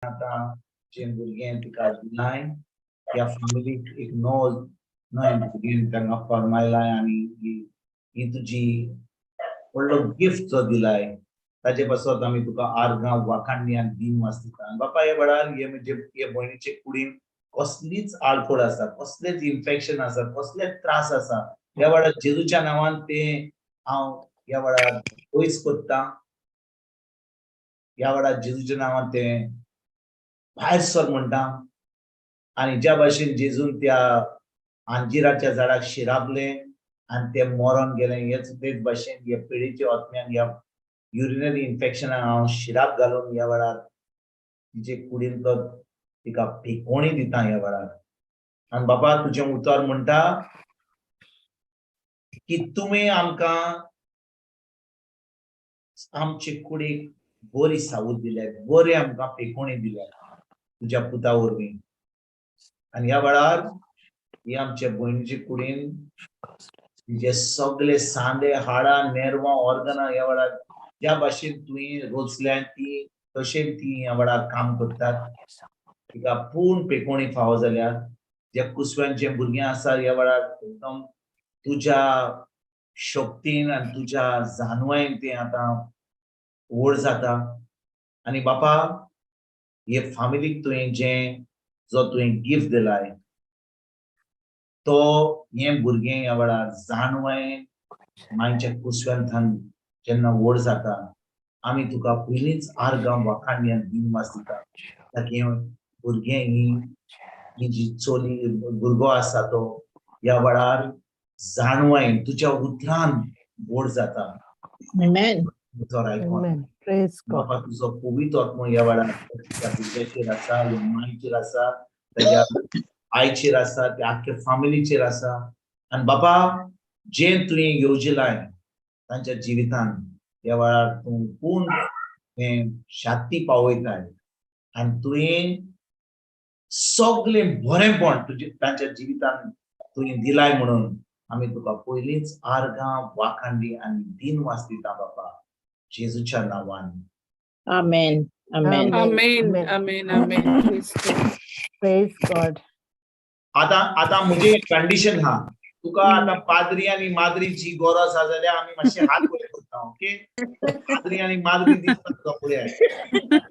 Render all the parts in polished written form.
आता जे भुरगें तिका दिलाय या फॅमिलीक एक नवे भुरगें तांकां फर्मायलाय आनी ही तुजी व्हडलो गिफ्ट जो दिलाय ताजे पासत आमी तुका आर्गां वाखाणणी आनी दिनवास दिता. आनी बापा हे वेळार हे म्हणजे हे भयणीचे कुडीन कसलीच आडखोड आसा, कसलेच इन्फेक्शन आसा, कसलेच त्रास आसा, ह्या वेळार जेजूच्या नांवान ते हांव ह्या वेळार वयस कोत्ता. ह्या वेळार जेजूच्या नांवान ते भायर सर म्हणटा आनी ज्या भाशेन जेजून त्या अंजिराच्या झाडाक शिराबले आनी ते मरोन गेले, हेच तेच भाशेन ह्या पिडेच्या आत्म्यान ह्या युरिनरी इन्फेक्शनाक हांव शिराब घालून ह्या वेळार तिचे कुडीन तो तिका फेकोणी दिता ह्या वेळार. आनी बाबा तुजें उतर म्हणटा की तुमी आमकां आमचे कुडीक बरी सावूत दिल्यात, बरी आमकां फेकोणी दिल्यात तुज्या पुता वरवीं. आनी ह्या वेळार ही आमच्या भयणीचे कुडीन तिचे सगळे सांदे हाडां नेरवां ऑर्गनां ह्या वेळार ज्या भाशेन तुवें रोचल्यात ती तशें ती ह्या वेळार काम करतात. तिका पूर्ण पेकोणी फावो जाल्या. जे कुसव्यांचे भुरगें आसा ह्या वेळार एकदम तुज्या शक्तीन आनी तुज्या जाणवायेन ते आतां व्हड जाता. आनी बापा हे फॅमिलीक तुवें जो तुवें गिफ्ट दिलाय तो हे भुरगें ह्या वेळार जाणवायेन मायच्या कुसव्यांतल्यान जेन्ना व्हड जाता आमी तुका पयलींच आर्गां वाखाणणी आनी दिनवास दिता ताकी भुरगें ही जी चोली भुरगो आसा तो ह्या वेळार जाणवायेन तुज्या उतरान व्हड जाता. Amen. उतर आयकोन Amen. Praise God. बापा तुजो पवित्र आत्मो ह्या वेळार त्या भुरग्याचेर आसा, ह्या मांयचेर आसा, ताज्या आईचेर आसा, त्या आख्ख्या फॅमिलीचेर आसा. आनी बापा जे तुवें येवजिलाय तांच्या जिवितान ह्या वेळार तूं पूर्ण हें शांती पावयताय आनी तुवें सगळें बरेंपण तांच्या जिवितान तुवें दिलाय म्हणून आमी तुका पयलींच आर्गां वाखाणणी आनी दिनवास दिता बापा जेजूच्या नांवान. Amen. Amen. Amen. Amen. Amen. Praise God. आता म्हजे कंडिशन हा तुका आता पाद्री आनी माद्रीची गरज आसा जाल्यार आमी मातशे हात वयर करता. ओके, पाद्री आनी माद्री दिसता तुका फुडें.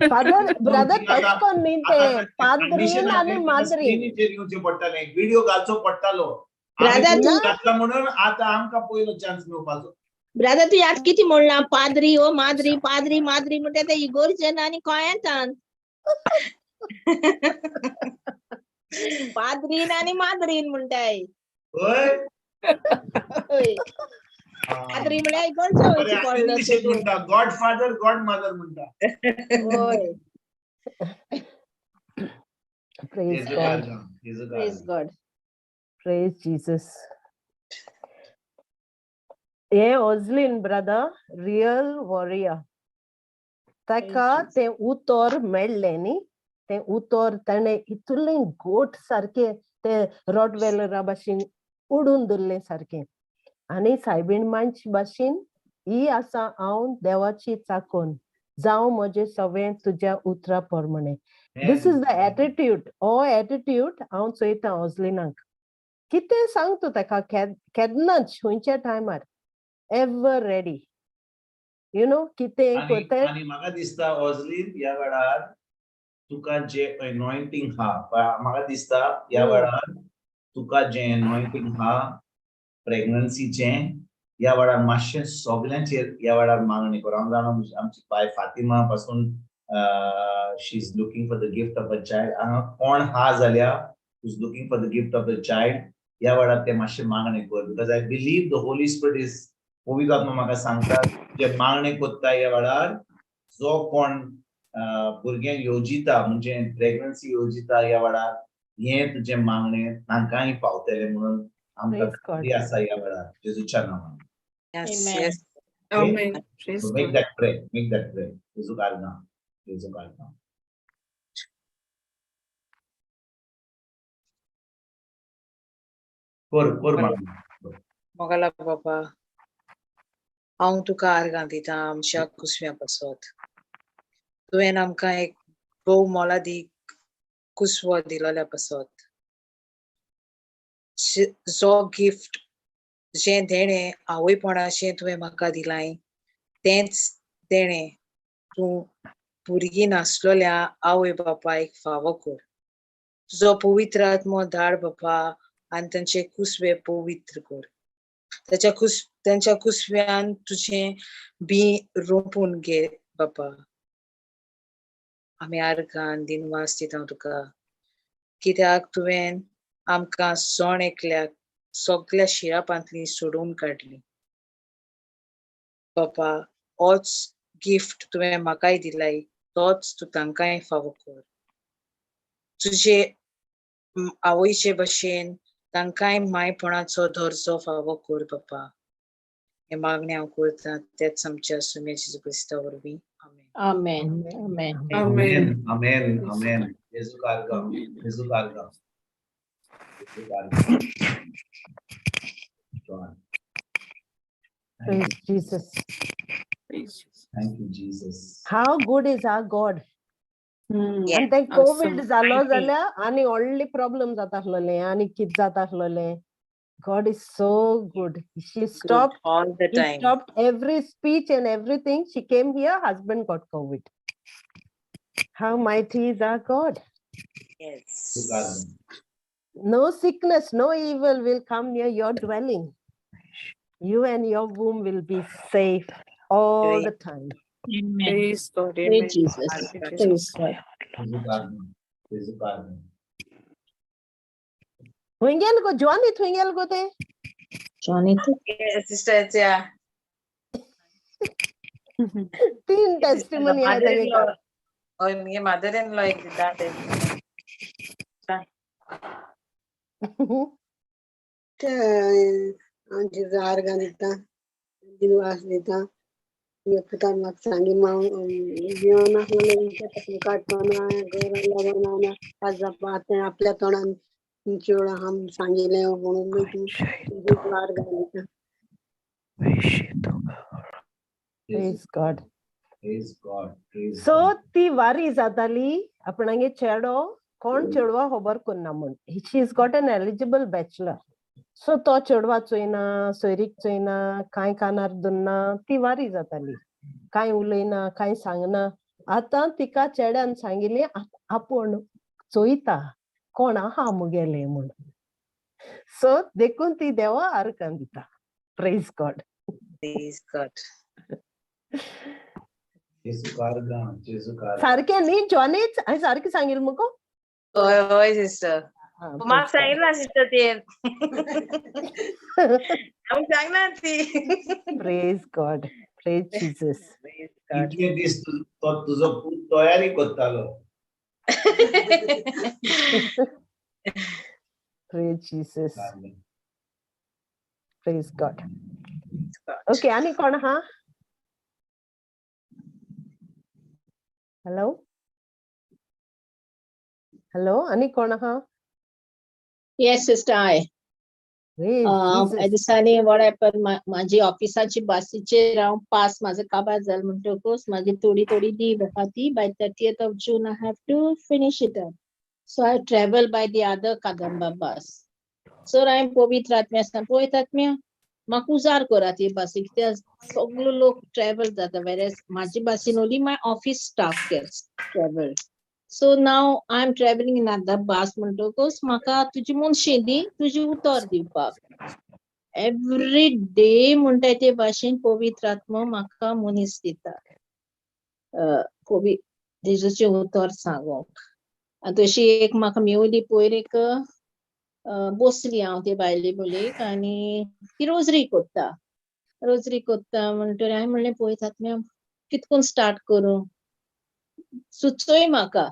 Father, brother, touch kon me te padrin ani madrin. स्क्रीनीचेर येवचें पडटलें, व्हिडिओ घालचो पडटालो. Brother, आमी तू- घातला म्हणून आता आमकां पयलो चान्स मेळपाचो. Brother, तू याद किती म्हणला पाद्री ओ माद्री पाद्री माद्री म्हणटा ते इगोर्जेन आनी गोंयांतान. पाद्रीन आनी माद्रीन म्हणटाय. होय पाद्री म्हळ्यार इगोर्जे वयची पडलो इंग्लिशीत म्हणटा गॉड फादर गॉड मदर म्हणटा. होय. Praise जेजू God. आर्गां, जेजू Praise आर्गां. God. Praise Jesus. Ye Oslin brother, real warrior. Taka te utor medle ni, te utor tane itulin goat sarke te Rottweiler bashin udun dulle sarke. Ani saibin manch bashin ही आसा हांव देवाची चाकोन जावं म्हजे सगळें तुज्या उतरा प्रमाणे. This is the attitude. Oh, attitude हांव चोयता ऑझलिनाक. कितें सांग तूं ताका केन्नाच खंयच्या टायमार एवर रेडी. यू नो कितें करता. आनी म्हाका दिसता ऑझलीन ह्या वेळार तुका जे अनॉयंटींग हा म्हाका दिसता ह्या वेळार तुका जे अनॉयंटींग हा प्रेग्नन्सीचें ह्या वेळार मातशें सगळ्यांचेर ह्या वेळार मागणी कर. हांव जाणा आमची बाय फातिमा पासून she is looking for the gift of a child. हांगा कोण हा जाल्यार is looking for the gift of the child ह्या वेळार ते मातशें मागणी कर. Because I believe the holy spirit is पवित्र आत्मा म्हाका सांगता जे मागणी कोत्ता ह्या वेळार जो कोण भुरगें येवजिता म्हणजे प्रेग्नन्सी येवजिता ह्या वेळार हे तुजे मागणे तांकांय पावतले म्हणून आमकां खात्री आसा ह्या वेळार जेजूच्या नांवान. Yes. Amen. Yes. Amen. Praise So make God. that pray. Make that pray. जेजू आर्गां, जेजू आर्गां. कर मागणी. मोगला बाबा हांव तुका आर्गां दिता आमच्या कुसव्या पासत. तुवें आमकां एक भोव मोलादीक कुसवो दिलोल्या पासत जो गिफ्ट जे देणे आवयपणाचें तुवें म्हाका दिलाय तेंच देणे तूं भुरगीं नासलोल्या आवय बापायक फावो कर. तुजो पवित्र आत्मो धाड बापा आनी तांचे कुसवे पवित्र कर. त्यांच्या कुसव्यान तुझें बी रोंपून घे बापा. आमी आर्गान दिनवास दिता तुका कित्याक तुवें आमकां सोण एकल्याक सगळ्या शिरापांतली सोडून काडली बापा. होच गिफ्ट तुवें म्हाकाय दिलाय तोच तूं तांकांय फावो कर. तुजे आवयचे भशेन तांकांय मायपणाचो दर्जो फावो कर बापा. हे मागणें हांव करतां तेच आमच्या सुमे जेजू क्रिस्ता वरवीं. आमेन. Amen. Amen. Amen. Amen. Amen. Yesu karga. Yesu karga. Yesu karga. God. Praise Jesus. Thank you, Jesus. How good is our God? Yeah, आणि ते कोविड awesome. जालो जाल्यार आनी व्हडले प्रॉब्लेम जाता आसलोले आनी कितें जाता आसलोले. God is so good. She Good stopped. all the He time. stopped every speech and everything. She came here. Husband got COVID. How mighty is our God? Yes. Yesu karga. No sickness, no evil will come near your dwelling. You and your womb will be safe all the time. Amen. Praise God. Praise Amen. Jesus. Hallelujah. Praise God. Yesu karga. Yesu karga. Twingel go, Johnny Twingel go there. Johnny, Yeah, sister, yeah. Teen testimony hai tage Mother-in-law. kar. Oh, my mother-in-law did that. आमची आर्गां दिता दिनवास दिता पुता म्हाका सांगी जिवन आसलें काडटना घरा लागना आतां आपल्या तोंडान चेडूं आम सांगिल्लें म्हणून तूं आर्गां दिता. Praise God. Praise God. Praise So God. ती वारी जाताली आपणागे चेडो कोण चेडवा खबर करना म्हण. She has got an eligible bachelor. So तो चेडवा चोयना सोयरीक चोयना कांय कानार धरना ती वारी जाताली. कांय उलयना कांय सांगना. आतां तिका चेड्यान सांगिल्लें आपूण चोयता कोण आहा मुगेलें म्हण. सो देखून ती देवा आर्गां दिता. Praise God. Praise God. Yesu karga. Yesu karga. सारकें न्ही जॉनीच हांवें सारकें सांगिल्लें मुगो. होय sister. Ah, म्हाका praise God. सांगितलं sister ते. हांव सांगना ती. Praise God. Praise Jesus. Praise God. इतले दीस तो तुजो पूत तयारी करतालो. Praise Jesus. Amen. Praise God. Praise God. Okay, आणि कोण हा? Hello? Hello, आणि कोण हा? yes, sister, I. Praise Jesus. दिसांनी what happened, माझी ऑफिसाची बसीचेर हांव पास माझं काबार जालें म्हणटकूच माझी थोडी लीव आहा ती by 30th of June I have to finish it up. So I travel by the other Kadamba bus. So हांवें पवित्र आत्म्या पवित्र आत्म्या म्हाका उजार करा ती बसी कित्याक सगळो लोक ट्रॅव्हल जाता whereas माझी बसीन only my office staff gets travel. So now I'm traveling in another bus म्हणटकूच म्हाका तुजी मुनशी दी तुजी उतर दिवपाक. Every day म्हणटा ते भाशेन पवित्र आत्मा म्हाका मनीस दिता. जेजूचे उतर सांगूंक. आनी तशी एक म्हाका मेवली पयर एक बसली हांव ते बायले बोलेक आनी ती रोजरी कोत्ता म्हणटरी हांवें म्हणलें पळयत आत्म्या कितकून स्टार्ट करूं सुचोय म्हाका.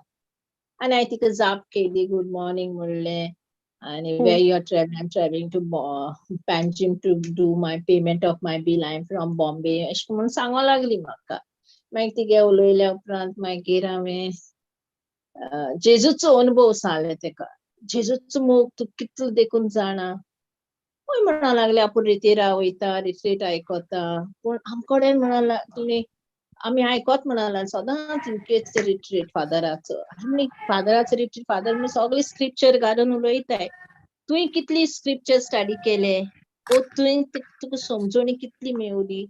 आनी हांवें तिका जाप केली गूड मॉर्निंग म्हणलें आनी where you are travelling. I'm traveling to Panjim to do my payment of my bill. I'm from Bombay. अशें म्हणून सांगो लागली म्हाका. मागीर तिगे उलयल्या उपरांत मागीर हांवें जेजूचो अनुभव सांगलें तेका. जेजूचो मोग तूं कितलो देखून जाणा. हय म्हणा लागले आपूण रितीरा वयता रिट्रीट आयकोता पूण आमकोडेन म्हणा लागली आम्ही आयकोत म्हणाला सदांच युकेचे रिट्रीट फादराचो आमी फादराचो रिट्रीट फादर म्हण सगळे स्क्रिप्चर घालून उलयताय तुवें कितली स्क्रिप्चर स्टडी केले ओ तुवें तुका समजणी कितली मेळली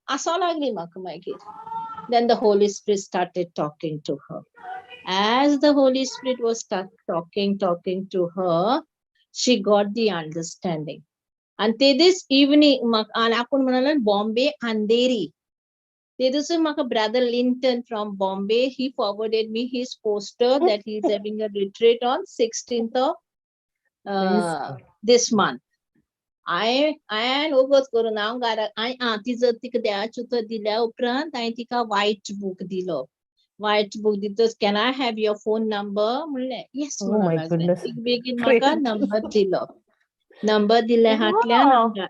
आसो लागली म्हाका मागीर then the Holy Spirit started talking to her. As the Holy Spirit was talking to her, she got the understanding. And this evening, आपण म्हणाला Bombay अंधेरी. ते दिवशी म्हाका brother Linton from Bombay, he forwarded me his poster that he is having a retreat on 16th of this month. I उगच करून हांव घरा तिजो तिका देवाचो उतर दिल्या उपरांत हांवें तिका व्हाईट बूक दिलो व्हाईट बूक दितच can I have your phone number म्हणलें येस म्हणून बेगीन म्हाका नंबर दिलो नंबर दिल्या हाटल्यान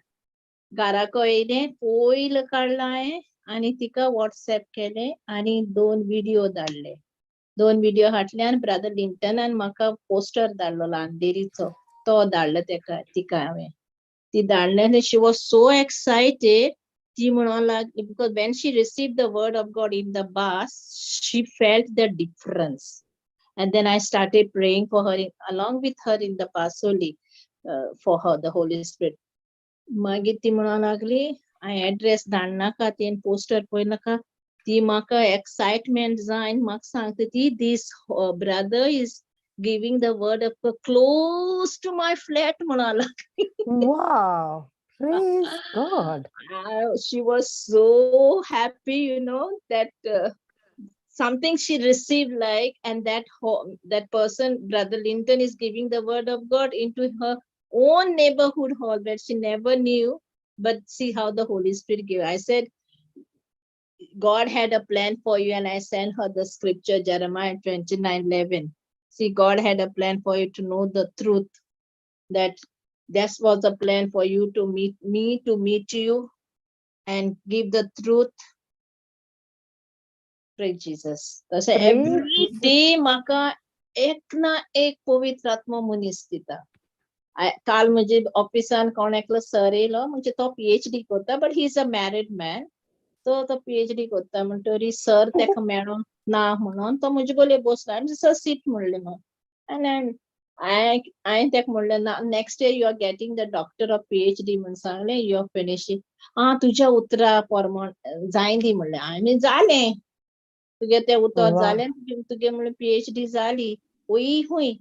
घराको येयलें पयलीं काडलो हांवें आनी तिका व्हॉट्सएप केलें आनी 2 व्हिडिओ धाडले 2 व्हिडिओ हाटल्यान ब्रदर लिंटनान म्हाका पोस्टर धाडलो अंधेरीचो तो धाडलो तिका हांवें ती धाडलें she was so excited ती म्हणून लागली because when she received the word of God in the bus she felt the difference and then I started praying for her along with her in the bus only for her the Holy Spirit मागीर ती म्हणून लागली हांवें address धाडनाका तेन poster पळयनाका ती म्हाका excitement जायन म्हाका सांगता ती this brother is giving the word of God close to my flat म्हणून लागली Wow, praise God. She was so happy you know that something she received like and that person brother Linton is giving the word of God into her own neighborhood hall that she never knew but see how the Holy Spirit gave I said God had a plan for you and I sent her the scripture Jeremiah 29:11 see God had a plan for you to know the truth that was a plan for you to meet me to meet you and give the truth praise Jesus तसे every day म्हाका एक ना एक पवित्र आत्मा मनीस दिता काल म्हणजे ऑफिसान कोण एकलो सर येयलो म्हणजे तो PhD करता but he is a married man तो PhD करता म्हणटरी सर तेका मेळो ना म्हणून तो म्हजे बोले बसला सर सीट म्हणले न्हू हांवें तेका म्हणलें ना next year you are getting the doctor of PhD म्हणून सांगलें यू आर फिनिशिंग तुज्या उतरा परमोण जाय दी म्हणलें हांवें जालें तुगे तें उतर जालें तुगे म्हणलें PhD जाली खूंय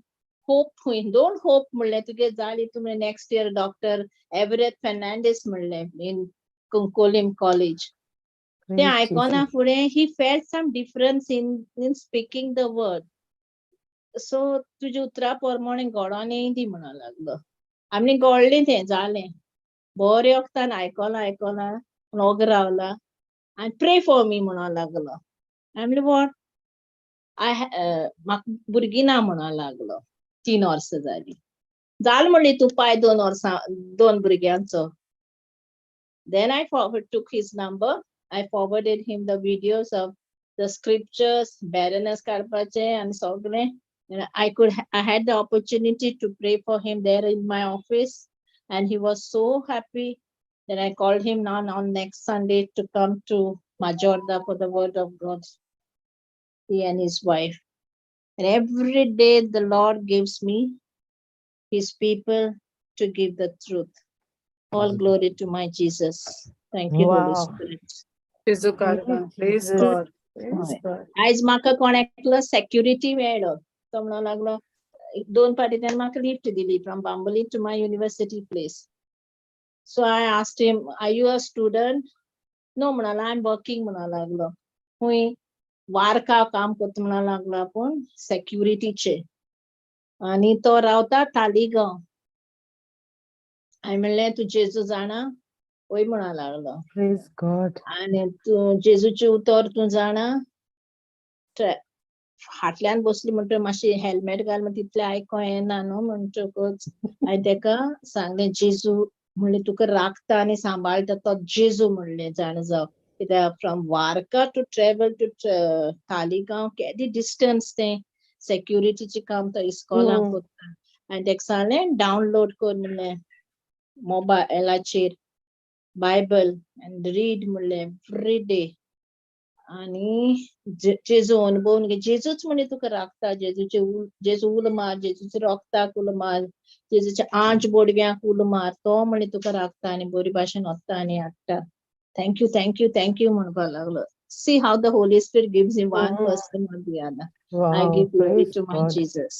होप खूंय डोंट होप म्हणलें तुगे जाली तुमी next year doctor Everett Fernandes म्हणलें इन कोलिम कॉलेज तें आयकोना फुडें he felt some difference in speaking the word so तुजे उतरा प्रमाणे घडोन येय दी म्हणून लागलो आमी घडलें तें जालें बरें वखदान आयकोला नोग रावला आनी प्रे फॉर मी म्हणून लागलो आय म्हणलें वॉट म्हाका भुरगीं ना म्हणून लागलो 3 वर्सां जाली म्हणली तूं पाय 2 वर्सां 2 भुरग्यांचो then I took his number I forwarded him the videos of the scriptures baroness karpache and sogle I had the opportunity to pray for him there in my office and he was so happy that I called him now on next Sunday to come to Majorda for the word of God he and his wife and every day the Lord gives me his people to give the truth all glory to my Jesus thank you Holy Spirit Praise God. आज म्हाका कोण एकलो security मेळ्ळो तो म्हणून लागलो 2 फाटी त्यान म्हाका लिफ्ट दिली from Bambolim to my university place so I asked him are you a student no म्हणाला आय एम वर्किंग म्हणून लागलो खूंय वारका काम करता म्हणून लागलो आपूण सेक्युरिटीचे आनी तो रावता तालिगांव हांवें म्हणलें तूं जेजू जाणा वय म्हणून लागलो Praise God. आनी तूं जेजूचे उतर तूं जाणा फाटल्यान बसली म्हणटा मातशी हेल्मेट घाल म्हण तितलें आयको येना न्हू म्हणटकच हांवें तेका सांगलें जेजू म्हणलें तुका राखता आनी सांबाळटा तो जेजू म्हणलें जाण जावं कित्याक from Varca to travel to Taleigao केदी डिस्टन्स तें सेक्युरिटीचें काम तो इस्कॉलान करता हांवें तेका सांगलें डावनलोड कर म्हणलें मोबायलाचेर बायबल एंड रीड म्हणलें एवरी डे आणि जेजू अनुभवून घे. जेजूच म्हणे तुका राखता. जेजू उल मार, जेजूच्या रोगताक उल मार, जेजूच्या आंच बोडव्यांक उल मार, तो म्हणे तुका राखता आणि बरी भाशेन वता आणि हाडटा. थँक यू म्हणपाक लागलो. See how the Holy Spirit gives him one person or the other. I Wow, give glory praise to my God. Jesus.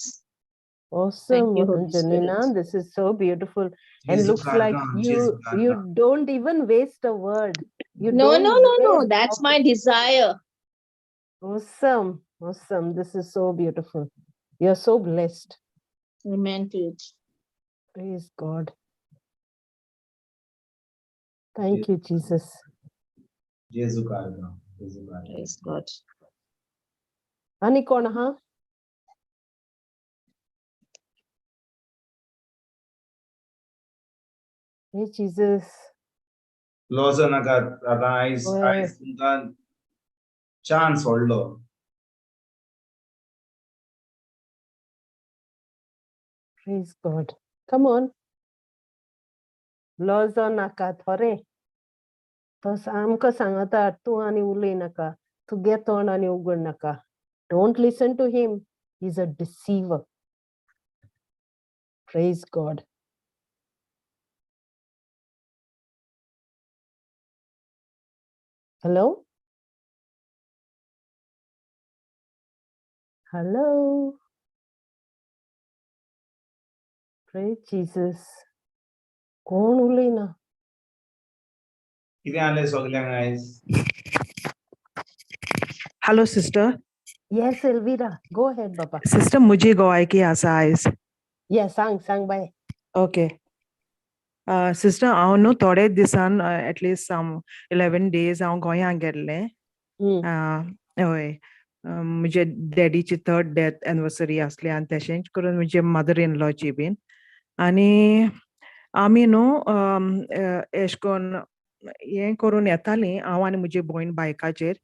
Awesome, you, Holy Angelina. Spirit. This is so beautiful. And Jesus looks like Kargam, you Jesus Kargam. you don't even waste a word. You No, don't no. waste That's my opportunity. desire. Awesome. Awesome. This is so beautiful. You're so blessed. Amen to it. Praise God. Thank you, Jesus. Jesus Kargam, Jesus Kargam. Praise God. आणि कोण हा? Hey, Jesus. Lozo naका आता आयज होय. तुमकां chance व्हडलो. Praise God. Come on. लॉजो नाका थोरे. तो आमकां सांगता तूं आनी उलय नाका. तुगे तोंड आनी उगड नाका. Don't listen to him. He's a deceiver. Praise God. Hello? Hello? Praise Jesus. कोण उलयना? कितें जालें सगल्यांक आयज? Hello sister. Yes, Elvira. Go ahead, Baba. Sister मुझे गोवायकी आसा आयज. Yes, सांग बाय. ओके. सिस्टर हांव न्हू थोडे दिसान एटलीस्ट 11 days हांव गोंयांत गेल्लें. हय. म्हजे डॅडीची 3rd डेथ एनिवर्सरी आसली आनी तशेंच करून म्हजे मदर इन लॉची बीन. आनी आमी न्हू एश कोन्न हें करून येतालीं हांव आनी म्हजी भयण बायकाचेर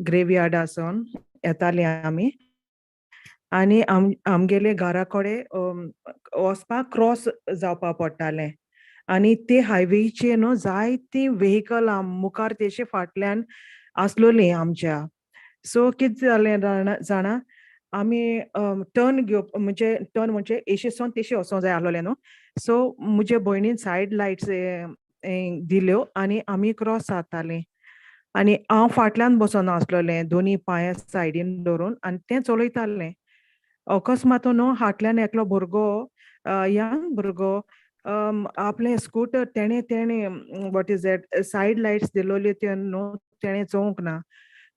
ग्रेवयार्डा सावन येतालीं आमी. आनी आमगेले घरा कडेन वचपाक क्रॉस जावपा पडटालें. आनी ते हायवेचेर न्हू जायतीं व्हेकल मुखार तेचे फाटल्यान आसलोलीं आमच्या. सो कितें जालें जाणा आमी टर्न म्हणजे एशे सावन तेशे वचों जाय आसलोलें न्हू. सो म्हजे भयणीन सायड लायट्स दिल्यो आनी आमी क्रॉस जातालीं. आनी हांव फाटल्यान बसोन आसलोलें दोनी पांयां सायडीन दवरून आनी तें चलयतालें. अकस्मात न्हू फाटल्यान एकलो भुरगो यंग भुरगो आपलें स्कूटर तेणे what is that side lights दिलोल्यो त्यो न्हू तेणें चोवंक ना.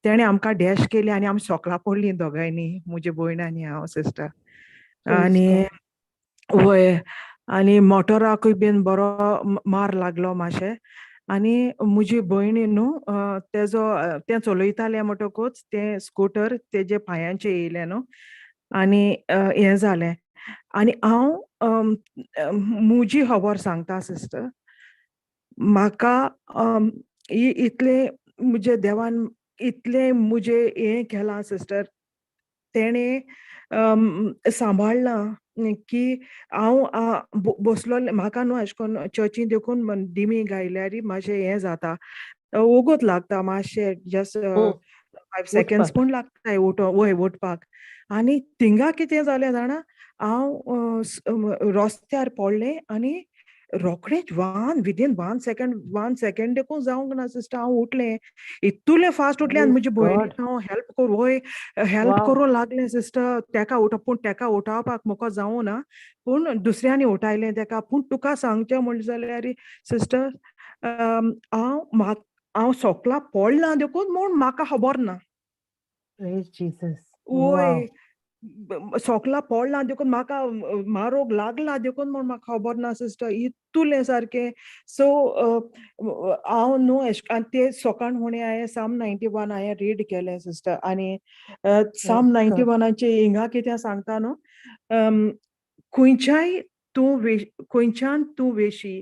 तेणें आमकां डॅश केली आनी आमी सोकलां पडलीं दोगांयनी म्हजी भयण आनी हांव सिस्टर. आनी वय आनी मोटराकूय बीन बरो मार लागलो मातशें. आनी म्हजी भयणी न्हू तें चलयतालें म्हणटकूच तें स्कूटर तेजे पांयांचेर येयलें न्हू आनी हें जालें. आनी हांव म्हजी खबर सांगता सिस्टर. म्हाका इतलें म्हजे देवान इतलें म्हजें हें केलां सिस्टर. तेणें सांबाळलां की हांव बसलोलें. म्हाका न्हू अशें करून चर्चीन देखून दिमी गायल्यार मातशें हें जाता, ओगूत लागता मातशें जस्ट 5 seconds पूण लागताय वय उठपाक. आनी थिंगा कितें जालें जाणा हांव रस्त्यार पडलें आनी रोखडेंच विदीन 1 second देखून जावंक ना सिस्टर. हांव उठलें इतुलें फास्ट उठलें आनी म्हजी भयणीक हांव हेल्प करूं लागलें सिस्टर. तेका उठावपाक म्हाका जावं ना पूण दुसऱ्यांनी उठयलें तेका. पूण तुका सांगचें म्हणलें जाल्यार सिस्टर हांव सोकलां पडलां देखून म्हूण म्हाका खबर ना. वय सोकलां पडलां देखून म्हाका मारोग लागला देखून म्हूण म्हाका खबर ना सिस्टर. इतुलें सारकें. सो हांव न्हू आनी ते सोकाण फुडें हांवें Psalm 91 हांवें रीड केलें सिस्टर. आनी Psalm 91चे हिंगा कितें सांगता न्हू खंयच्यान तूं वेशी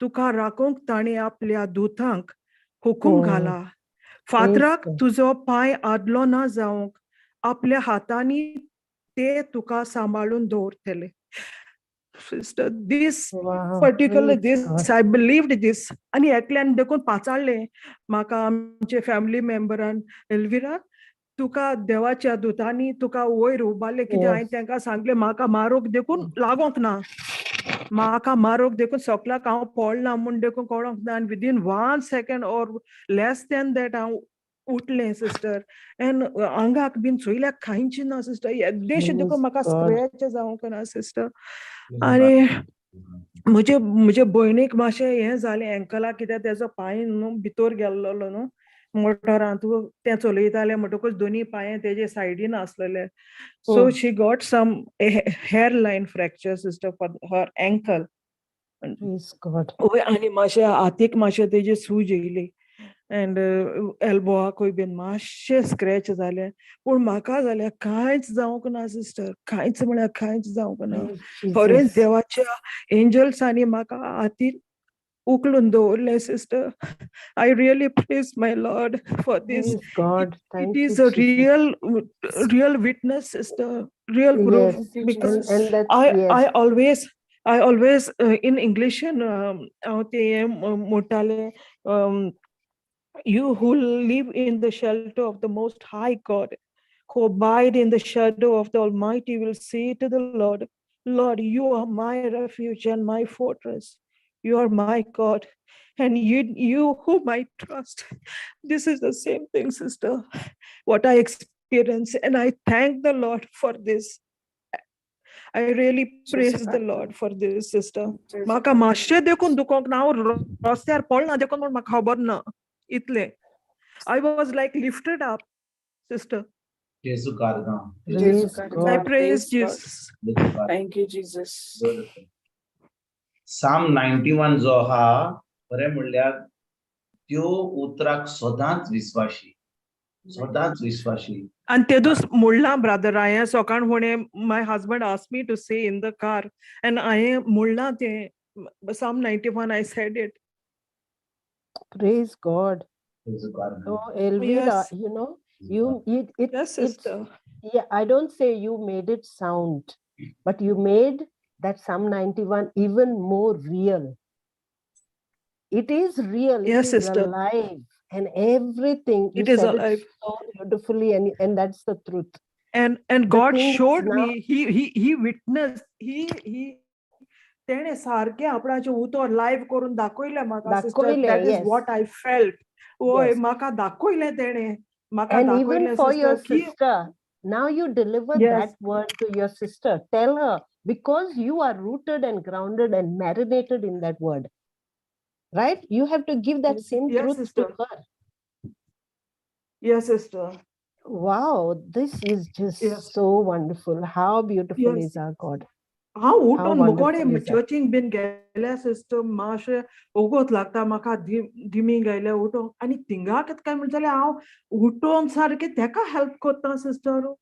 तुका राखूंक ताणें आपल्या दुतांक हुकूम घाला. फातराक तुजो पांय आदलो ना जावंक आपल्या हातांनी ते तुका सांबाळून दवरतले. sister, this Wow, particular praise this, God. I believed this. आणि एकल्यान देखून पाचाळले म्हाका आमचे फॅमिली मेंबरान, एल्विरा तुका देवाच्या दुतांनी तुका वयर उबारले कितें हांवें तांकां सांगलें म्हाका मारूंक देखून लागोंक ना. म्हाका मारूंक देखून सोकलाक हांव पडना म्हूण देखून कळोंक ना. आनी within 1 second or less than that हांव उठलें सिस्टर. एन आंगाक बीन चोयल्याक खायची ना सिस्टर. येद्देशें देखून म्हाका Praise God. स्क्रॅच जावंक ना सिस्टर. आनी म्हजे भयणीक मातशें हें जालें एंकलाक, कित्याक तेजो पांय न्हू भितर गेल्लो न्हू मोटरांत तें चलयतालें म्हणटकूच दोनी पांय तेजे सायडीन आसलेले. So she got some hair line fracture sister for her ankle. Praise God. आनी मातशें हातीक मातशें तेजी सूज येयली. एंड एल्बोआकूय बीन मातशें स्क्रॅच जालें. पूण म्हाका जाल्यार कांयच जावंक ना सिस्टर. कांयच म्हळ्यार कांयच जावंक ना. Praise खरेंच Jesus. देवाच्या एंजल्सांनी म्हाका हातीन उखलून दवरलें sister. I really praise my Lord for this. Praise God. It Thank is you, a Jesus. real witness, sister, real proof. Yes, Because and that's I yes. always in English ते मोटाले you who live in the shelter of the Most High God, who abide in the shadow of the Almighty, will say to the Lord, Lord, you are my refuge and my fortress. You are my God, and you whom I trust. This is the same thing, sister, what I experience, and I thank the Lord for this. I really praise the Lord for this, sister. म्हाका मातशें देखून दुखोंक ना. हांव रस्त्यार पडना देखून म्हूण म्हाका खबर ना. इतलें. I was like lifted up, sister. जेसू कारगां. Praise I God. praise Jesus. Thank you, Jesus. Psalm 91 जो हा खरें म्हणल्यार त्यो उतराक सदांच विश्वासी. सदांच विश्वासी. And तेदूस मुळ्ळां brother हांवें सकाळ फुडें my husband asked me to say in the car, and हांवें मुळ्ळां तें Psalm 91 I said it. Praise God. जेसू कारगां. Oh, Elvira, Yes. you know, it's Yes, sister. yeah, I don't say you made it sound, but you made that Psalm 91 even more real. It is real. Yes, it is sister. alive, and everything you It is said alive. it so beautifully, and that's the truth. And The God thing is showed now- me, he witnessed, he तेणे सारकें आपणाचें उतर live करून दाखयलें म्हाका sister. दाखयलें, That is yes. what I felt. ओय Yes. म्हाका दाखयलें तेणें. म्हाका And even दाखयलें for your सिस्टर की sister, now you deliver Yes. that word to your sister. Tell her, because you are rooted and grounded and marinated in that word. Right? You have to give that same Yes, truth sister. to her. Yes, sister. Wow, this is just Yes. so wonderful. How beautiful Yes. is our God. हांव उठून wonderful मुकोडे is that? चर्चीक bin गेल्या sister मातशें ओगोत लागता म्हाका धिमी गेले उठोंक. आनी थिंगा कितें काय म्हणटा जाल्यार हांव उठोन सारकें तेका हेल्प कोत्ता सिस्टर.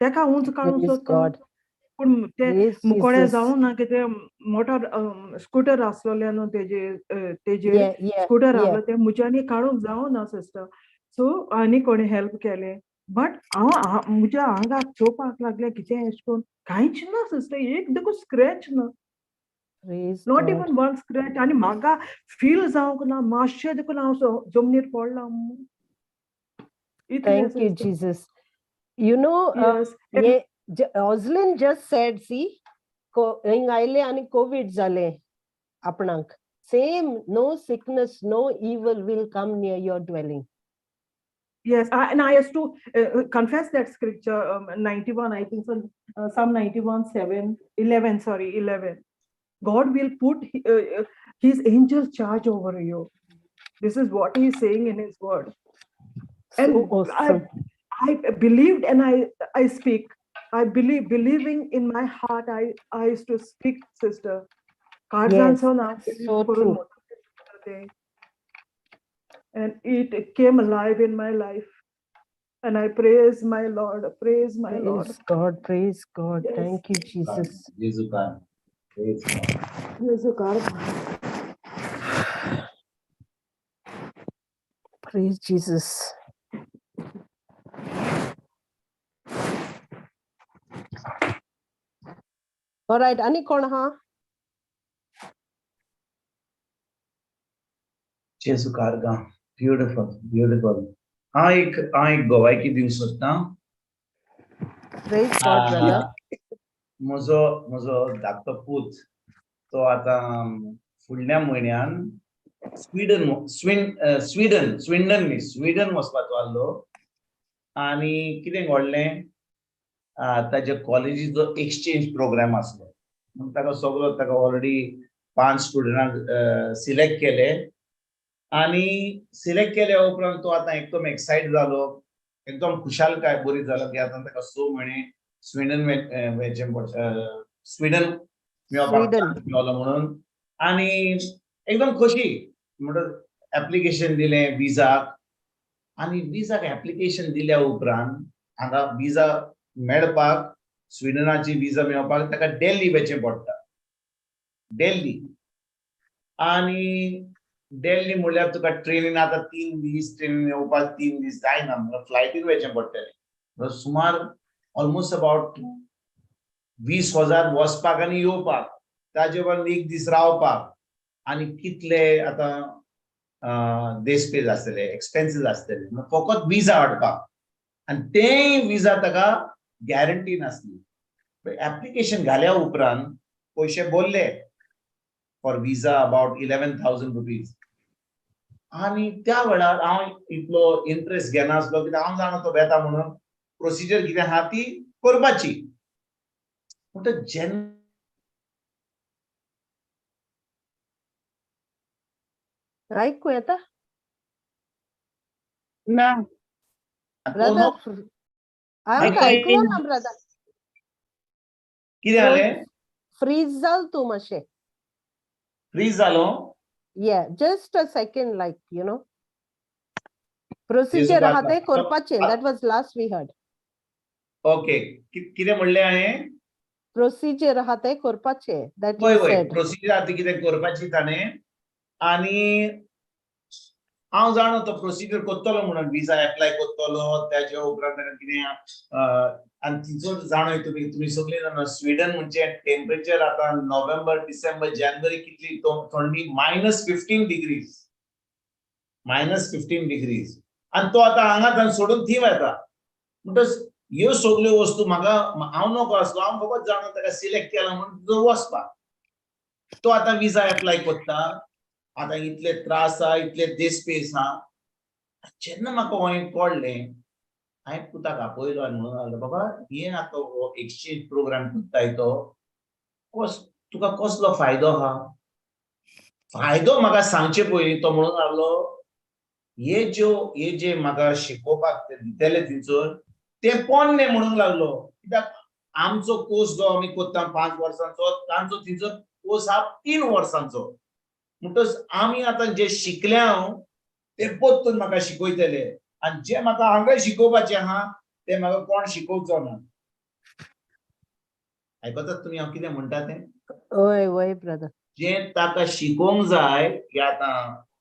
तेका उंच काडूंक Praise सोदता. God. पूण ते Praise मुकोडे Jesus. जावं ना. कितें मोटर स्कूटर आसलोले न्हू तेजेर Yeah. स्कूटर आहलो ते म्हज्यानी काडूंक जावं ना सिस्टर. सो आनी कोणी हेल्प केलें. बट हांव म्हज्या आंगाक चोवपाक लागलें कितें एशें कोन्न कांयच ना सिस्टर. एक देखून स्क्रॅच ना. Praise not God. Even one scratch. आनी म्हाका फील जावंक ना मातशें देखून हांव जमनीर पडलां. Thank you, Jesus. You know, Yes. Oslin just said, see, हिंग आयले आनी कोविड जाले आपणाक. Same, no sickness, no evil will come near your dwelling. Yes, and I have to confess that scripture, 91, I think, so, Psalm 91, 11. God will put his angel charge over you. This is what he is saying in his word. And So awesome. I believed and I speak. I believing in my heart, I used to speak, sister. Yes, so true. And it came alive in my life. And I praise my Lord. Praise my Lord. Praise God. Praise God. Yes. Thank you, Jesus. जेसू कारगां. Praise God. Praise God. Praise Jesus. All right, Ani kona ha? जेसू Karga beautiful हांव एक गोवायकी दिवंक सोदतां Praise God, brother. म्हजो धाकटो पूत तो आता फुडल्या म्हयन्यान स्वीडन वचपाचो आसलो आनी कितें घडलें ताच्या कॉलेजीचो एक्सचेंज प्रोग्राम आसलो म्हूण ताका ऑलरेडी 5 स्टुडंटांक सिलेक्ट केले आनी सिलेक्ट केल्या उपरांत तो आतां एकदम एक्सायट जालो एकदम खुशालकाय बरी जालो की आतां ताका 6 म्हयने स्वीडन वचचें पडटा स्वीडन मेळपाक चान्स मेळलो म्हणून आनी एकदम खोशी म्हणटच एप्लिकेशन दिलें विजाक आनी विजाक एप्लिकेशन दिल्या उपरांत हांगा विजा मेळपाक स्वीडनाची विजा मेळपाक ताका दिल्ली वचचें पडटा दिल्ली आनी दिल्ली म्हणल्यार तुका ट्रेनीन आतां 3 दीस ट्रेनीन येवपाक 3 दीस जायना म्हणून फ्लायटीन वचचें पडटलें सुमार ऑलमोस्ट अबाउट 20,000 वचपाक आनी येवपाक ताजे उपरांत 1 दीस रावपाक आनी कितले आतां देस्पेज आसतले एक्सपेन्सीस आसतले फकत विजा हाडपाक आनी तेय विजा ताका गॅरंटी नासली एप्लिकेशन घाल्या उपरांत पयशे भरले फॉर विजा अबाउट 11,000 रुपीज आनी त्या वेळार हांव इतलो इंटरेस्ट घेनासलो कित्याक हांव जाणा तो बेता म्हणून प्रोसिजर कितें आहा ती करपाची पूण जेन्ना ऐकू येता ना ब्रदर आमकां आयकलो ना ब्रदर कितें जालें फ्रीज जाल तूं मातशें फ्रीज जालो just a second like you know procedure आहा तें करपाचें that was last we heard okay कितें म्हणलें हांवें प्रोसिजर आहा तें करपाचें दॅट वय यू वय सेड प्रोसिजर आतां कितें करपाची ताणें आनी हांव जाणो तो प्रोसिजर करतलो म्हणून विजा एप्लाय करतलो त्याच्या उपरांत ताका कितें आनी तिचो जाणो तुमी सगळीं जाणा स्वीडन म्हणजे टेम्परेचर आतां नोव्हेंबर डिसेंबर जानेवारी कितली थंडी -15 डिग्रीज आनी तो आतां हांगा सोडून थंय वता म्हणटच ह्यो सगळ्यो वस्तू म्हाका हांव नोको आसलो हांव फकत जाणो ताका सिलेक्ट केला म्हणून थंय वचपाक तो आतां विजा एप्लाय करता आतां इतले त्रास आहा इतले देस्पेस आहा जेन्ना म्हाका हें कळ्ळें हांवें पुताक आपयलो आनी म्हणून लागलो बाबा हे आतां हो एक्सचेंज प्रोग्राम करताय तो तुका कसलो फायदो आहा फायदो म्हाका सांगचे पयलीं तो म्हणून लागलो हे जे म्हाका शिकोवपाक दितले थंयसर ते पोन्ने म्हणूंक लागलो कित्याक आमचो कोर्स जो आमी करता 5 वर्सांचो तांचो थंयसर कोर्स आहा 3 वर्सांचो म्हणटच आमी आतां जे शिकले हांव ते परतून म्हाका शिकयतले आनी जे म्हाका हांगा शिकोवपाचे आहा ते म्हाका कोण शिकोवचो ना आयकतात तुमी हांव कितें म्हणटा तें वय वय ब्रदर जे ताका शिकोवंक जाय की आतां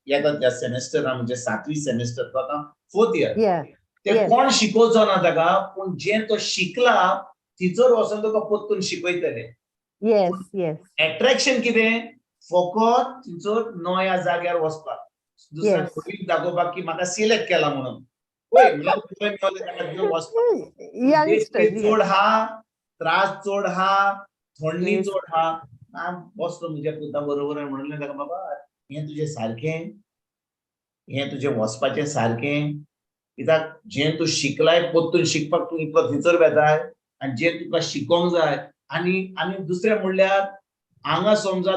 येता त्या सेमेस्टरान म्हणजे 7वी सेमेस्टर तो आतां 4th इयर ते कोण शिकोवचो ना ताका पूण जे तो शिकला तिचर वचून तुका परतून शिकयतले एट्रॅक्शन कितें फकत तिचर नव्या जाग्यार वचपाक दुसऱ्याक खोलीक दाखोवपाक की म्हाका सिलेक्ट केला म्हणून चड हा त्रास चड हा थंडी चड हा बसलो म्हज्या पुता बरोबर म्हणलें ताका बाबा हें तुजें सारकें हें तुजें वचपाचें सारकें कित्याक जें तूं शिकलाय परतून शिकपाक तूं इतलो थंयसर वेताय आनी जें तुका शिकोवंक जाय आनी दुसरें म्हणल्यार हांगा समजा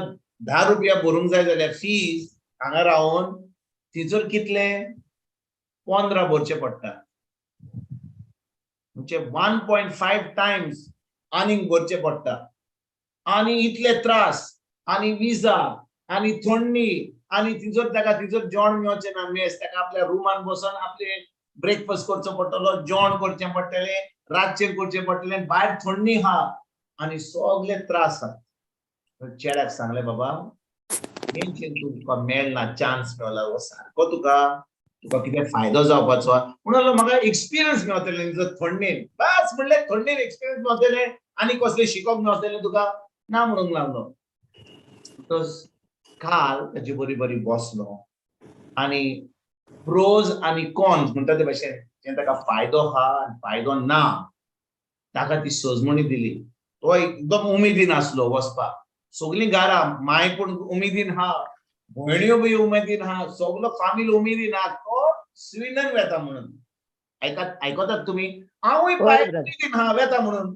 10 रुपया भरूंक जाय जाल्यार फीज हांगा रावन थंयसर कितले 15 भरचे पडटा म्हणजे 1.5 टायम्स आनीक भरचे पडटा आनी इतले त्रास आनी विजा आनी थंडी आनी थंयसर ताका थंयसर जेवण मेळचें ना मेस ताका आपल्या रुमान बसून आपले ब्रेकफास्ट करचो पडटलो जेवण करचें पडटलें रातचें करचें पडटलें भायर थंडी आहा आनी सगळे त्रास आहा चेड्याक सांगलें बाबा तेंचेर तुका मेळना चान्स मेळला सारको तुका कितें फायदो जावपाचो म्हणून म्हाका एक्सपिरियन्स मेळटले थंडेन बस म्हणलें थंडेन एक्सपिरियन्स मेळटले आनी कसलें शिकोवंक मेळटलें तुका ना म्हणूंक लागलो काल ताची बरी बरी बसलो आणि प्रोज आणि कॉन्स म्हणटा ते भाशेन जे ताका फायदो हा आनी फायदो ना ताका ती सोजमणी दिली. तो एकदम उमेदीन आसलो वचपाक. सगळीं घरा माय पण उमेदीन हा, भयण्यो बी उमेदीन हा, सगळो फामील उमेदीन हा. तो स्विडन वेता म्हणून. आयकतात तुमी? हांवूय होय brother. उमेदीन हा वेता म्हणून.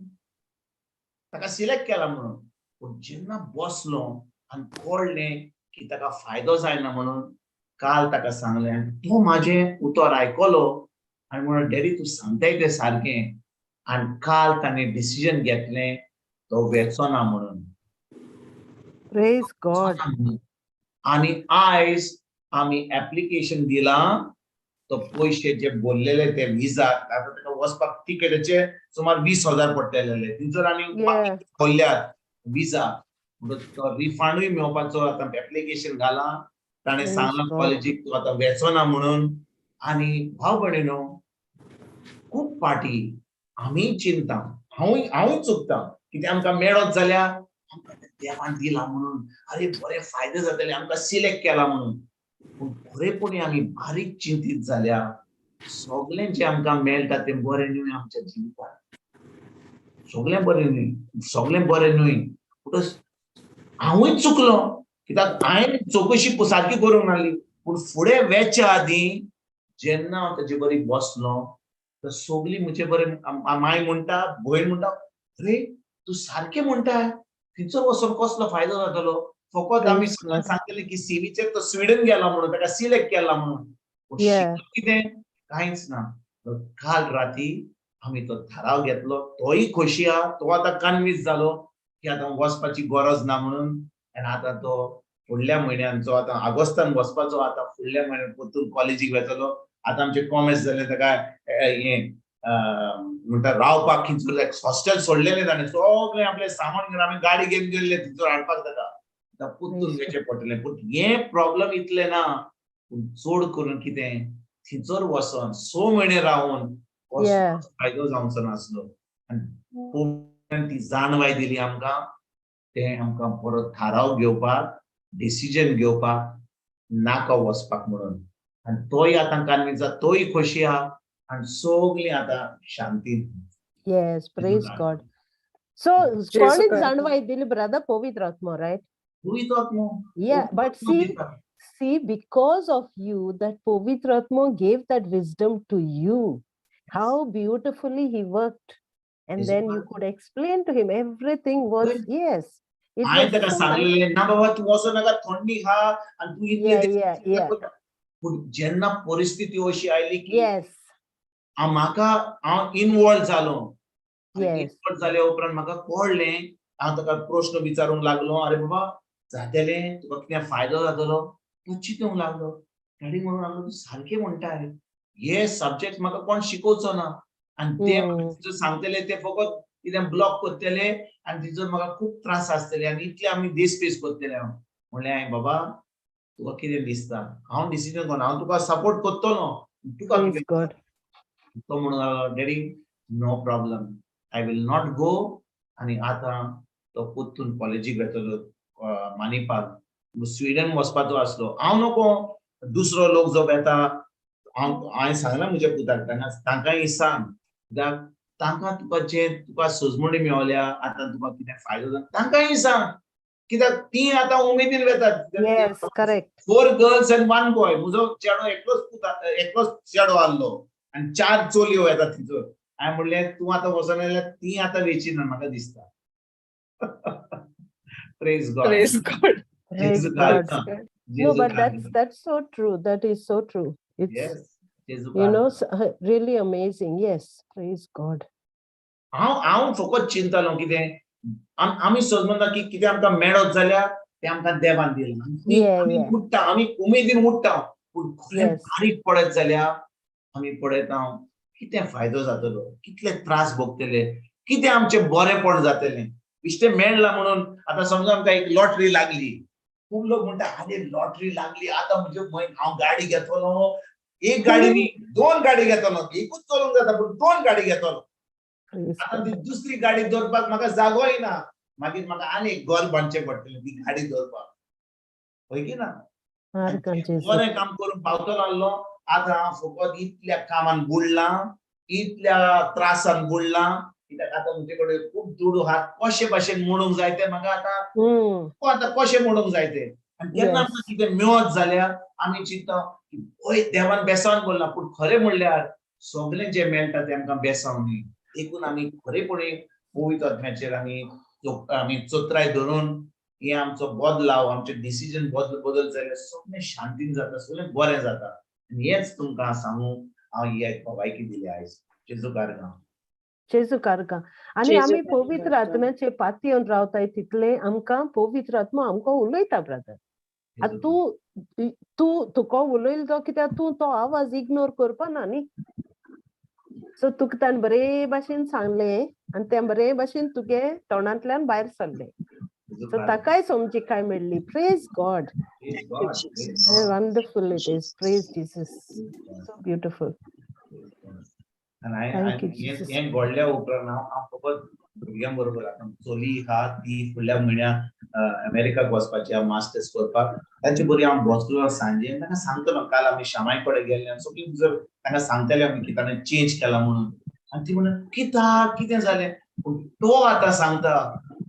ताका सिलेक्ट केला म्हणून. पूण जेन्ना बसलो आनी कळ्ळें की ताका फायदो जायना म्हणून काल ताका सांगलें, तूं म्हाजें उतर आयकलो आनी म्हणून डॅडी तूं सांगताय तें सारकें. आनी काल ताणें डिसिजन घेतलें तो वेचोना म्हणून. Praise God. आणि आयज आमी एप्लिकेशन दिलां तो पयशे जे भरलेले ते विजा आतां ताका वचपाक तिकेटाचे सुमार 20,000 पडटले. थंयसर आनी Yeah. भरल्यात विजा. तो रिफंडूय मेळपाचो आतां एप्लिकेशन घालां. ताणें Praise सांगलां God. कॉलेजीक तूं आतां वेचोना म्हणून. आनी भाव भयणीनो खूब पाटी आमी चिंता, हांवूय चुकता, कितें आमकां मेळत जाल्यार आमकां देवान दिला म्हणून, अरे बरे फायदे जातले, आमकां सिलेक्ट केला म्हणून. पूण खरेपणी आमी बारीक चिंतीत जाल्यार सगळें जें आमकां मेळटा तें बरें न्हय आमच्या जिवितांत. सगळें बरें न्हय, सगळें बरें न्हय. हांवूय चुकलो, कित्याक हांवें चवकशी सारकी करूंक नासली. पूण फुडें वेचच्या आदीं जेन्ना हांव ताचे बरी बसलो तर सगळीं म्हजे बरें माय म्हणटा, भयण म्हणटा, अरे तूं सारकें म्हणटा, थंयसर वचून कसलो फायदो जातलो. फकत आमी Praise सगळ्यांक God. सांगतले की सीव्हीचेर तो स्विडन गेला म्हणून, ताका सिलेक्ट केला म्हणून. पूण Yeah. शिकलो कितें? कांयच ना. काल राती आमी तो थाराव घेतलो. तोय खोशी आहा, तो आतां कन्विन्स जालो की आतां वचपाची गरज ना म्हणून. आनी आतां तो फुडल्या म्हयन्यान जो आतां ऑगस्टान वचपाचो, आतां फुडल्या म्हयन्यान परतून कॉलेजीक वेतलो. आतां आमचे कॉमर्स जाले, ताका हें म्हणटा रावपाक खंयसर हॉस्टेल सोडलेलें ताणें. सगळें आपलें सामान घेवन आमी गाडी घेवन गेल्ले थंयसर हाडपाक ताका. आतां परतून वेचें पडटलें. पूण हें प्रॉब्लेम इतलें ना. पूण चड करून कितें थंयसर वचोन 6 म्हयने रावन Yeah. कसलोच फायदो जावचो नासलो. आनी ती जाणवाय दिली आमकां. तें आमकां परत थाराव घेवपाक, डिसिजन घेवपाक, नाका वचपाक म्हणून. आनी तोय आतां कन्विन्स जाला, तोय खोशी आहा आनी सगळीं आतां शांतीन. Yes. Praise God. So, Jesus कोणी Christ. जाणवाय दिली brother पवित्र आत्मा, right? पवित्र आत्मा. Yeah, but see, because of you, that Pavitra Atma gave that wisdom to you. How beautifully he worked. And Is then it you not? could explain to him. Everything was, Good. yes. It हांवें was ताका so nice. सांगलेलें ना बाबा तूं वचो नाका, थंडी हा आनी तूं इतलें Yeah. पूण जेन्ना परिस्थिती अशी आयली की Yes. हांव इनवॉल्व जालो. आनी Yes. इनवॉल्व जाल्या उपरांत म्हाका कळ्ळें, हांव ताका प्रश्न विचारूंक लागलो, अरे बाबा जातलें, तुका कितें फायदो जातलो. तूं चिंतूंक लागलो. डॅडी म्हणूंक लागलो, तूं सारकें म्हणटाय. हे सब्जेक्ट म्हाका कोण शिकोवचो ना. आनी ते म्हाका सांगतले ते फकत कितें ब्लॉक करतले आनी तितून म्हाका खूब त्रास आसतले आनी इतले आमी दीस फेस करतले हांव. म्हणलें हांवें, बाबा तुका कितें दिसता? हांव डिसिजन घेवन हांव तुका सपोर्ट करतलो. तुका Praise कितें God. तो म्हणूंक लागलो, daddy no problem, I will not go. आनी आतां तो परतून कॉलेजीक वेतलो मानिपाक. स्विडन वचपाचो आसलो. हांव नको, दुसरो लोक जो वेता हांवें सांगलां म्हज्या पुताक, तांकांय सांग, कित्याक तांकां तुका सोजमणी मेळल्या, आतां तुका कितें फायदो जाला तांकांय सांग. कित्याक ती आतां उमेदीन वेतात. Yes, correct. 4 girls end 1 boy. म्हजो चेडो एकलोच चेडो आहलो आनी 4 चलयो येतात थंयसर. हांवें म्हणलें तूं आतां वचना जाल्यार ती आतां वेचिना म्हाका दिसता. Praise God. Praise God. Praise God. No, but that's so true. That is so true. It's, Yes. you know, really amazing. Yes. Praise God. हांव फकत चिंतलो कितें आमी समजता की कितें आमकां मेळत जाल्यार तें आमकां देवान दिलां. आमी उठ्ठा, आमी उमेदीन उठ्ठा. पूण खरें बारीक पडत जाल्यार आमी पळयता कितें फायदो जातलो, कितले त्रास भोगतले, कितें आमचें बरेंपण जातलें. इश्टें मेळ्ळां म्हणून आतां समजा आमकां एक लॉटरी लागली. खूब लोक म्हणटा, आरे लॉटरी लागली, आतां म्हणजे हांव गाडी घेतलो. एक गाडी न्ही, 2 गाडी घेतलो. एकूच चलोवंक जाता पूण 2 गाडी घेतलो. आतां ती दुसरी गाडी दवरपाक म्हाका जागोय ना. मागीर म्हाका आनी एक घर बांदचें पडटलें ती गाडी दवरपाक. होय की ना? आर्गां जेजू बरें काम करून पावतलो आसलो आतां हांव फकत इतल्या कामान बुडलां इतल्या त्रासान बुडलां कित्याक आतां म्हजे कडेन खूब दुडू हात कशे भाशेन मोडूंक जाय ते म्हाका आतां कशें मोडूंक जाय ते आनी केन्ना आमकां कितें मेळत जाल्यार आमी चिंतता की पळय देवान बेसावन बोल्ला पूण खरें म्हणल्यार सगळें जें मेळटा तें आमकां बेसाव न्ही देखून आमी खरेपणी पवित्र आत्म्याचेर आमी चोत्राय धरून हे आमचो बदलाव आमचे डिसिजन बदल जाल्यार सगळें शांतीन जाता सगळें बरें जाता आनी हेच तुमकां सांगू हांव ही भलायकी दिली आयज जेजू कारगां जेजू कारगां आनी जेजू आमी कारगां. पवित्र आत्म्याचे पातयेवन रावताय तितले आमकां पवित्र आत्मा आमकां उलयता ब्रदर आतां तूं तुका उलयलो तो कित्याक तूं तो आवाज इग्नोर करपाना न्ही सो तुका ताणें बरे भाशेन सांगलें आनी तें बरे भाशेन तुगे तोंडांतल्यान भायर सरलें सो ताकाय समजिकाय मेळ्ळी praise God wonderful it is praise Jesus so beautiful Thank you, Jesus. हें घडल्या उपरांत हांव फकत भुरग्यां बरोबर आतां चली आहा ती फुडल्या म्हयन्याक अमेरिकाक वचपाची आहा मास्टर्स करपाक तांचे बरी हांव बसलो सांजे तांकां सांगतलो काल आमी शामाय कडेन गेल्ले आनी सगळीं जर तांकां सांगतले आमी की ताणें चेंज केला म्हणून आनी ती म्हणून कितें जालें तो आतां सांगता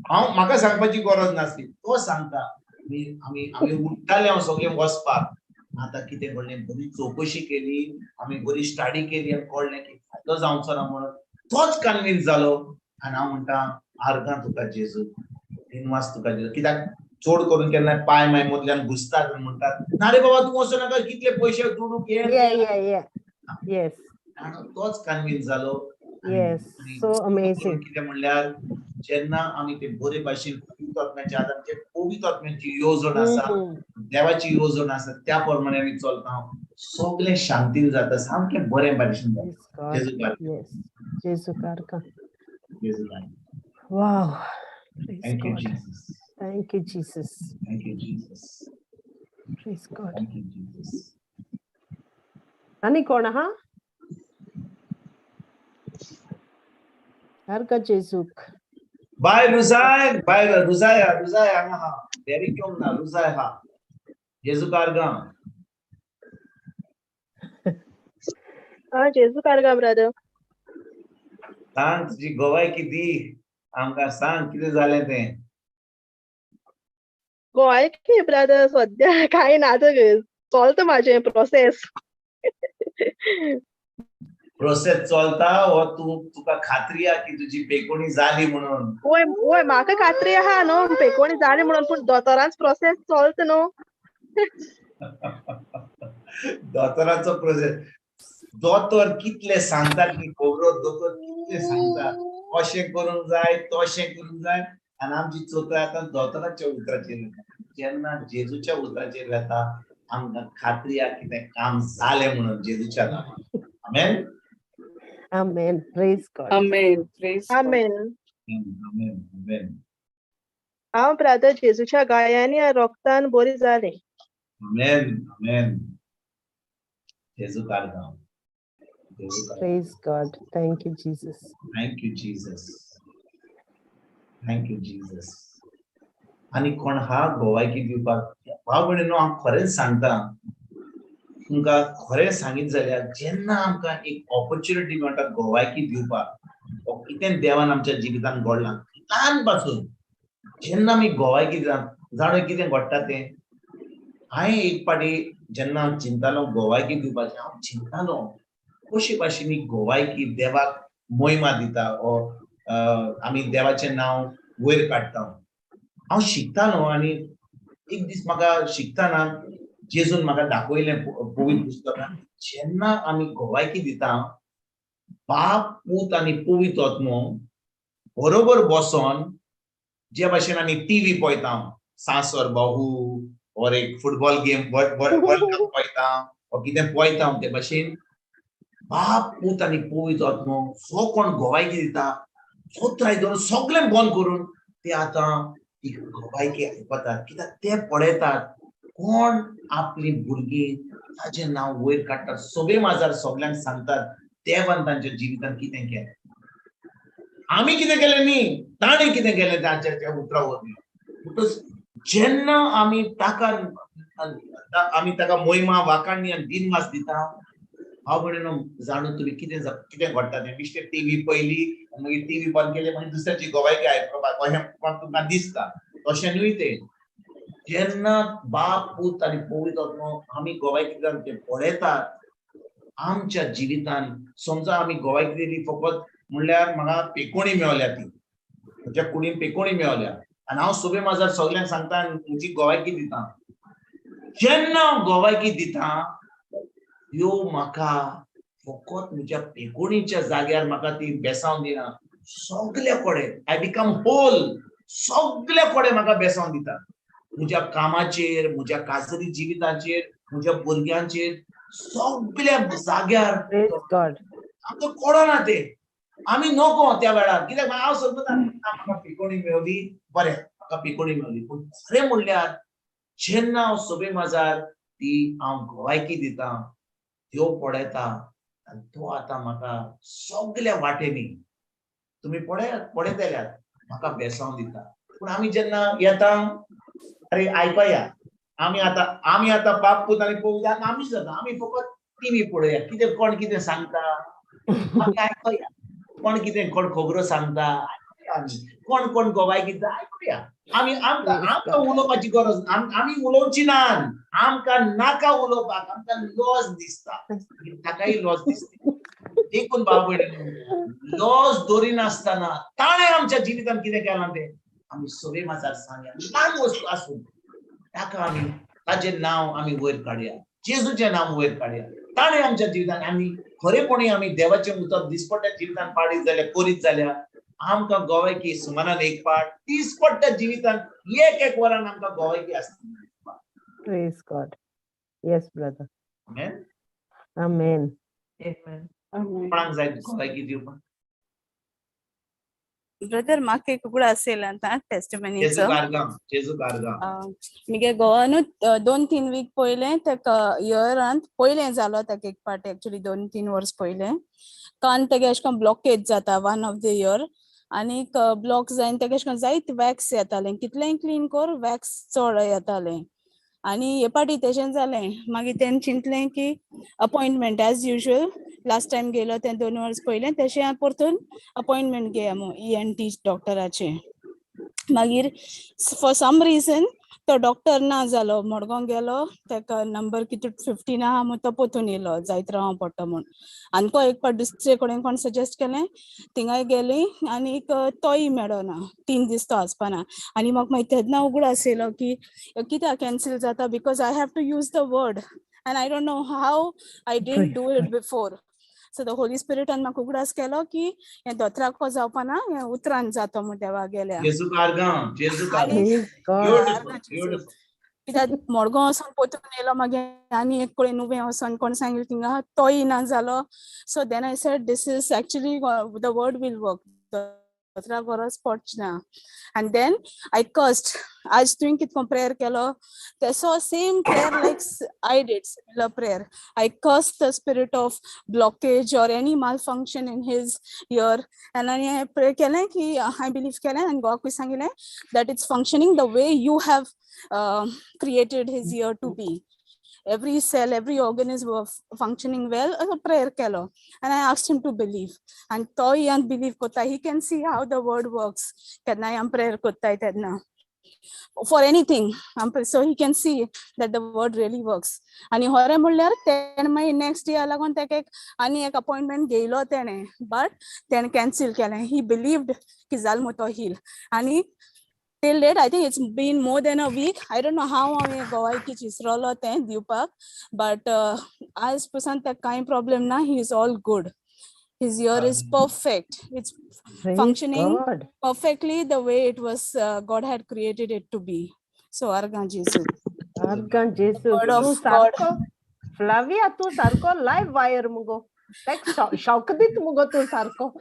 म्हाका सांगपाची गरज नासली तो सांगता आमी उठ्ठाले हांव सगळें वचपाक आतां कितें घडलें बरी चवकशी केली आमी बरी स्टडी केली आनी कळ्ळें की फायदो जावचो ना म्हणून तोच कन्विन्स जालो आनी हांव म्हणटा आर्गां तुका जेजू दिनवास तुका जेजू कित्याक चड करून केन्ना पांय माय मदल्यान घुसतात आनी म्हणटात ना रे बाबा तूं वचूं नाका कितले पयशे दुडू तोच कन्विन्स जालो कितें म्हणल्यार जेन्ना आमी ते बरे भाशेन पवित्र आत्म्याच्या आदाराचेर पवित्र आत्म्याची येवजण आसा देवाची येवजण आसा त्या प्रमाणे आमी चलता सगळें शांतीन जाता सामकें बरें भाशेन जाता जेजू कारगां जेजू कारगां wow thank you Jesus thank you Jesus thank you Jesus praise God thank you Jesus आनी कोण आहा आर्गां जेजूक बाय रुजाय हांगा हा देरी केवंक ना रुजाय हा जेजू कारगां जेजू कारगां ब्रदर सांग तुजी गोवायकी दी आमकां सांग कितें जालें तें गोंयकी ब्रदर सद्या कांय ना चलता म्हाजें प्रोसेस चलता हो तुका खात्री आहा की तुजी पेकोणी जाली म्हणून वय म्हाका खात्री आहा न्हू पेकोणी जाली म्हणून पूण दोतोरांचो प्रोसेस चलता न्हू दोतोराचो प्रोसेस दोतोर कितले सांगता की खबरो दोतोर कितले सांगता अशें करूंक जाय तशें करूंक जाय आनी आमची चोत्र आतां दोतोराच्या उतराचेर येता जेन्ना जेजूच्या उतराचेर येता आमकां खात्री आहा की तें काम जालें म्हणून जेजूच्या नांवान amen amen praise God Amen. Praise God. Amen amen amen हांव ब्रदर जेजूच्या गायांनी आनी रोगतान बरी जालें आमेन आमेन जेजू कारगां praise God thank you Jesus thank you Jesus thank you Jesus आनी कोण हा गोवायकी दिवपाक भाव भयणीनो हांव खरेंच सांगता तुमकां खरें सांगीत जाल्यार जेन्ना आमकां एक ऑपॉर्च्युनिटी मेळटा गोवायकी दिवपाक कितें देवान आमच्या जिवितान घडलां ल्हान पासून जेन्ना आमी गोवायकी दितात जाणा कितें घडटा तें हांवें एक पाटी जेन्ना हांव चिंतालो गोवायकी दिवपाचें हांव चिंतालो कशे भाशेन गोवायकी देवाक महिमा दिता ओ आमी देवाचें नांव वयर काडटा हांव शिकतालो आनी एक दीस म्हाका शिकताना जेजून म्हाका दाखयलें पवित्र पुस्तकांत जेन्ना आमी गोवायकी दिता बाप पूत आनी पवित्र आत्मो बरोबर बसोन जे भाशेन आमी टीव्ही पळयता सासर बाहू और एक फुटबॉल गेम वर्ल्ड कप पळयता ओ कितें पळयता ते भाशेन बाप पूत आनी पवित्र आत्मो जो कोण गोवायकी दिता सोत्राय धरून सगळें बंद करून ते आतां गोवायकी आयकतात कित्याक ते पळयतात कोण आपली भुरगीं ताचें नांव वयर काडटात सगळे माजार सगळ्यांक सांगतात देवान तांच्या जिवितांत कितें केलें आमी कितें केलें न्ही ताणें कितें केलें तांच्या उतरा वरवीं जेन्ना आमी ताका आमी ताका मोहिमा वाकाणणी आनी दिनवास दिता हांव म्हणून जाणून तुम्ही कितें घडटा तें बिश्टें टीव्ही पयली मागीर टीव्ही बंद केले मागीर दुसऱ्याची गोवायकी आयकपाक अशें तुमकां दिसता तशें न्हय तें जेन्ना बाप पूत आनी पवित्र आत्मा आमी गोवायकी तें पळयतात आमच्या जिवितान समजा आमी गोवायकी दिली फकत म्हणल्यार म्हाका पेकोणी मेळल्या ती म्हज्या कुडीन पेकोणी मेळल्या आनी हांव सोबे माजार सगळ्यांक सांगता आनी म्हजी गोवायकी दिता जेन्ना हांव गोवायकी दिता ह्यो म्हाका फकत म्हज्या पेकोणीच्या जाग्यार म्हाका ती बेसांव दिना सगळे कडेन आय बिकम होल सगळे कडेन म्हाका बेसांव दिता म्हज्या कामाचेर म्हज्या खासगी जिविताचेर म्हज्या भुरग्यांचेर सगळ्या जाग्यार आमकां कळना ते आमी नको त्या वेळार कित्याक हांव सांगता म्हाका पेकोणी मेळ्ळी बरें म्हाका पेकोणी मेळ्ळी पूण खरें म्हणल्यार जेन्ना हांव सोबे माजार ती हांव गोवायकी दिता त्यो पळयता आनी तो आतां म्हाका सगळ्या वाटेनी तुम्ही पळयतल्यात म्हाका बेसांव दिता पूण आमी जेन्ना येता अरे आयकया आमी आतां बाप पूत आनी पवित्र आत्मा आमीच जाता आमी फकत टीव्ही पळया कितें कोण कितें सांगता आमी आयकया कोण कितें कोण खबरो सांगता आयकया आमी कोण गोवायकी दिता आयकया आमी आमकां उलोवपाची गरज आमी उलोवची ना आमकां नाका उलोवपाक आमकां लॉस दिसता ताकाय लॉस दिसता देखून भाव भयणीनो लॉस दवरिनासतना ताणें आमच्या जिवितान कितें केलां तें आमी सोबे माजार सांगया ल्हान वस्तू आसूं ताका आमी ताचें नांव आमी वयर काडया जेजूचें नांव वयर काडया ताणें आमच्या जिवितान आमी खरेपणी आमी देवाचें उतर दिसपट्ट्या जिवितान पाडीत जाल्यार करीत जाल्यार आमकां गोवायकी सुमारान एक पाट दिसपट्ट्या जिवितान एक वरान आमकां गोवायकी आसता Praise God. Yes, brother. आमेन Amen. Amen. कोणाक जाय गोवायकी दिवपाक ब्रदर म्हाका एक उगड असेल आता टेस्टिमनीचो जेजू कारगांव मिगे गोवानूच 2-3 वीक पयले तेका इयरांत पयले जालो ताका एक पार्ट एक्चुअली 2-3 वर्स पयले कान तेगे अशें करून ब्लॉकेज जाता 1 ऑफ द इयर आनी ब्लॉक जायन तेगे अशें करून जायत वॅक्स येतालें कितलेंय क्लीन कर वॅक्स चड येतालें आनी हे पाटी तेशें जालें मागीर तेणें चिंतलें की appointment as usual last time गेलो ते 2 वर्स पयलें तेशें परतून अपॉइंटमेंट घेया ENT डॉक्टराचे मागीर फॉर सम रिजन तो डॉक्टर ना जालो मडगांव गेलो तेका नंबर कितें 15 आहा म्हूण तो पोतून येयलो जायत रावों पडटा म्हूण आनी एक पाट दुसरे कडेन कोण सजेस्ट केलें थिंगाय गेली आनी तोय मेळना 3 दीस तो आसपाना आनी म्हाका मागीर तेन्ना उगड आसलो की कित्याक कॅन्सील जाता because I have to use the word and I don't know how I didn't do it before so the holy स्पिरिटान म्हाका उगडास केलो की हें दोतराको जावपाना हें उतरान जातो म्हूण देवा गेल्या जेजू कारगांव कित्याक मडगांव वचून पोतून येयलो मागीर आनी एक कडेन नुवें वचोन कोण सांगिल्लें थिंगा तोय ना जालो so then I said this is actually the word will work दोतरा गरज पडचना एंड देन आय कर्स्ड आज तुवें कितको प्रेयर केलो तेसो same prayer like I did similar prayer I cursed the spirit of blockage or any malfunction in his ear and I pray केलें कि I believe केलें and God सांगिल्लें that it's functioning the way you have created his ear to be. Every cell, every organ is functioning well. A prayer kelo, and I asked him to believe. And toy and believe kota. He can see how the word works. Kadna am prayer kota itadna. For anything, so he can see that the word really works. And hore mullar ten my next year lagon tek ani ek appointment geilo tene, but then cancel kela. He believed ki zalmo to heal. Ani till date, I think it's been more than a week. I don't know how I go ki chisrolo ten Dupak, but as person that kind problem na, he is all good. His ear is perfect. It's functioning perfectly the way it was God had created it to be. So Argan Jesus. Argan Jesus. Tu sarko Flavia tu sarko live wire mugo. Like Shaukadit mugo tu sarko.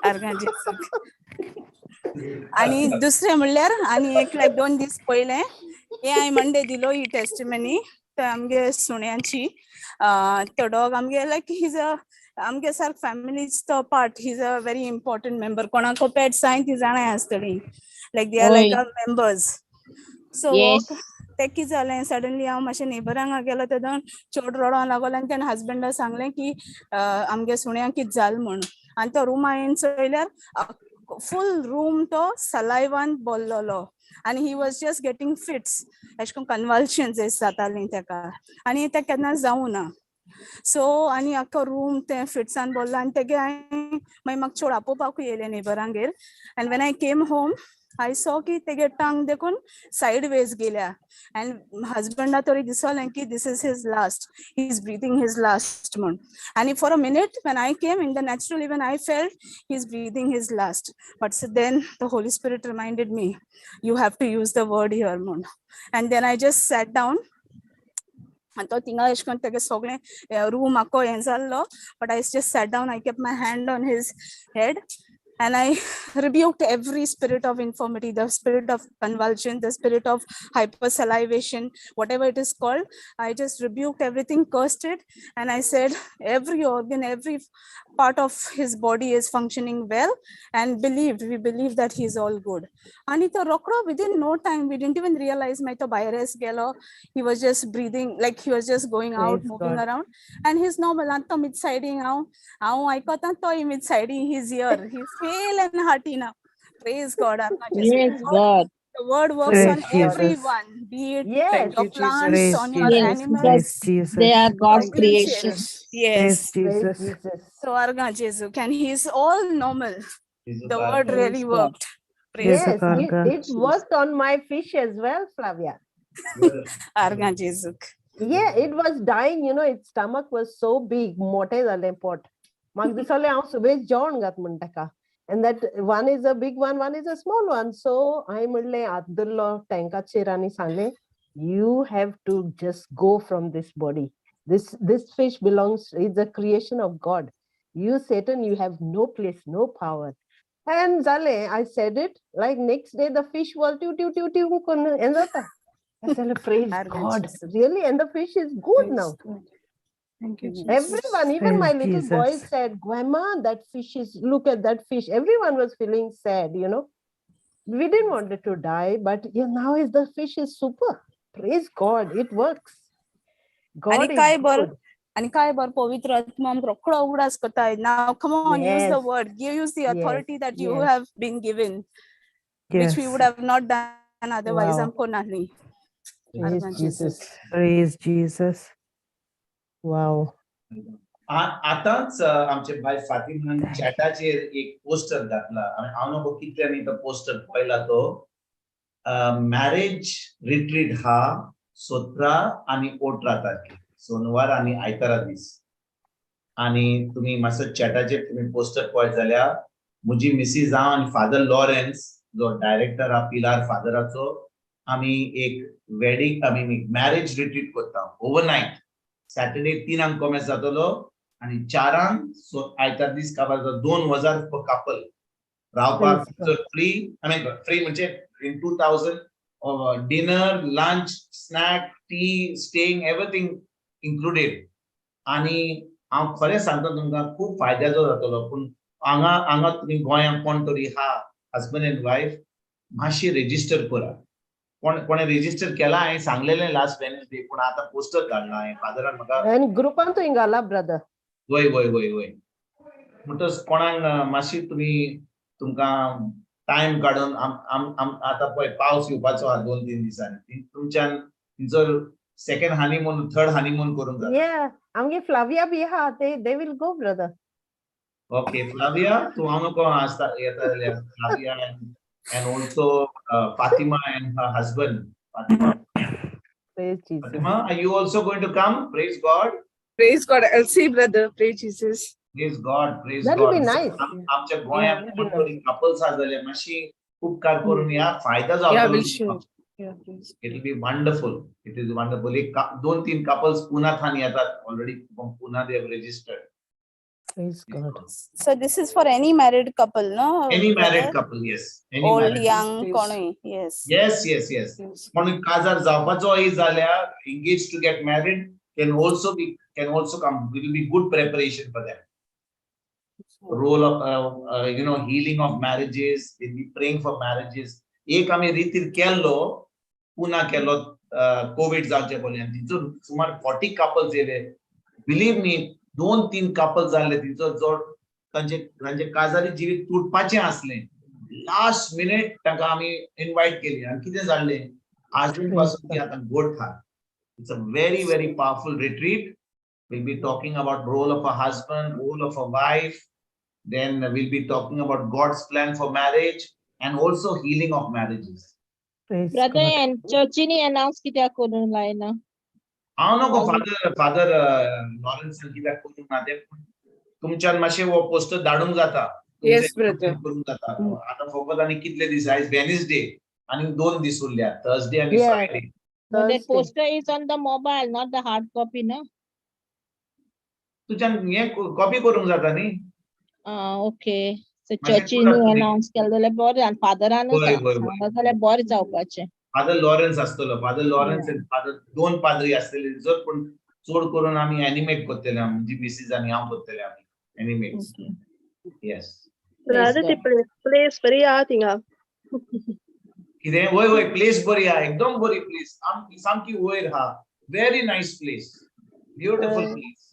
Argan Jesus. आणि दुसरे म्हणल्यार आणि एक लायक 2 दीस पयले हे हांवें Monday दिलो ही testimony तर आमगे सुण्यांची तो डॉग आमगे लायक ही इज अ आमगे सारक फॅमिलीज तो part he is a very important member कोणाको पेट्स हांवें ती जाणाय आसतली like they are like our members so ते कितें जालें सडनली हांव मातशें नेबरांक गेलो तेदोन चड रडों लागलो आनी तेणें हजबंडा सांगलें की आमगे सुण्याक कितें जालें म्हूण आनी तो रुमा येवन चोयल्यार फूल रूम तो सलायवान भरलोलो आनी he was just getting fits एशें कोन्न कन्वल्शन्स जातालीं तेका आनी तें केन्ना जावं ना सो आनी आख्खो रूम ते फिट्सान भरलो आनी तेगे हांवें मागीर म्हाका चड आपोवपाकूय येयलें नेबरांगेर आनी when I came home I saw की तेगे टंग देखून साइड वेज गेल्या and husband तरी दिसोलें की this is his last, he is breathing his last म्हण and for a minute when I came in the natural even I felt he is breathing his last but so then the Holy Spirit reminded me you have to use the word here म्हण and then I just sat down and तो थिंगा S कोन्न तेगे सगळें room आख्खो हें जाल्लो but I just sat down, I kept my hand on his head and I rebuked every spirit of infirmity, the spirit of convulsion, the spirit of hypersalivation, whatever it is called. I just rebuked everything, cursed it, and I said every organ, every part of his body is functioning well, and we believe that he is all good. Anita Rokro, within no time, we didn't even realize my Baires Gelo, he was just breathing, like he was just going out, moving around, and he's normal. Anto mid-siding now. I got mid-siding, he's here. He's fail and hearty now. Praise God. Praise God. The word works Praise on Jesus. everyone, be it Yes. your plants, Praise on your Jesus. Yes, animals. Praise they are Jesus. God's Thank you, creation. Jesus. Praise Yes. Praise Jesus. Jesus. So Arga Jesu, and he's all normal. The word really Praise God. worked. Praise Yes, Yes, Karga. it worked on my fish as well, Flavia. Arga Jesu. Yeah, it was dying, its stomach was so big, mote zale pot. Mag disole haंव सुबेज जेवण घात म्हणटा and that one is a big one is a small one. So I म्हणले Adlo tankaचेर आनी सांगले you have to just go from this body. This fish belongs, it's a creation of God. You Satan, you have no place, no power. And Zale, I said it, like next day the fish was and I said, praise God, really, and the fish is good now. Thank you, Jesus. Everyone, even my Praise little boy Jesus. said, Grandma, that fish is, look at that fish. Everyone was feeling sad, We didn't want it to die, but now the fish is super. Praise God, it works. God is good. And Kaibar Povitra Atmam Rokra Udas Kotai. Now come on, use the Yes. word. Use the authority that you Yes. have been given, which we Yes. would have not done otherwise. Wow. Konali. Praise Jesus. Praise Jesus. Wow. आताच आमचे bye फातिमान चॅटाचेर एक poster घातला आणि हांव नको कितल्यांनी तो poster पळयला तो मॅरेज रिट्रीट हा 17 आणि 18 तारखेर सोनवार आणि आयतारा दीस आणि तुम्ही मातसो चॅटाचेर तुम्ही पोस्टर पळयत जाल्यार म्हजी मिसीस हांव आणि फादर लॉरेन्स जो डायरेक्टर हा पिलार फादराचो आमी एक वेडिंग आमी मॅरेज रिट्रीट करता ओवरनायट सॅटर्डे 3 कॉमेस जातलो आणि 4 आयतार दीस काबार 2000 कपल रावपाक फ्री फ्री म्हणजे in 2000 dinner lunch snack T staying everything included आणि हांव खरें सांगता तुमकां खूब फायद्याचो जातलो पूण हांगा तुम्ही गोंयांत कोण तरी हा हजबंड एंड वायफ मातशी रेजिस्टर करा कोणे रेजिस्टर केला हांवें सांगलेलें लास्ट वेनसडे पूण आतां पोस्टर धाडला हांवें फादरान म्हाका And ग्रुपान तू इंगाला ब्रदर वय म्हणटच कोणाक मातशी तुमकां टायम काडून आतां पळय पावस येवपाचो आहा 2-3 दिसांनी तुमच्यान तिचो सेकंड हनीमून थर्ड हनीमून करूंक जाता Yeah, आमगे फ्लाविया बी हा they will go brother. Okay Flavia तूं हांव नको आसता येता जाल्यार Flavia and also Fatima and her husband Fatima. Praise Jesus. Fatima, are you also going to come? Praise God. Praise God. I'll see, brother. Praise Jesus. Praise God. Praise That will God. be nice. आमच्या गोंयांत कोणतरी couples आसा जाल्यार मातशी उपकार करून या फायदा Yeah, जावतलो we'll share. Yeah, please. It will be wonderful. It is wonderful. एक 2-3 couples पुण्यात येतात already पुन्हा they have registered. Praise God. So this is for any married couple, no? Any married brother? couple, yes. Any Old, married young, Yes. konoi. Yes. Yes. Yes. म्हणून काजार जावपाचोय जाल्यार engaged to get married can also come. It will be good preparation for them. Role of healing of marriages. They'll be praying for marriages. एक आम्ही रीतीर केल्लो पुन्हा केलो Covid जावचे पयलीं आनी तिचो सुमार 40 कपल्स येले. बिलीव मी 2-3 कपल्स जाल्ले तिचो जो तांचे काजारी जिवीत तुटपाचें आसलें. लास्ट मिनिट तांकां आमी इन्वायट केली आनी कितें जाल्लें आजून पासून ती आतां गोड खात. It's a very, very powerful retreat. We'll be talking about role of a husband, role of a wife. Then we'll be talking about God's plan for marriage and also healing of marriages. Praise Brother, God. and churchini announce कित्याक करून लायना? हांव नको father Lawrence कित्याक करूंक ना तें तुमच्यान मातशें हो पोस्टर धाडूंक जाता. Yes, brother. करूंक जाता. आतां फकत आनी कितले दीस आयज वेनिसडे आनी 2 दीस उरल्या थर्सडे आनी Yeah. Friday. But that Thursday. poster is on the mobile, not the hard copy, no? तुज्यान हे कॉपी करूंक जाता न्ही. Okay. So मातशें churchini करात तुमी. announce केलें जाल्यार बरें आनी फादरान वय, वय, वय. सांगलें जाल्यार बरें जावपाचें. फादर लॉरेन्स आसतलो. फादर लॉरेन्स आनी फादर 2 पाद्री आसतले जर पूण चड करून आमी एनिमेट करतले म्हणजे मिसीस आनी हांव करतले आमी animate. Okay. Yes. Brother, the place बरी आहा थिंगा. कितें वय वय प्लेस बरी आहा एकदम बरी प्लेस आमची सामकी वयर आहा. Very nice place. Beautiful place.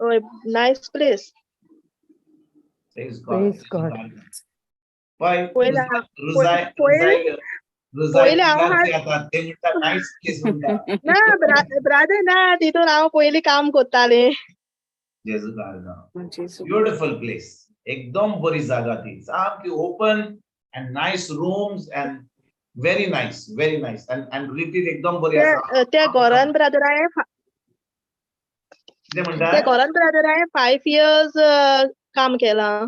Oh, nice place. Praise Praise God. Why? पयला रुजाय पयले हांव आता ते म्हणटा नायस प्लेस म्हणटा. ना ब्रादर ना तितून हांव पयलीं काम करतालें. जेजू गार्डन. Jesus. Beautiful place. एकदम बरी जागा ती. सामकी open and nice rooms and very nice and retreat एकदम बरी आसा. त्या गोरान ब्रादरान कितें म्हणटा? त्या गोरान ब्रादरान 5 years काम केलां.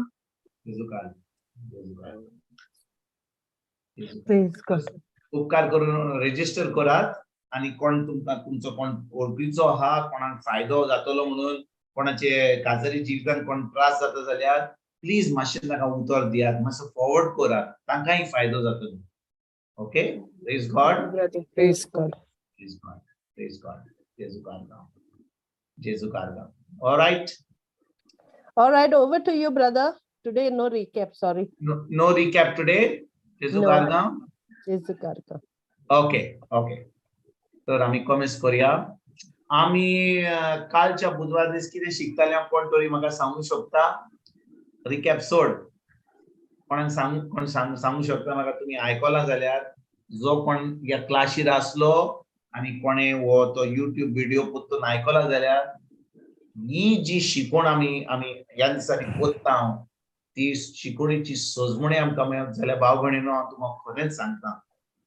जेजू गार्डन. Praise God. उपकार करून रेजिस्टर करात आणि कोण तुमचो कोण ओळखीचो आहा कोणाक फायदो जातलो म्हणून कोणाचे काजारी जिवितान कोण त्रास जाता जाल्यार प्लीज मातशें ताका उतर दियात मातसो फॉरवर्ड करात तांकांय फायदो जातलो. Okay praise God. Praise God. Praise God. Praise God. जेजू गार्डन. जेजू garden. Alright. All right, over to you, brother. Today, no recap, sorry. No recap today. जेजू No. गार्डन. जेजू गार्डन. ओके तर आमी कमेंट्स करूया. आमी कालच्या बुधवार दीस कितें शिकताले कोण तरी म्हाका सांगू शकता. रिकॅप सोड कोणाक सांगू शकता म्हाका तुमी आयकला जाल्यार जो कोण ह्या क्लासीर आसलो आनी कोणे हो तो युट्यूब व्हिडिओ पोत्तून आयकला जाल्यार ही जी शिकवण आमी ह्या दिसांनी कोत्ता ती शिकवणीची सोजमणी आमकां मेळत जाल्यार भाव भयणीनो हांव तुमकां खरेंच सांगता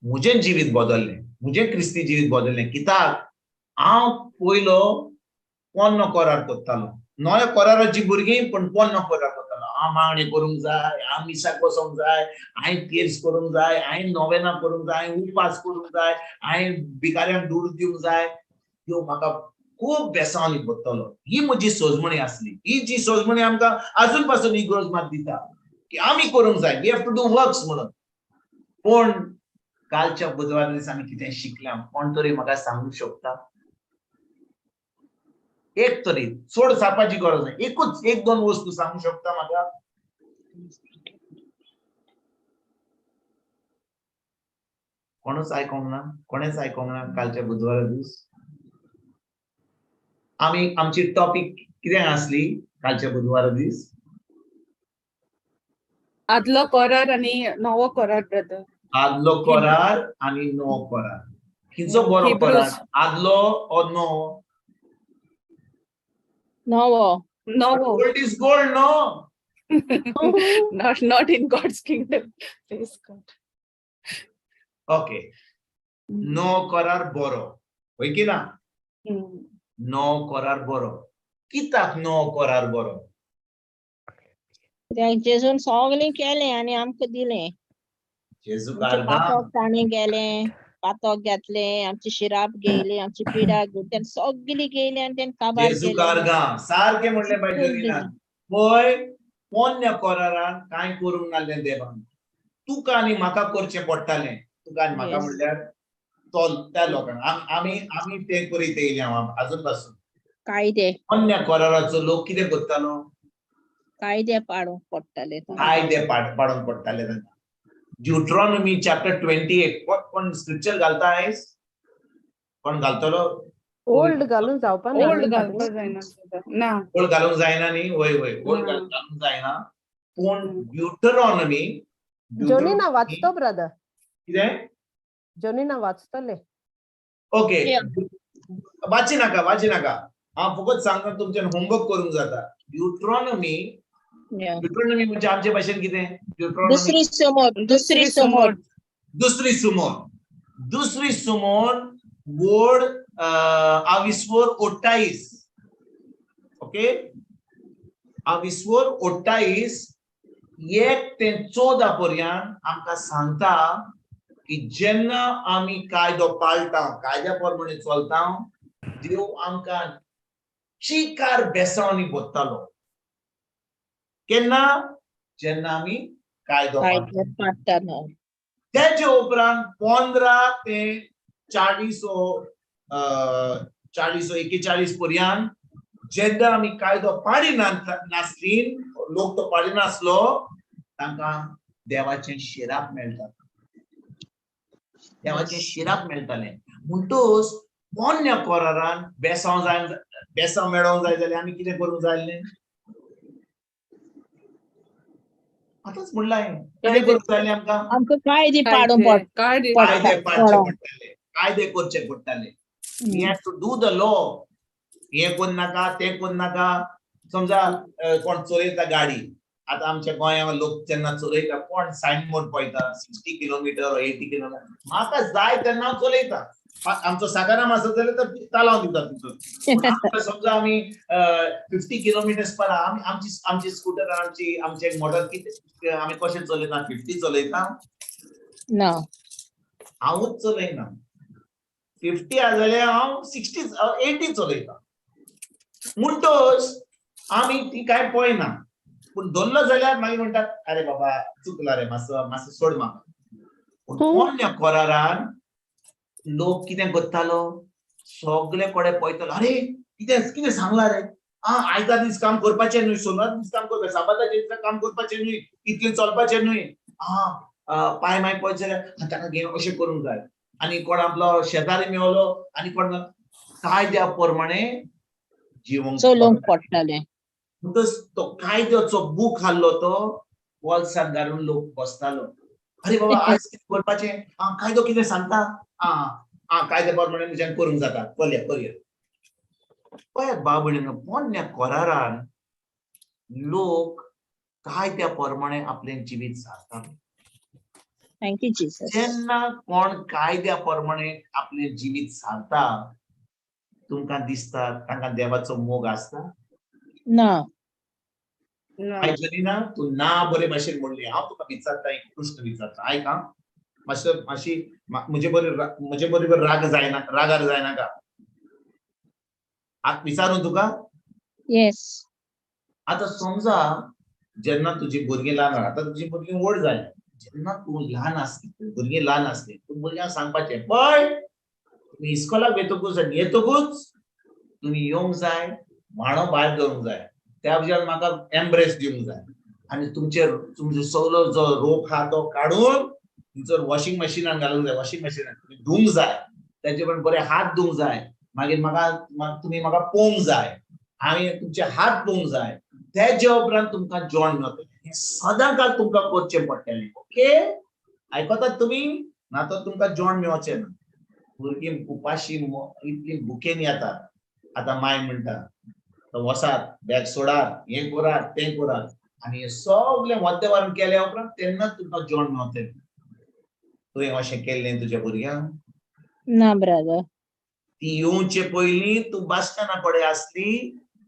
म्हजें जिवीत बदललें. म्हजें क्रिस्ती जिवीत बदललें. कित्याक हांव पयलो पोन्नो कोरार कोत्तालो. नव्या कोराराची भुरगीं पण पोन्नो कोरार कोत्तालो. हांव मागणी करूंक जाय, हांव मिसाक बसोंक जाय, हांवें केर्स करूंक जाय, हांवें नोवेना करूंक जाय, उपास करूंक जाय, हांवें भिकाऱ्यांक दूड दिवंक जाय. ह्यो म्हाका खूब बेसावनी पडटलो. ही म्हजी सोजमणी आसली. ही जी सोजमणी आमकां आजून पासून ही गरज मात दिता की आमी करूंक जाय. We have to do works म्हणून. पूण कालच्या बुधवार दीस आमी कितें शिकल्या कोण तरी म्हाका सांगूंक शकता. एक तरी चड सांगपाची गरज ना. एकूच 1-2 वस्तू सांगू शकता म्हाका. कोणूच आयकोंक ना. कोणेच आयकोंक ना कालच्या बुधवार दीस. आमची टॉपिक कितें आसली कालच्या बुधवार दीस. आदलो कोरार आणि नवो कोरार ब्रदर. आदलो कोरार आणि नवो कोरार. खंयचो बरो Hebrews. कोरार आदलो और नवो? Novo. Novo. Gold is gold, no? not in God's kingdom. Praise God. Okay. नवो कोरार बरो. होय की ना? नवो कोरार बरो. कित्याक नवो कोरार बरो? कित्याक जेजून सगळें केलें आनी आमकां दिलें. जेजू आमचें पातक गार्डन. ताणें गेलें, पातक घेतलें, आमची शिराप घेयली, आमची पिडा घेतली, सगळीं घेयली आनी तेणें काबार जेजू केलें. गार्डन. सारकें म्हणलें बाय जोरिनान. पळय पोन्न्या कोरारान कांय करूंक नासलें देवान. तुका आनी म्हाका करचें पडटालें. तुका आनी म्हाका Yes. म्हणल्यार तो त्या लोकांक आमी तें करीत येयले आजून पासून. कायदे पोन्न्या कोराराचो लोक कितें करतालो? कायदे पाडूंक पडटाले. कायदे पाडूंक पडटाले तांकां. ड्युट्रॉनॉमी चॅप्टर 28 कोण स्क्रिप्चर घालता आयज? कोण घालतलो ओल्ड घालून जावपा ना ओल्ड न्ही घालपा तातूंत? जायना सुद्दां. ना ओल्ड घालूंक जायना न्ही वय वय ओल्ड ना. घालूंक जायना पूण ड्युटरॉनॉमी जोनीना वाचतो ब्रदर, कितें जोनीना वाचतले. Okay Yeah. वाची नाका हांव फकत सांगता तुमच्यान होमवर्क करूंक जाता. ड्युटरॉनॉमी Yeah. ड्युटरॉनॉमी म्हणजे आमचे भाशेन कितें ड्युटरॉनॉमी दुसरी समोर दुसरी समोर. दुसरी सुमोन वोड आविस्वोर ओट्टाईस ओके आविस्वोर ओट्टाईस 1 ते 14 पर्यंत आमकां सांगता की जेन्ना आमी कायदो पाळटा कायद्या प्रमाणे चलता देव आमकां चिकार बेसावनी बोत्तालो. केन्ना जेन्ना आमी कायदो पाळटा. पाडटाना. त्याचे उपरांत 15 ते 40 41 पर्यंत जेन्ना आमी कायदो पाळी नासली लोक तो पाळी नासलो तांकां देवाचे शिराप मेळटा. देवाचे शिराप मेळटाले म्हणटूच पोन्न्या कोरारान बेसांव मेळोंक जाय जाल्यार आमी कितें करूंक जाय आसलें? आतांच म्हणला हांवें कितें करूंक जाय आमकां? आमकां कायदे पाडून कायदे कायदे पाळचे पडटा. पडटाले कायदे करचे पडटाले. We had to do the law. हे कोण नाका ते कोण नाका. समजा कोण चलयता गाडी आतां आमच्या गोंयांत लोक जेन्ना चलयता कोण सायन बोर्ड पळयता 60 किलोमीटर 80 किलोमीटर म्हाका जाय तेन्ना हांव चलयता. आमचो साकाराम आसत जाल्यार तर तालाव दिता तितून. समजा आमी 50 किलोमिटर्स पर आमची स्कूटर आमचे मोटर कितें आमी कशें चलयता 50 चलयता ना हांवूच चलयना 50 जाल्यार हांव 60 80 चलयता. म्हणटोच आमी ती काय पळयना पूण धरलो जाल्यार मागीर म्हणटात अरे बाबा चुकला रे मातसो सोड म्हाका. पूण पोन्न्या कोरारान लोक कितें करतालो सगळे कडेन पळयतालो अरे कितें सांगला रे आयतार दीस काम करपाचें न्हय सोमार दीस काम करपाचें साबाताचे दीस काम करपाचें न्हय इतलें चलपाचें न्हय पांय मागीर पळयत जाल्यार ताका घेवन अशें करूंक जाय. आनी कोण आपलो शेजारी मेवलो आनी कोण कायद्या प्रमाणे जिवंक चलोवंक पडटालें. म्हणटच तो कायद्याचो बूक हाडलो तो वॉल्साक घालून लोक बसतालो. अरे बाबा आज कितें करपाचें कायदो कितें सांगता कायद्या प्रमाणे म्हज्यान करूंक जाता करया. पळयात भाव भयणीनो पोन्न्या कोरारान लोक कायद्या प्रमाणे आपलें जिवीत सारताले. Thank you Jesus. जेन्ना कोण कायद्या प्रमाणे आपलें जिवीत सारता तुमकां दिसता तांकां देवाचो मोग आसता? ना ना तू ना बरे भाशेन म्हणली हांव तुका विचारता एक प्रश्न विचारता आयक मातशी म्हजे बरोबर रागार जायनाका विचारूं तुका? येस. आतां समजा जेन्ना तुजी भुरगीं ल्हान आतां तुजी भुरगीं व्हड जालीं जेन्ना तूं ल्हान आसली भुरगीं ल्हान आसली तूं भुरग्यांक सांगपाचें पळय तुम्ही इस्कॉलाक येतकूच तुम्ही येवंक जाय म्हाणो भायर दवरूंक जाय त्या वजन म्हाका एम्ब्रेस दिवंक जाय आनी तुमचो सगळो जो रोग आहा तो काडून तुमचो वॉशिंग मशिनान घालूंक जाय. वॉशिंग मशिनान तुम्ही धुवंक जाय तेजे पण बरे हात धुवंक जाय. मागीर तुम्ही म्हाका पळोवंक जाय हांवें तुमचे हात धुवंक जाय. तेजे उपरांत तुमकां जेवण मेळटलें. हें सदां काळ तुमकां करचें पडटलें. ओके आयकतात तुमी? ना तर तुमकां जेवण मेळचें ना. भुरगीं उपाशी इतली भुकेन येतात. आतां माय म्हणटा वसात बॅग सोडात हें करात तें करात आनी हें सगळें मध्यवारण केल्या उपरांत तेन्ना तुमकां जेवण मेळटलें. तुवें अशें केल्लें तुज्या भुरग्यांक? ना ब्रदर. ती येवचे पयलीं तूं बस स्टँडा कडेन आसली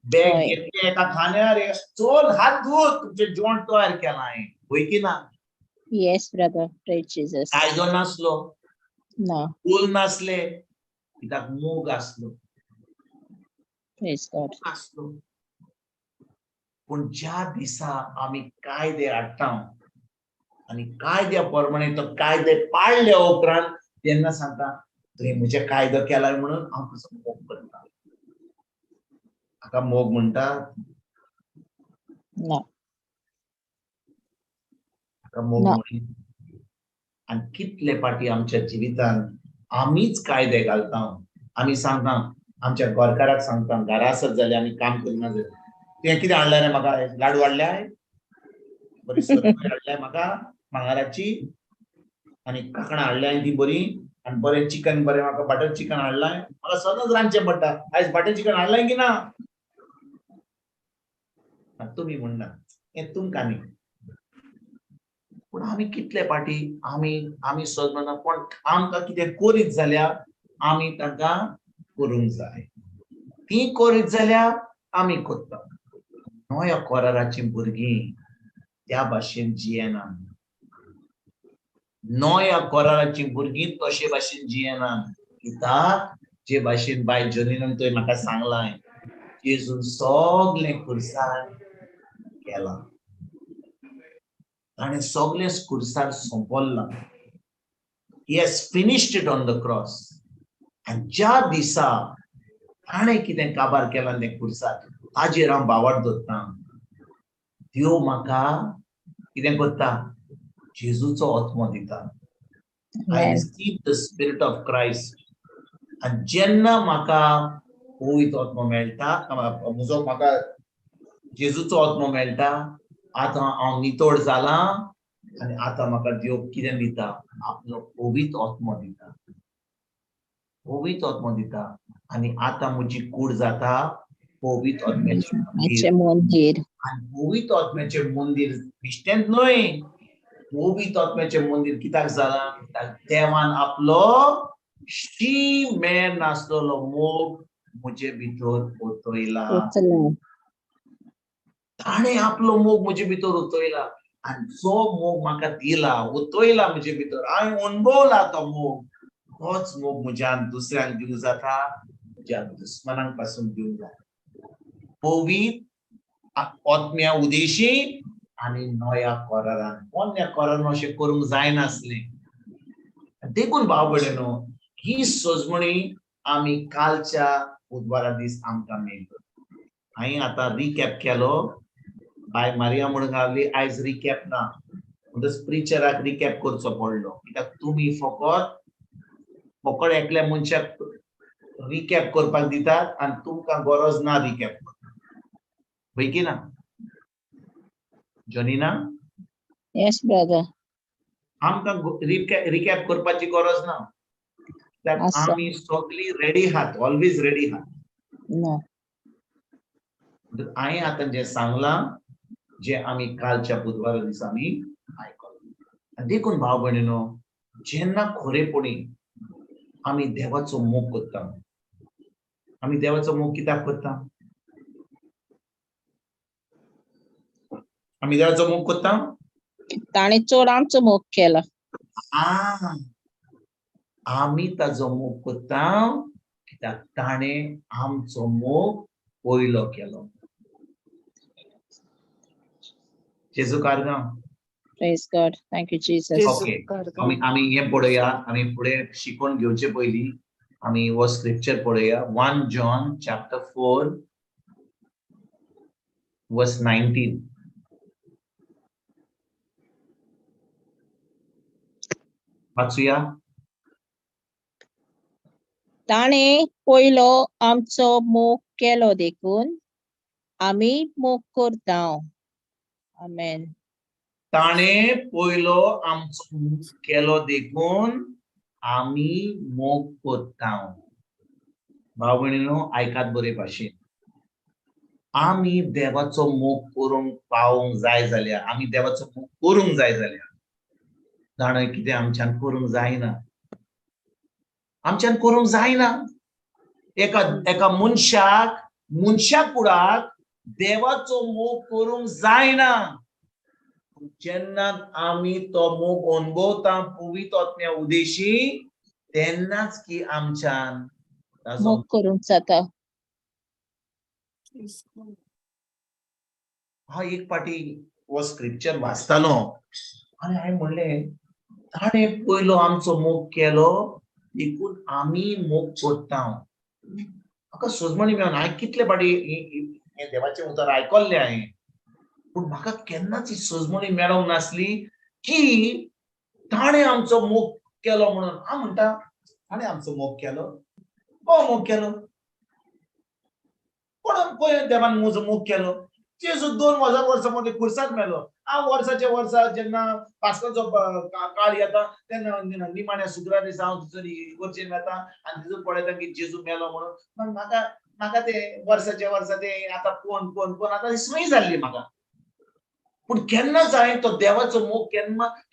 बॅग घेतली एका खांद्यार चल हात धुव तुमचें जेवण तयार केलां हांवें वय की ना? Yes brother. Praise Jesus. कायदो नासलो ना रूल नासले कित्याक मोग आसलो. Praise God. पूण ज्या दिसा आमी कायदे हाडटा आनी कायद्या प्रमाणे तो कायदे पाळल्या उपरांत तेन्ना सांगता तुवें म्हजे कायदो केलाय म्हणून हांव तुजो मोग करता. हाका मोग म्हणटात? ना हाका मोग म्हणटा. आनी कितले फाटी आमच्या जिवितांत आमीच कायदे घालता आम्ही सांगता आमच्या गोरकाराक सांगता घरा आसत जाल्यार आमी काम करना जाल्यार तुवें कितें हाडलां रे म्हाका लाडू हाडल्याय बरी सरपळी हाडल्याय म्हाका भांगराची आनी कांकणां हाडल्याय ती बरी आनी बरें चिकन बरें म्हाका बटर चिकन हाडलाय म्हाका सदांच रांदचें पडटा आयज बटर चिकन हाडलाय की ना तुमी म्हणना हें तुमकां न्ही पूण आमी कितले पाटी आमी सोद म्हणटा पण आमकां कितें करीत जाल्यार आमी तांकां करूंक जाय ती करीत जाल्यार आमी करता नव्या कोराराची भुरगीं त्या भाशेन जियेना नव्या कोराराची भुरगीं तशे भाशेन जियेना कित्याक जे भाशेन बाय जॉनीन तुवें म्हाका सांगलां जेजून सगलें खुरसार केलां ताणें सगलें खुरसार सोंपयलां He has finished it on the cross. आनी ज्या दिसा ताणें कितें काबार केलां तें खुरसार ताजेर हांव बावट दवरता देव म्हाका कितें करता जेजूचो आत्मो दिता I receive the spirit of Christ. आनी जेन्ना म्हाका पवित्र आत्मो मेळटा म्हजो म्हाका जेजूचो आत्मो मेळटा आतां हांव नितोळ जालां आनी आतां म्हाका देव कितें दिता आपलो पवित्र आत्मो दिता पवित्र आत्मो दिता आनी आतां म्हजी कूड जाता पवित्र आत्म्याचें मंदिर आनी पवित्र आत्म्याचें मंदिर बिश्टेंच न्हय पवित्र आत्म्याचें मंदिर कित्याक जालां कित्याक देवान आपलो शी मेळ नासलेलो मोग म्हजे भितर ओतयला ताणें आपलो मोग म्हजे भितर ओतयला आनी जो मोग म्हाका दिला ओतयला म्हजे भितर हांवें अणभवला तो मोग तोच मोग म्हज्यान दुसऱ्यांक दिवंक जाता म्हज्या दुस्मनांक पासून दिवंक जाता पवित्र आत्म्या उदेशी आनी नव्या कोरारान पोरण्या कोरारान अशें करूंक जायनासलें देखून भाव भयणीनो ही सोजमणी आमी कालच्या बुधवारा दीस आमकां मेळ्ळी हांवें आतां रिकॅप केलो बाय मारिया म्हणून घाली आयज रिकॅप ना म्हणटच प्रिचराक रिकॅप करचो पडलो कित्याक तुमी फकत एकल्या मनशाक रिकॅप करपाक दितात आनी तुमकां गरज ना रिकॅप करपाक पळय की ना जॉनीना येस ब्रदर आमकां रिकॅप करपाची गरज ना कित्याक आमी सगळीं रेडी आहात ऑलवेज रेडी आहात हांवें आतां जें सांगलां जे आमी कालच्या बुधवारा दिसा आमी आयकलां देखून भाव भयणीनो जेन्ना खरेपणी आमी देवाचो मोग करता आमी देवाचो मोग कित्याक करता आमी देवाचो मोग करता ताणें चड आमचो मोग केला आमी ताजो मोग करता कित्याक ताणें आमचो मोग पयलो केलो जेजू कारगांव Praise God. Thank you, Jesus. Okay आमी हें पळोवया आमी फुडें शिकून घेवचे पयलीं आमी हो स्क्रिप्चर पळोवया 1 John chapter 4 verse 19 वाचूया ताणें पयलो आमचो मोग केलो देखून आमी मोग करता आमेन ताणें पयलो आमचो मोग केलो देखून आमी मोग करता भाव भयणीनो आयकात बरे भाशेन आमी देवाचो मोग करूंक पावोंक जाय जाल्यार आमी देवाचो मोग करूंक जाय जाल्यार जाणा कितें आमच्यान करूंक जायना एका मनशाक कुडाक देवाचो मोग करूंक जायना जेन्ना आमी तो मोग अणभवता पवित्र आत्म्या उदेशी तेन्नाच की आमच्यान मोग करूंक जाता हा एक पाटी हो स्क्रिप्चर वाचतालो आनी हांवें म्हणलें ताणें पयलो आमचो मोग केलो देखून आमी मोग करता म्हाका सोजमणी मेळना हांवें कितले पाटी हें देवाचें उतर आयकल्लें हांवें पूण म्हाका केन्नाच ही सोजमणी मेळोंक नासली की ताणें आमचो मोग केलो म्हणून हांव म्हणटा ताणें आमचो मोग केलो मोग केलो कोण पळय देवान म्हजो मोग केलो जेजू 2000 वर्सां मध्ये खुर्साद मेलो हांव वर्साच्या वर्सा जेन्ना पास्काचो काळ येता तेन्ना निमाण्या शुक्रार दिसा हांव थंयसर इगोर्जेन वता आनी थंयसर पळयता की जेजू मेलो म्हणून म्हाका ते वर्साच्या वर्सा ते आतां कोण आतां संय जाल्ली म्हाका पूण केन्नाच हांवें तो देवाचो मोग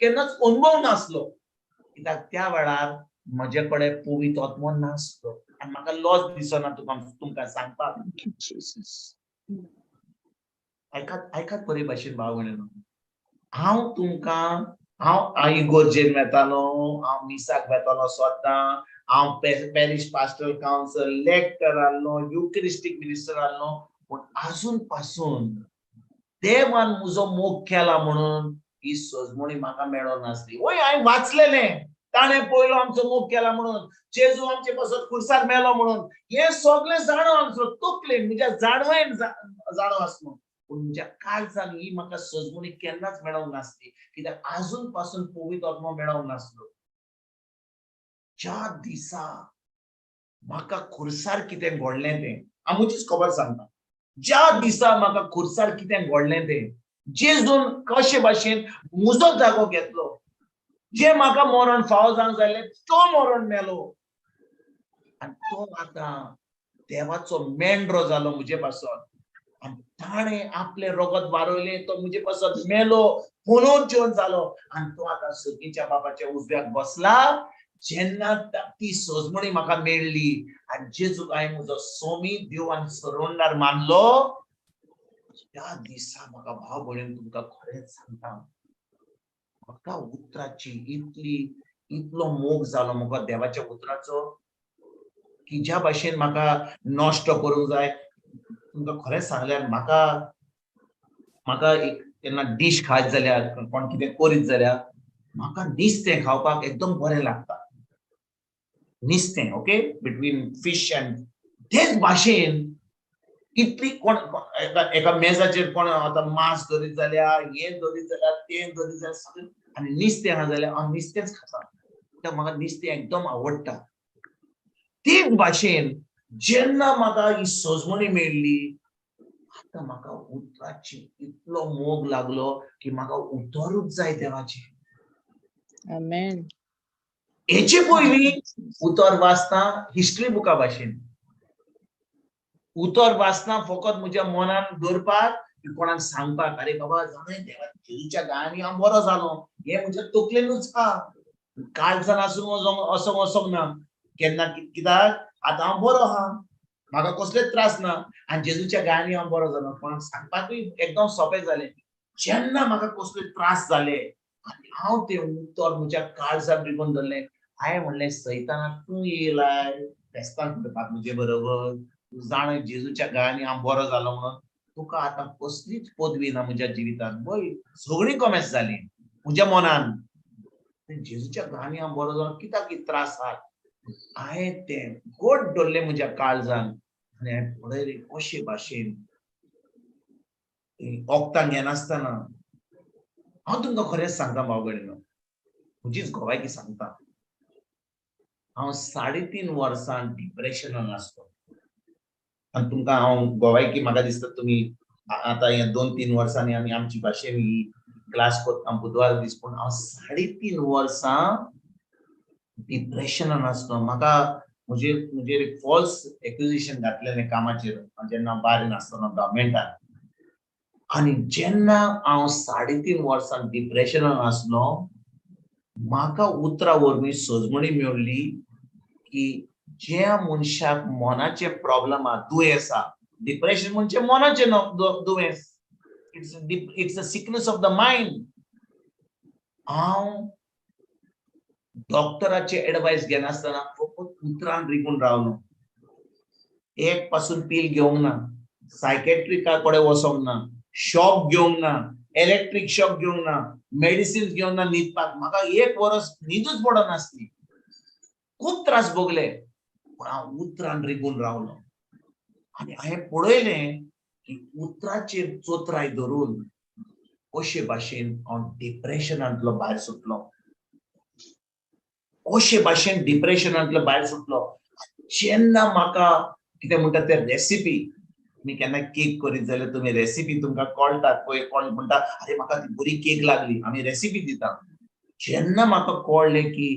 केन्नाच अनुभव नासलो कित्याक त्या वेळार म्हजे कडेन पवित्र आत्मो नासलो आनी म्हाका लॉस दिसना तुमकां सांगपाक ऐकात बरे भाशेन भाव भयणीनो हांव इगोर्जेन वेतालो हांव मिसाक वेतालो स्वता हांव पॅरिश पास्टरल काउन्सिल लेक्टर आहलो युकरिस्टीक मिनिस्टर आहलो पूण आजून पासून देवान म्हजो मोग केला म्हणून ही सजमणी म्हाका मेळो नासली वय हांवें वाचलेलें ताणें पयलो आमचो मोग केला म्हणून जेजू आमचे पासत खुर्सार मेलो म्हणून हे सगळें जाणो आमचो तकलेन म्हज्या जाणवेन जाणो आसलो पूण म्हज्या काळजान ही म्हाका सजमणी केन्नाच मेळोंक नासली कित्याक आजून पासून पवित्र आत्मो मेळोंक नासलो ज्या दिसा म्हाका खुर्सार कितें घडलें तें हांव म्हजीच खबर सांगता ज्या दिसा म्हाका खुर्सार कितें घडलें तें जेजून कशे भाशेन म्हजो जागो घेतलो जे म्हाका मरण फावो जावंक जाल्लें तो मरण मेलो आनी तो आतां देवाचो मेंढरो जालो म्हजे पासत आनी ताणें आपलें रगत वारयलें तो म्हजे पासत मेलो पुनरुज्जीवन जालो आनी तो आतां सतीच्या बापाच्या उजव्याक बसला जेन्ना ती सजमणी म्हाका मेळ्ळी आनी जेजूक हांवें म्हजो सोमी देव आनी सरोंडार मानलो त्या दिसा म्हाका भाव भयण तुमकां खरेंच सांगता म्हाका उतराची इतलो मोग जालो म्हाका देवाच्या उतराचो की ज्या भाशेन म्हाका नश्ट करूंक जाय तुमकां खरेंच सांगल्यार म्हाका एक केन्ना डिश खायत जाल्यार कोण कितें करीत जाल्यार म्हाका नुस्तें खावपाक एकदम बरें लागता नुस्तें ओके बिटवीन फिश एंड तेच भाशेन इतली कोण एका मेजाचेर कोण आतां मांस धरीत जाल्यार हें धरीत जाल्यार तें धरीत जाल्यार सगळें आनी नुस्तें आहा जाल्यार हांव नुस्तेंच खाता कित्याक म्हाका नुस्तें एकदम आवडटा तेच भाशेन जेन्ना म्हाका ही सजमणी मेळ्ळी आतां म्हाका उतराची इतलो मोग लागलो की म्हाका उतरूच जाय देवाची आमेन हेचे पयलीं उतर वाचता हिस्ट्री बुका भाशेन उतर वाचना फकत म्हज्या मनान दवरपाक कोणाक सांगपाक अरे बाबा जाणा देवा जेजूच्या गायांनी हांव बरो जालो हे म्हज्या तकलेनूच आहा काळजान आसूंक असो वचोंक ना केन्ना कित्याक आतां हांव बरो आहा म्हाका कसलेच त्रास ना आनी जेजूच्या गायांनी हांव बरो जालो कोणाक सांगपाकूय एकदम सोंपें जालें जेन्ना म्हाका कसले त्रास जाले आनी हांव तें उतर म्हज्या काळजान रिगून धरलें हांवें म्हणलें सैताना तूं येयलाय फेस्तान करपाक म्हजे बरोबर तूं जाणा जेजूच्या गायांनी हांव बरो जालो म्हणून तुका आतां कसलीच पदवी ना म्हज्या जिवितांत बय सगळीं कमेस जाली म्हज्या मनान जेजूच्या गायांनी हांव बरो जालो कित्याक त्रास आहात हांवें तें गोड धरलें म्हज्या काळजान आनी हांवें पळयलें कशे भाशेन ओक्तां घेनासतना हांव तुमकां खरेंच सांगता भाव भयणीनो म्हजीच गोवायकी सांगता हांव 3.5 वर्सां डिप्रेशनान आसलो आनी तुमकां हांव गोवायकी म्हाका दिसता तुमी आतां हे 2-3 वर्सांनी आमी आमची भाशेन ही क्लास करता बुधवार दीस पूण हांव 3.5 वर्सां डिप्रेशनान आसलो म्हाका म्हजेर एक फॉल्स एक्युजेशन घातलेलें कामाचेर जेन्ना हांव भायर नासतना गव्हर्मेंटान आनी जेन्ना हांव 3.5 वर्सां डिप्रेशनान आसलो म्हाका उतरा वरवीं सजमणी मेळ्ळी की ज्या मनशाक मनाचे प्रॉब्लेम आहा दुयेंस आहा डिप्रेशन म्हणजे मनाचें दुयेंस it's a sickness of the mind हांव डॉक्टराचे एडवायस घेनासतना फकत उतरान रिगून रावलो एक पासून पील घेवंक ना सायकॅट्रिका कडेन वचोंक ना शॉक घेवंक ना इलेक्ट्रीक शॉक घेवंक ना मेडिसिन्स घेवंक ना न्हिदपाक म्हाका 1 वर्स न्हिदूच पडनासली खूब त्रास भोगले पूण हांव उतरान रिगून रावलो आनी हांवें पळयलें की उतराचेर चोत्राय धरून कशे भाशेन हांव डिप्रेशनांतलो भायर सुटलो कशे भाशेन डिप्रेशनांतलो भायर सुटलो जेन्ना म्हाका कितें म्हणटा ते रेसिपी, मी केन्ना केक करीत जाल्यार तुम्ही रेसिपी तुमकां कळटा पळय, कोण म्हणटा अरे म्हाका ती बरी केक लागली, आमी रेसिपी दिता. जेन्ना म्हाका कळलें की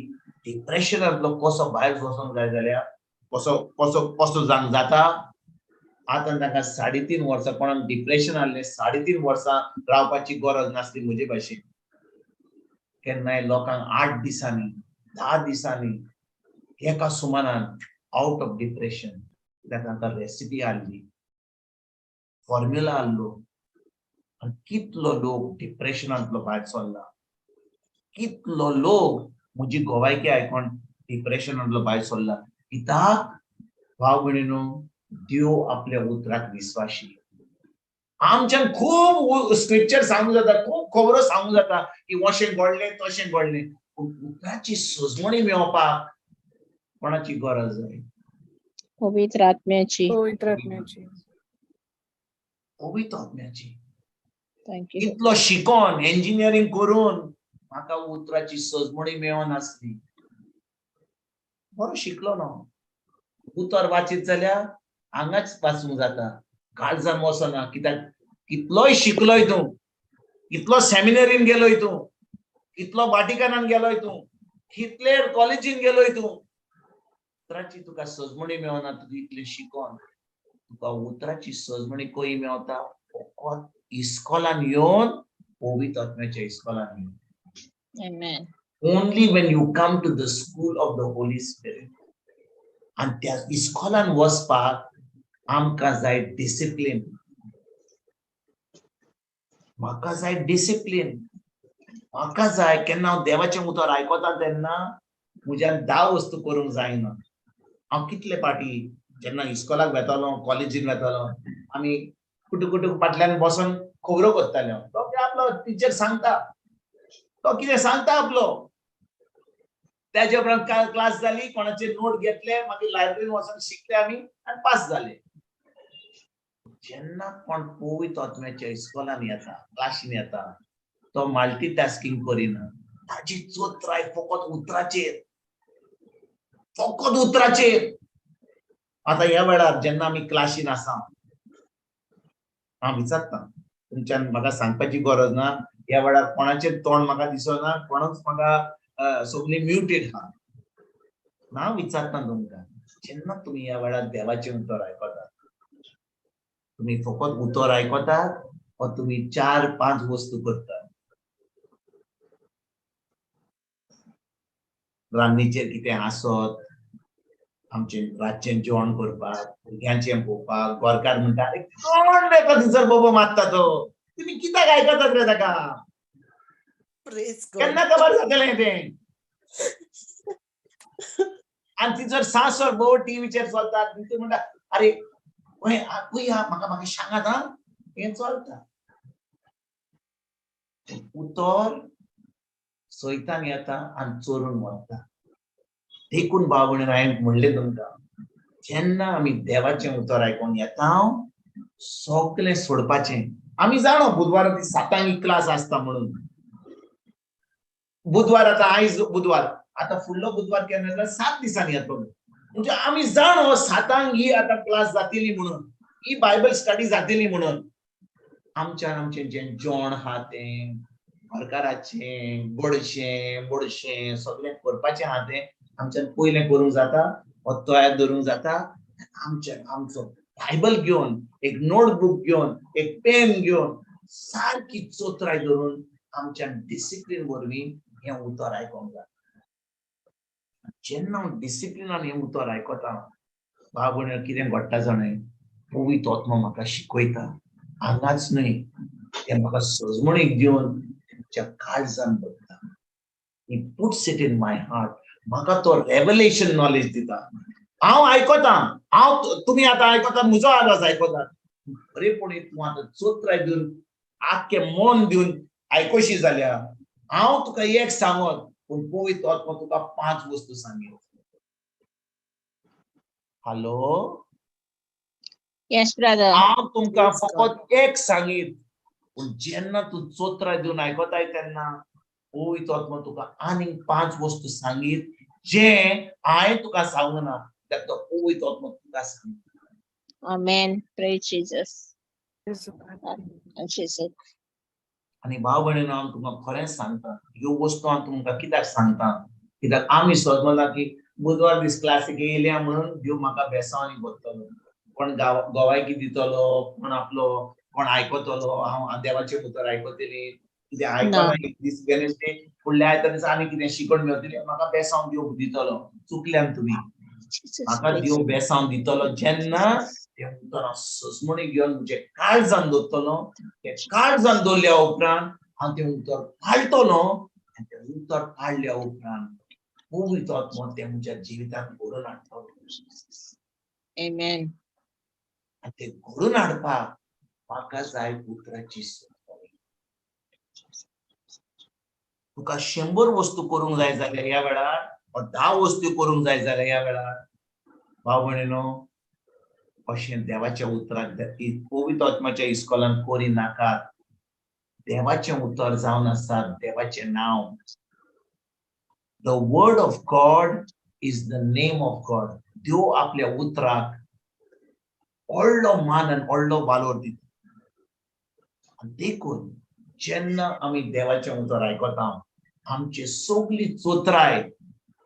डिप्रेशनांतलो कसो भायर वचोंक जाय जाल्यार कसो कसो कसो जांक जाता, आतां ताका 3.5 वर्सां कोणाक डिप्रेशन आसलें 3.5 वर्सां रावपाची गरज नासली म्हजे भाशेन. केन्नाय लोकांक 8 दिसांनी 10 दिसांनी एका सुमारान आउट ऑफ डिप्रेशन, ताका रेसिपी आसली, फॉर्म्युला आसलो, आनी कितलो लोक डिप्रेशनांतलो भायर सरला, कितलो लोक म्हजी गोवायकी आयकोन डिप्रेशनांतलो भायर सरला. कित्याक भाव भयणीनो, देव आपल्या उतराक विश्वासी. आमच्यान खूब स्क्रिप्चर सांगूं जाता, खूब खबरो सांगूं जाता की अशें घडलें तशें घडलें, पूण उतराची सजमणी मेळोवपाक कोणाची गरज जाय? पवित्र आत्म्याची. पवित्र आत्म्याची. पवित्र आत्म्याची. थँक्यू. इतलो शिकोन इंजिनियरिंग करून म्हाका उतराची सजमणी मेळनासली. बरो शिकलो ना, उतर वाचीत जाल्यार हांगाच वाचूंक जाता, काळजान वचना. कित्याक कितलोय शिकलोय तूं, कितलो सेमिनरीन गेलोय तूं, कितलो वाटिकनान गेलोय तूं, कितले कॉलेजीन गेलोय तूं, उतराची तुका सजमणी मेळना. तुका इतलें शिकोन तुका उतराची सजमणी खंय मेळटा? फकत इस्कॉलान येवन, पवित्र आत्म्याच्या इस्कॉलान येवन. Amen. Only when you come to the school of the Holy Spirit. And त्या इस्कॉलान वचपाक आमकां जाय डिसिप्लीन. म्हाका जाय डिसिप्लीन. म्हाका जाय केन्ना हांव देवाचें उतर आयकता तेन्ना म्हज्यान 10 वस्तू करूंक जायना. हांव कितले पाटी जेन्ना इस्कॉलाक वेतालो, कॉलेजीन वेतालो, आमी कुटुक फाटल्यान बसून खबरो करताले. तो आपलो टिचर सांगता, तो कितें सांगता आपलो, त्याच्या उपरांत क्लास जाली, कोणाचे नोट घेतले, मागीर लायब्ररीन वचून शिकले आमी आनी पास जाले. जेन्ना कोण पवित्र आत्म्याच्या इस्कॉलान येता, क्लासीन येता, तो मल्टीटास्किंग करिना. ताची चोत्राय फकत उतराचेर, फकत उतराचेर. आतां ह्या वेळार जेन्ना आमी क्लासीन आसा, हांव विचारता, तुमच्यान म्हाका सांगपाची गरज ना, ह्या वेळार कोणाचें तोंड म्हाका दिसना, कोणूच म्हाका सगळीं म्युटेड आहा. हांव विचारता तुमकां, जेन्ना तुमी ह्या वेळार देवाचें उतर आयकतात, तुमी फकत उतर आयकतात वा तुमी 4-5 वस्तू करतात? रान्नीचेर कितें आसत, आमचें रातचें जेवण करपाक, भुरग्यांचें पळोवपाक, गोरकार म्हणटा अरे कोण रे तो थंयसर बोबो मारता तो, तुमी कित्याक आयकतात रे ताका? केन्ना खबर जातलें तें? आनी थंयसर सासर भोव टीव्हीचेर चलतात, तूं म्हणटा अरे म्हाका सांगात हा, हें चलता. उतर सैतान येता आनी चोरून व्हरता. देखून भाव भयणीनो, हांवें म्हणलें तुमकां, जेन्ना आमी देवाचें उतर आयकोन येता, सगळें सोडपाचें. आमी जाणो बुधवारा ती 7 क्लास आसता म्हणून. बुधवार आतां आयज बुधवार, आतां फुडलो बुधवार केन्ना जाल्यार 7 दिसांनी येतलो. म्हणजे आमी जाणो 7 ही आतां क्लास जातली म्हणून, ही बायबल स्टडी जातली म्हणून. आमचें जें जेवण आहा तें गोरकाराचें, बडशें सगळें करपाचें आहा तें आमच्यान पयलें करूंक जाता, वा तयार दवरूंक जाता. आमचो बायबल घेवन, एक नोटबूक घेवन, एक पेन घेवन, सारकी चोत्राय धरून आमच्यान डिसिप्लीन वरवीं हें उतर आयकोंक जाता. जेन्ना हांव डिसिप्लिनान हें उतर आयकता, भाव भयणीनो, कितें घडटा जाणां, पवित्र आत्मा म्हाका शिकयता. हांगाच न्हय, तें म्हाका सजमणीक दिवन तुमच्या काळजान भरता. He puts it in my heart. म्हाका तो रेव्हलेशन नॉलेज दिता. हांव आयकता, तुमी आतां आयकतात, म्हजो आवाज आयकतात, खरेपणी तूं आतां चोत्राय दिवन, आख्खें मन दिवन आयकोशी जाल्यार हांव तुका एक सांगत, पूण पवित्र आत्मा तुका 5 वस्तू सांगीत. Hello, Yes, brother. हांव तुमकां फकत एक सांगीत, पूण जेन्ना तूं चोत्राय दिवन आयकताय तेन्ना पवित्र आत्मा तुका आनीक 5 वस्तू सांगीत, जे हांवें तुका सांगूना. that the पवित्र आत्मा तुका सांगता. Amen. Praise Jesus. And she said, आणि भाव भयणीनो हांव तुमकां खरें सांगता ह्यो वस्तू हांव तुमकां कित्याक सांगता कित्याक आमी समजला की बुधवार दीस क्लासीक येयल्या म्हणून देव म्हाका बेसांवनी बसतलो कोण गोवायकी दितलो कोण आपलो कोण आयकतलो हांव देवाचे उतर आयकतली कितें आयकना एक दीस गेले ते फुडल्या आयतार दिसा आनी कितें शिकण मेळटली म्हाका बेसांव देव दितलो चुकल्यान तुमी म्हाका देव बेसांव दितलो जेन्ना ते उतर सजमणी घेवन म्हणजे काळजान दवरतलो ते काळजान दवरल्या उपरांत हांव ते उतर पाळटलो आनी ते उतर पाळल्या उपरांत पवित्र आत्मा ते म्हज्या जिवितांत घडोवन हाडटलो. Amen. आनी ते घडोवन हाडपाक म्हाका जाय उतराची संवय. तुका 100 वस्तू करूंक जाय जाल्यार ह्या वेळार 10 वस्तू करूंक जाय जाल्यार ह्या वेळार भाव भयणीनो अशें देवाच्या उतराक पवित्र आत्म्याच्या इस्कॉलान कोरी नाकात. देवाचें उतर जावन आसा देवाचें नांव. The word of God is the name of God. देव आपल्या उतराक व्हडलो मान आनी व्हडलो वालोर दिता. आनी देखून जेन्ना आमी देवाचें उतर आयकता आमची सगळी चोत्राय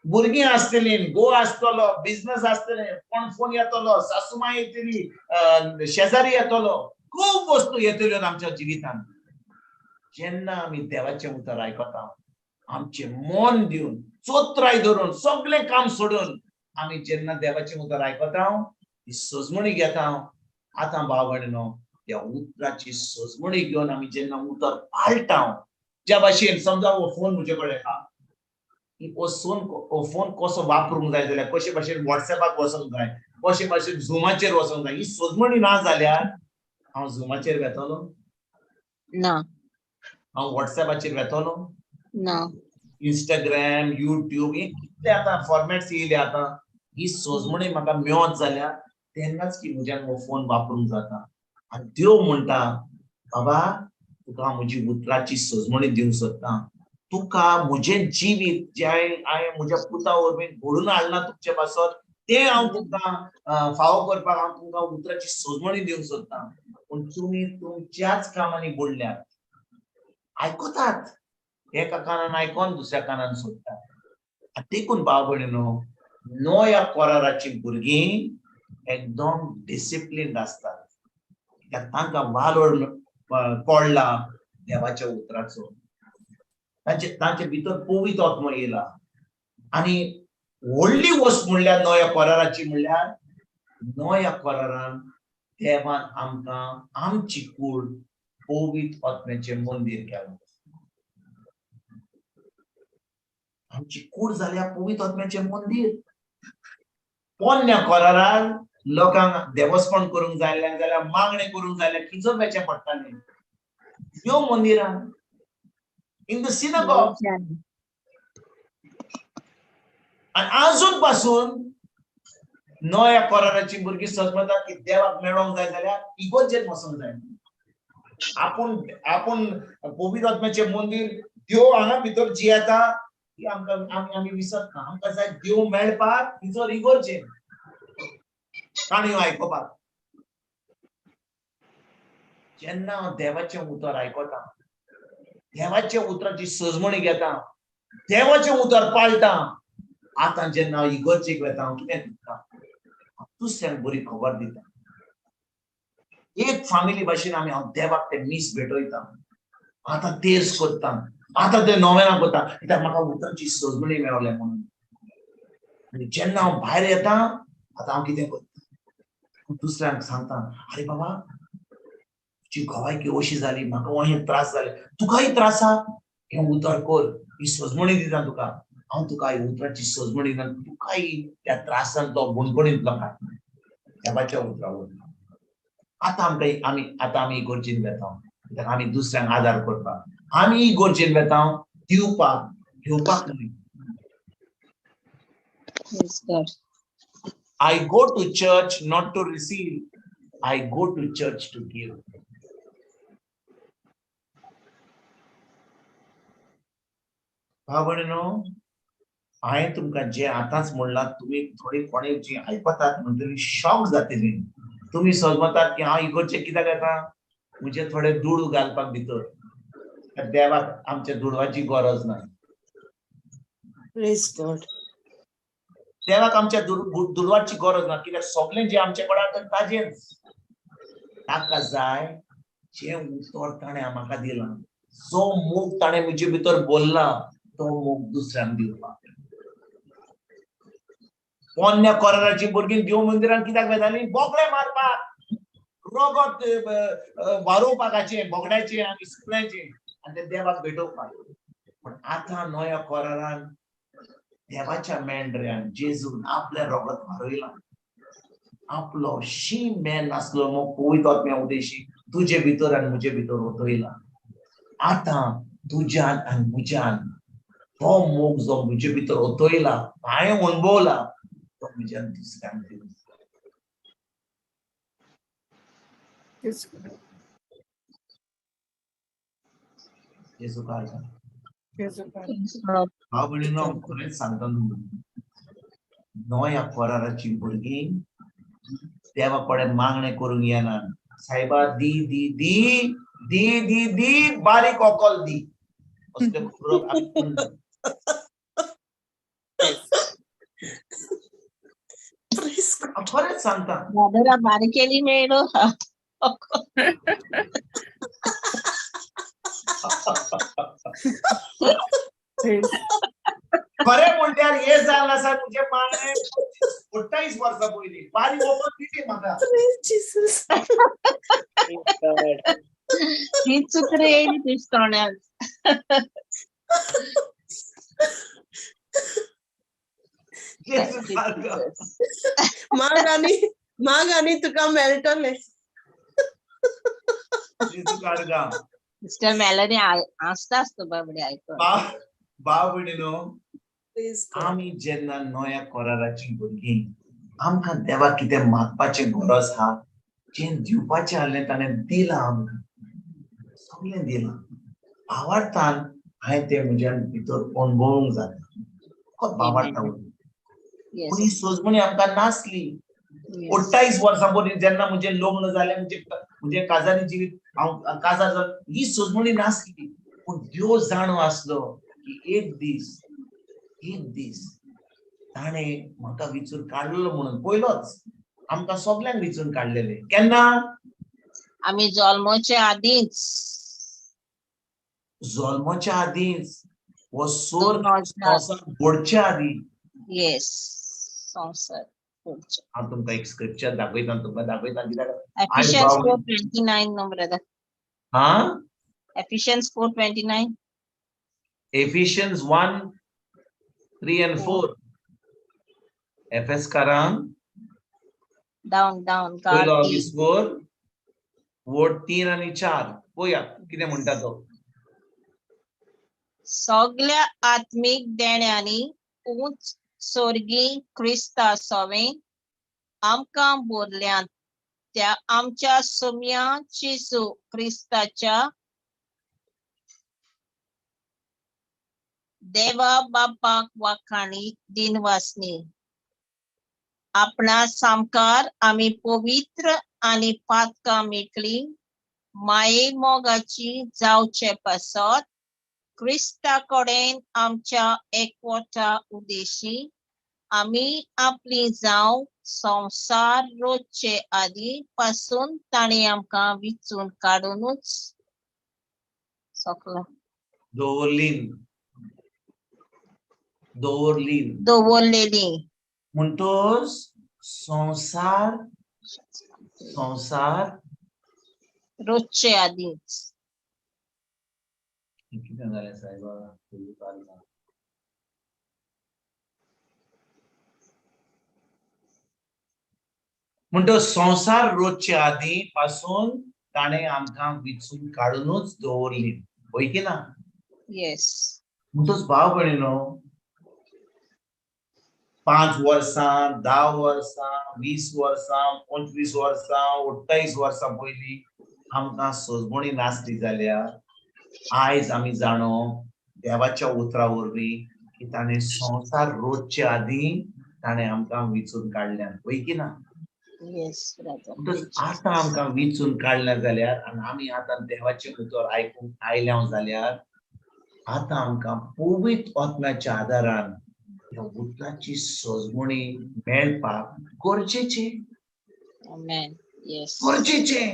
भुरगीं आसतली घो आसतलो बिझनेस आसतले कोण फोन येतलो सासूमाय येतली शेजारी येतलो खूब वस्तू येतल्यो आमच्या जिवितांत. जेन्ना आमी देवाचें उतर आयकता आमचे मन दिवन चोत्राय धरून सगळें काम सोडून आमी जेन्ना देवाचें उतर आयकता ती सजमणी घेता. आतां भाव भयणीनो त्या उतराची सजमणी घेवन आमी जेन्ना उतर पाळटा ज्या भाशेन समजा हो फोन म्हजे कडेन आहा हो फोन कसो वापरूंक जाय जाल्यार कशे भाशेन व्हॉट्सएपाक वचोंक जाय कशे भाशेन झुमाचेर वचोंक जाय ही सजमणी ना जाल्यार हांव झुमाचेर वेतलो No. हांव व्हॉट्सएपाचेर वेतलो No. इंस्टाग्राम युट्यूब हे कितले आतां फॉर्मॅट्स येयले आतां ही सजमणी म्हाका मेळत जाल्यार तेन्नाच की म्हज्यान हो फोन वापरूंक जाता. आनी देव म्हणटा बाबा तुका हांव म्हजी उतराची सजमणी दिवंक सोदतां. तुका म्हजें जिवीत जे हांवें म्हज्या पुता वरवीं घडोवन हाडलां तुमचे पासत तें हांव तुमकां फावो करपाक हांव तुमकां उतराची सजमणी दिवंक सोदतां. पूण तुमी तुमच्याच कामांनी बुडल्यात. आयकतात एका कानान आयकोन दुसऱ्या कानान सोडटात. देखून भाव भयणीनो नव्या कोराराची भुरगीं एकदम डिसिप्लिन्ड आसतात कित्याक तांकां वालोर पडला देवाच्या उतराचो. तांचे भितर पवित्र आत्मा येयला आनी व्हडली वस्त म्हणल्यार नव्या कोराराची म्हणल्यार नव्या कोरारान देवान आमकां आमची कूड पवित्र आत्म्याचें मंदीर केलां. आमची कूड जाल्या पवित्र आत्म्याचें मंदीर. पोन्न्या कोरारान लोकांक देवस्पण करूंक जाय जाल्यार मागणें करूंक जाय जाल्यार खिजो वेचें पडटालें. ह्यो मंदिरान in the synagogue and आजून पासून नव्या कोराराची भुरगीं सजमतात की देवाक मेळोंक जाय जाल्यार इगोर्जेन वचोंक जाय. आपूण पवित्र आत्म्याचें मंदीर देव हांगा भितर जियेता ही आमी विसरता. आमकां जाय देव मेळपाक भितर इगोर्जेन काणयो आयकपाक. जेन्ना हांव देवाचें उतर आयकता देवाच्या उतराची सजमणी घेता देवाचें उतर पाळटा. आतां जेन्ना हांव इगर्जेक वेता हांव कितें दिता दुसऱ्यांक बरी खबर दिता. एक फामिली भाशेन आमी हांव देवाक ते मीस भेटयता. आतां तेज करता आतां ते नोवेना करता कित्याक म्हाका उतराची सजमणी मेळ्ळ्या म्हणून. आनी जेन्ना हांव भायर येता आतां हांव कितें करता दुसऱ्यांक सांगता आरे बाबा तुजी घोवायकी अशी जाली म्हाका अशें त्रास जाले तुकाय त्रास आहा हें उतर कर ही सजमणी दिता तुका. हांव तुका ही उतराची सजमणी दिता तुकाय त्या त्रासान तो बुणकुणींतलो काड देवाच्या उतरावर. आतां आमी इगोर्जेन वेता कित्याक आमी दुसऱ्यांक आदार करपाक. आमी इगोर्जेन वेता दिवपाक घेवपाक न्हय. I go to church not to receive. I go to church to give. भाव भयणीनो हांवें तुमकां जे आतांच म्हणलां तुम्ही थोडी कोणी जी आयकतात म्हणटरी शॉक जातली. तुम्ही समजतात की हांव इगोर्जें कित्याक येता म्हणजे थोडे दूड घालपाक भितर. देवाक आमच्या दुडवाची गरज ना. Praise God. देवाक आमच्या दुडवाची गरज ना कित्याक सगळें जे आमचे कडेन आसा ताजेंच. ताका जाय जे उतर ताणें म्हाका दिलां. जो मोग ताणें म्हजे भितर बोल्ला तो मोग दुसऱ्यांक दिवपाक. पोन्न्या कोराराची भुरगीं देव मंदिरांत कित्याक वेतालीं? बोगळे मारपाक, रोगत वारोवपाकाचें, बोगड्याचें आनी सुकण्याचें आनी ते देवाक भेटोवपाक. पण आतां नव्या कोरारान देवाच्या मेंढऱ्यान जेजून आपलें रोगत वारोयलां. आपलो शीं मेन नासलो मोग पवित्र आत्म्या उदेशी तुजे भितर आनी म्हजे भितर ओतयला. आतां तुज्यान आनी म्हज्यान तो मोग जो म्हजे भितर ओतयला, हांवें अणभवला, तो म्हज्यान दुसऱ्यांक दिवं. जेजू काळजा. हांव म्हणिनो खरेंच सांगता नव्या कोराराची भुरगीं देवा कडेन मागणें करूंक येना. सायबा दी दी दी दी दी दी बारीक ओकोल दी असले फुरक आमी म्हणटा. खरेंच सांगता. दादरा बारकेली मेळो. खरें म्हणल्यार हे जाल्लें आसा तुजे मागणें 28 वर्सां पयलीं. बारीक ओकोल दिली म्हाका. ही चूक रे येयली दिसतोण्यान. माग आनी तुका मेळटलें. जेजू काळजा. मिस्टर मेलनी आसता आसतो बाबडे आयकून. भाव भयणीनो, आमी जेन्ना नव्या कोराराची भुरगीं आमकां देवाक कितें मागपाचें गरज आहा, जें दिवपाचें आहलें ताणें दिलां आमकां. सगळें दिलां. भावार्थान हांवें तें म्हज्या भितर अणभवूंक जाता. फकत भावार्थान. पूण ही सोजमणी आमकां नासली. 28 वर्सां पयलीं जेन्ना म्हजें लग्न जालें, म्हणजे काजारी जिवीत हांव काजार जालो, ही सोजमणी नासली. पूण देव जाणो आसलो की एक दीस ताणें म्हाका विचून काडलेलो म्हणून. पयलोच आमकां सगळ्यांक विचून काडलेले. केन्ना? आमी जल्माच्या आदींच. जल्माच्या आदींच हो संवसार घडच्या आदीं. येस, संवसार घडच्या. हांव तुमकां एक स्क्रिप्चर दाखयता कित्याक Ephesians 4:29 नो ब्रदर. हां Ephesians 4:29. Ephesians 1:3 and 4. एफेसकारांक Down. पयलो विस्वोर वोट 3 आनी 4. पळोवया कितें म्हणटा तो. सगळ्या आत्मीक देण्यांनी उंच स्वर्गी क्रिस्ता सोवें आमकां बोरल्यात त्या आमच्या सोम्या जेजू क्रिस्ताच्या देवा बापाक वाखाणी दिनवासनी. आपणा सामकार आमी पवित्र आनी पातकां मेकळी माये मोगाची जावचे पासत क्रिस्ता कडेन आमच्या एकवटा उदेशी आमी आपली जाव संसार रोजचे आदी पासून ताणें आमकां विचून काडूनच सकला दवरलेली. म्हणटोच संसार रोजचे आदीच. कितें जालें सायबा? म्हणटो संसार रोजचे आदी पासून ताणें आमकां विचून काडूनच दवरली. होय की ना? येस. म्हणटोच भाव भयणीनो, 5 वर्सां, 10 वर्सां, 20 वर्सां, 25 वर्सां, 28 वर्सां पयलीं आमकां सोजमणी नासली जाल्यार आयज आमी जाणो देवाच्या उतरा वरवीं की ताणे संसार रोजच्या आधी ताणे आमकां विचून काडल्यान वय की ना. Yes, brother. म्हणटच आता आमकां विचून काडल्या जाल्यार आनी आमी आतां देवाचे उतर आयकूंक आयल्या जाल्यार आता आमकां पवित्र आत्म्याच्या आदारान ह्या उतराची सजमणी मेळपाक गरजेचे. Amen. Yes. गरजेचे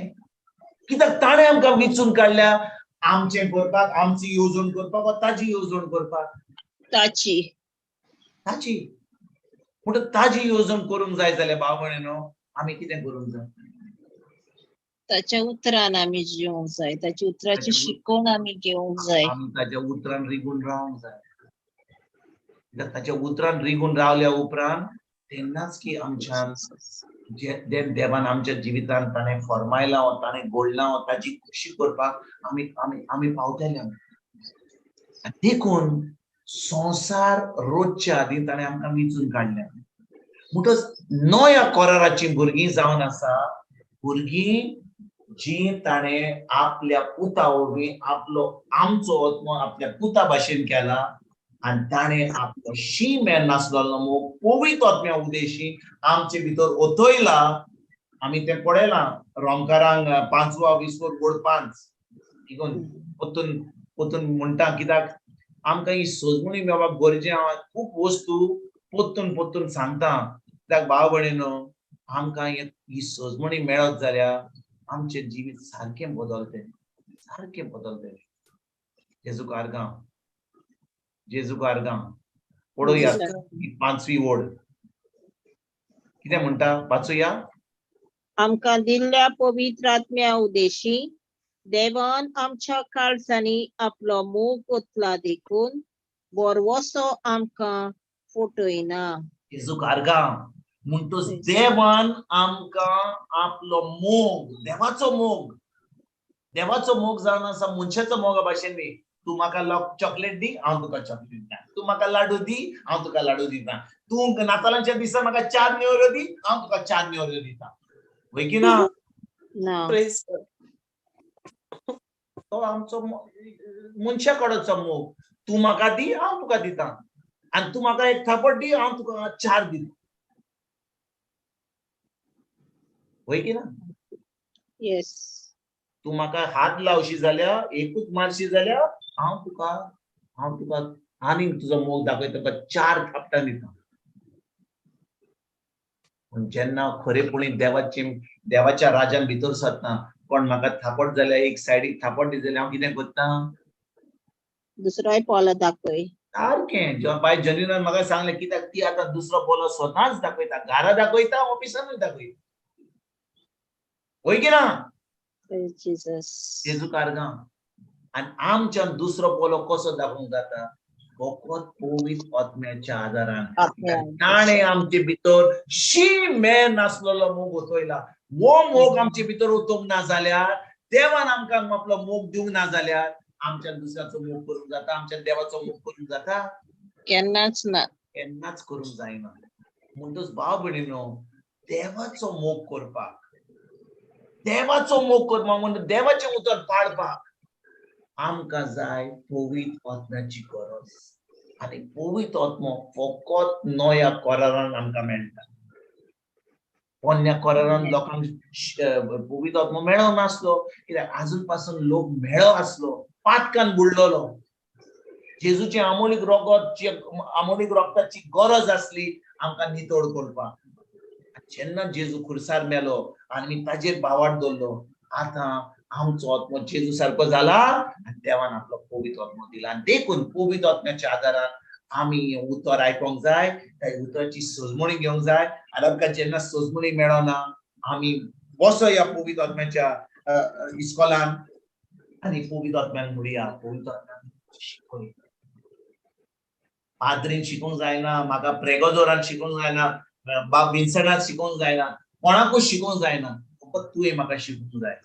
कित्याक ताणें आमकां विचून काडल्या आमचें करपाक, आमची येवजण करपाक वा ताजी येवजण करपाक. ताची ताची म्हणटच ताजी येवजण करूंक जाय जाल्यार भाव भयणीनो आमी कितें करूंक जाय. ताच्या उतरान आमी जिवंक जाय, ताची उतराची शिकवण आमी घेवंक जाय. आमी ताच्या उतरान रिगून रावंक जाय. कित्याक ताच्या उतरान रिगून रावल्या उपरांत तेन्नाच की आमच्यान जे देवान आमच्या जिवितांत ताणें फरमायलां वा ताणें घडलां वा ताची खुशी करपाक आमी आमी आमी पावतले. देखून संसार रोजच्या आदी ताणें आमकां विचून काडल्या. म्हणटच नव्या कोराराची भुरगीं जावन आसा, भुरगीं जी ताणें आपल्या पुता वरवीं आपलो आमचो आत्मो आपल्या पुता भाशेन केला आनी ताणें आपलो शी मेळ नासलोलो मोग पवित्र आत्म्या उदेशी आमचे भितर ओतयला. आमी तें पळयलां रोमकारांक 5वा 20 गोड 5 देखून पोतून म्हणटा कित्याक आमकां ही सजमणी मेळपाक गरजे. हांव खूब वस्तू पोत्तून सांगता कित्याक भाव भयणीनो आमकां ही सजमणी मेळत जाल्यार आमचें जिवीत सारकें बदलतें, सारकें बदलतें. जेजूक आर्गां, जेजूक आर्गां. पळोवया 5वी ओड कितें म्हणटा. वाचूया. आमकां दिल्ल्या पवित्र आत्म्या उदेशी देवान आमच्या काळजांनी आपलो मोग ओतला देखून बरवसो आमकां फटयना. जेजूक आर्गां. म्हणटच देवान आमकां आपलो मोग, देवाचो मोग जावन आसा मनशाचो मोगा भाशेन न्ही. तूं म्हाका चॉकलेट दी हांव तुका चॉकलेट दिता, तूं म्हाका लाडू दी हांव तुका लाडू दिता, तूं नातालांच्या दिसा म्हाका 4 नेवऱ्यो दी हांव तुका 4 नेवऱ्यो दिता. वय की ना. तो आमचो मनशा कडेचो मोग. तूं म्हाका दी हांव तुका दिता आनी तूं म्हाका एक थापट दी हांव तुका 4 दिता. वय की ना. येस. तूं म्हाका हात लावशी जाल्यार एकूच मारशी जाल्यार हांव तुका आनीक तुजो मोग दाखयता, तुका 4 थापटां दिता. पूण जेन्ना खरेपणी देवाच्या राज्यान भितर सरता कोण म्हाका थापट जाल्यार एक सायडीक थापट दी जाल्यार हांव कितें करता. दुसरोय पोलो दाखय. सारकें. बाय जनीनान म्हाका सांगलें कित्याक ती आतां दुसरो पोलो स्वताच दाखयता, घरा दाखयता, ऑफिसानूय दाखयता. वय की ना. जेजूक आर्गां. आनी आमच्यान दुसरो पोलो कसो दाखोवंक जाता. फकत पवित्र आत्म्याच्या आदारान. ताणें आमचे भितर शी मेळ नासलेलो मोग ओतयला. वो मोग आमचे भितर ओतूंक ना जाल्यार, देवान आमकां आपलो मोग दिवंक ना जाल्यार आमच्यान दुसऱ्याचो मोग करूंक जाता, आमच्यान देवाचो मोग करूंक जाता. केन्नाच ना. केन्नाच करूंक जायना. म्हणटच भाव भयणीनो देवाचो मोग करपाक म्हणजे देवाचें उतर पाळपाक आमकां जाय पवित्र आत्म्याची गरज. आनी पवित्र आत्मो फकत नव्या कोरारान आमकां मेळटा. पोरण्या कोरारान लोकांक पवित्र आत्मो मेळ्ळो नासलो कित्याक आजून पासून लोक मेळ्ळो आसलो, पातकान बुडलोलो. जेजूचे आमोलीक रगताची गरज आसली आमकां नितळ करपाक. जेन्ना जेजू खुर्सार मेलो आनी आमी ताजेर बावाट दवरलो, आतां आमचो आत्मो जेजू सारको जाला आनी देवान आपलो पवित्र आत्मो दिला. आनी देखून पवित्र आत्म्याच्या आदारान आमी उतर आयकोंक जाय, त्या उतराची सजमणी घेवंक जाय. आनी आमकां जेन्ना सजमणी मेळना आमी बसया पवित्र आत्म्याच्या इस्कॉलान आनी पवित्र आत्म्यान म्हणया, पवित्र आत्म्यान शिकय. पाद्रीन शिकूंक जायना, म्हाका प्रेगोजोरान शिकूंक जायना, बाब विन्संटान शिकूंक जायना, कोणाकूच शिकूंक जायना. फकत तुवें म्हाका शिकूंक जाय.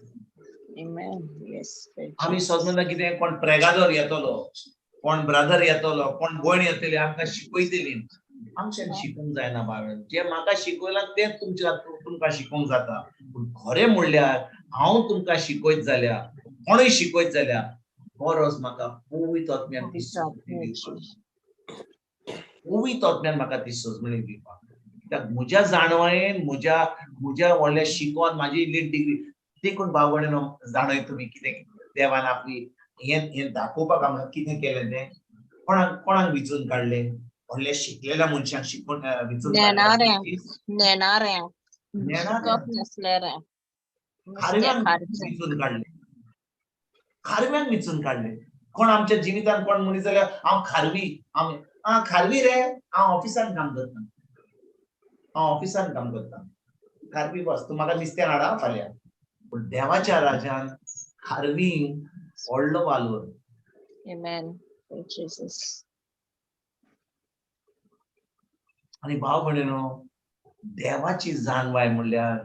आमी सजमना कितें कोण प्रेगादोर येतलो, कोण ब्रदर येतलो, कोण भयण येतली आमकां शिकयतली. आमच्यान शिकूंक जायना बाळन. जे म्हाका शिकयलां तें तुमकां शिकूंक जाता. पूण खरें म्हणल्यार हांव तुमकां शिकयत जाल्यार, कोणूय शिकयत जाल्यार गरज म्हाका पवित्र आत्म्यान ती पवित्र आत्म्यान म्हाका ती सजमणी दिवपाक. कित्याक म्हज्या जाणवायेन म्हज्या व्हडल्या शिकोन म्हाजी इल्ली डिग्री देखून भावगडेनो जाणय तुमी कितें देवान आपली हें दाखोवपाक आमकां कितें केलें तें कोणाक विचून काडलें. व्हडल्या शिकलेल्या मनशांक शिकून विचून नेणाऱ्या नेणाऱ्या शिकप नसल्याऱ्या खारव्यांक विचून काडलें. खारव्यांक विचून काडलें. कोण आमच्या जिवितांत कोण मनीस जाल्यार हांव खारवी रे हांव ऑफिसान काम करता. खारवी बस तूं म्हाका नुस्तें हाडा फाल्यां. पूण देवाच्या राज्यान खारवींक व्हडलो वालोर. Amen. Thank Jesus. आनी भाव भयणीनो, देवाची जाणवाय म्हणल्यार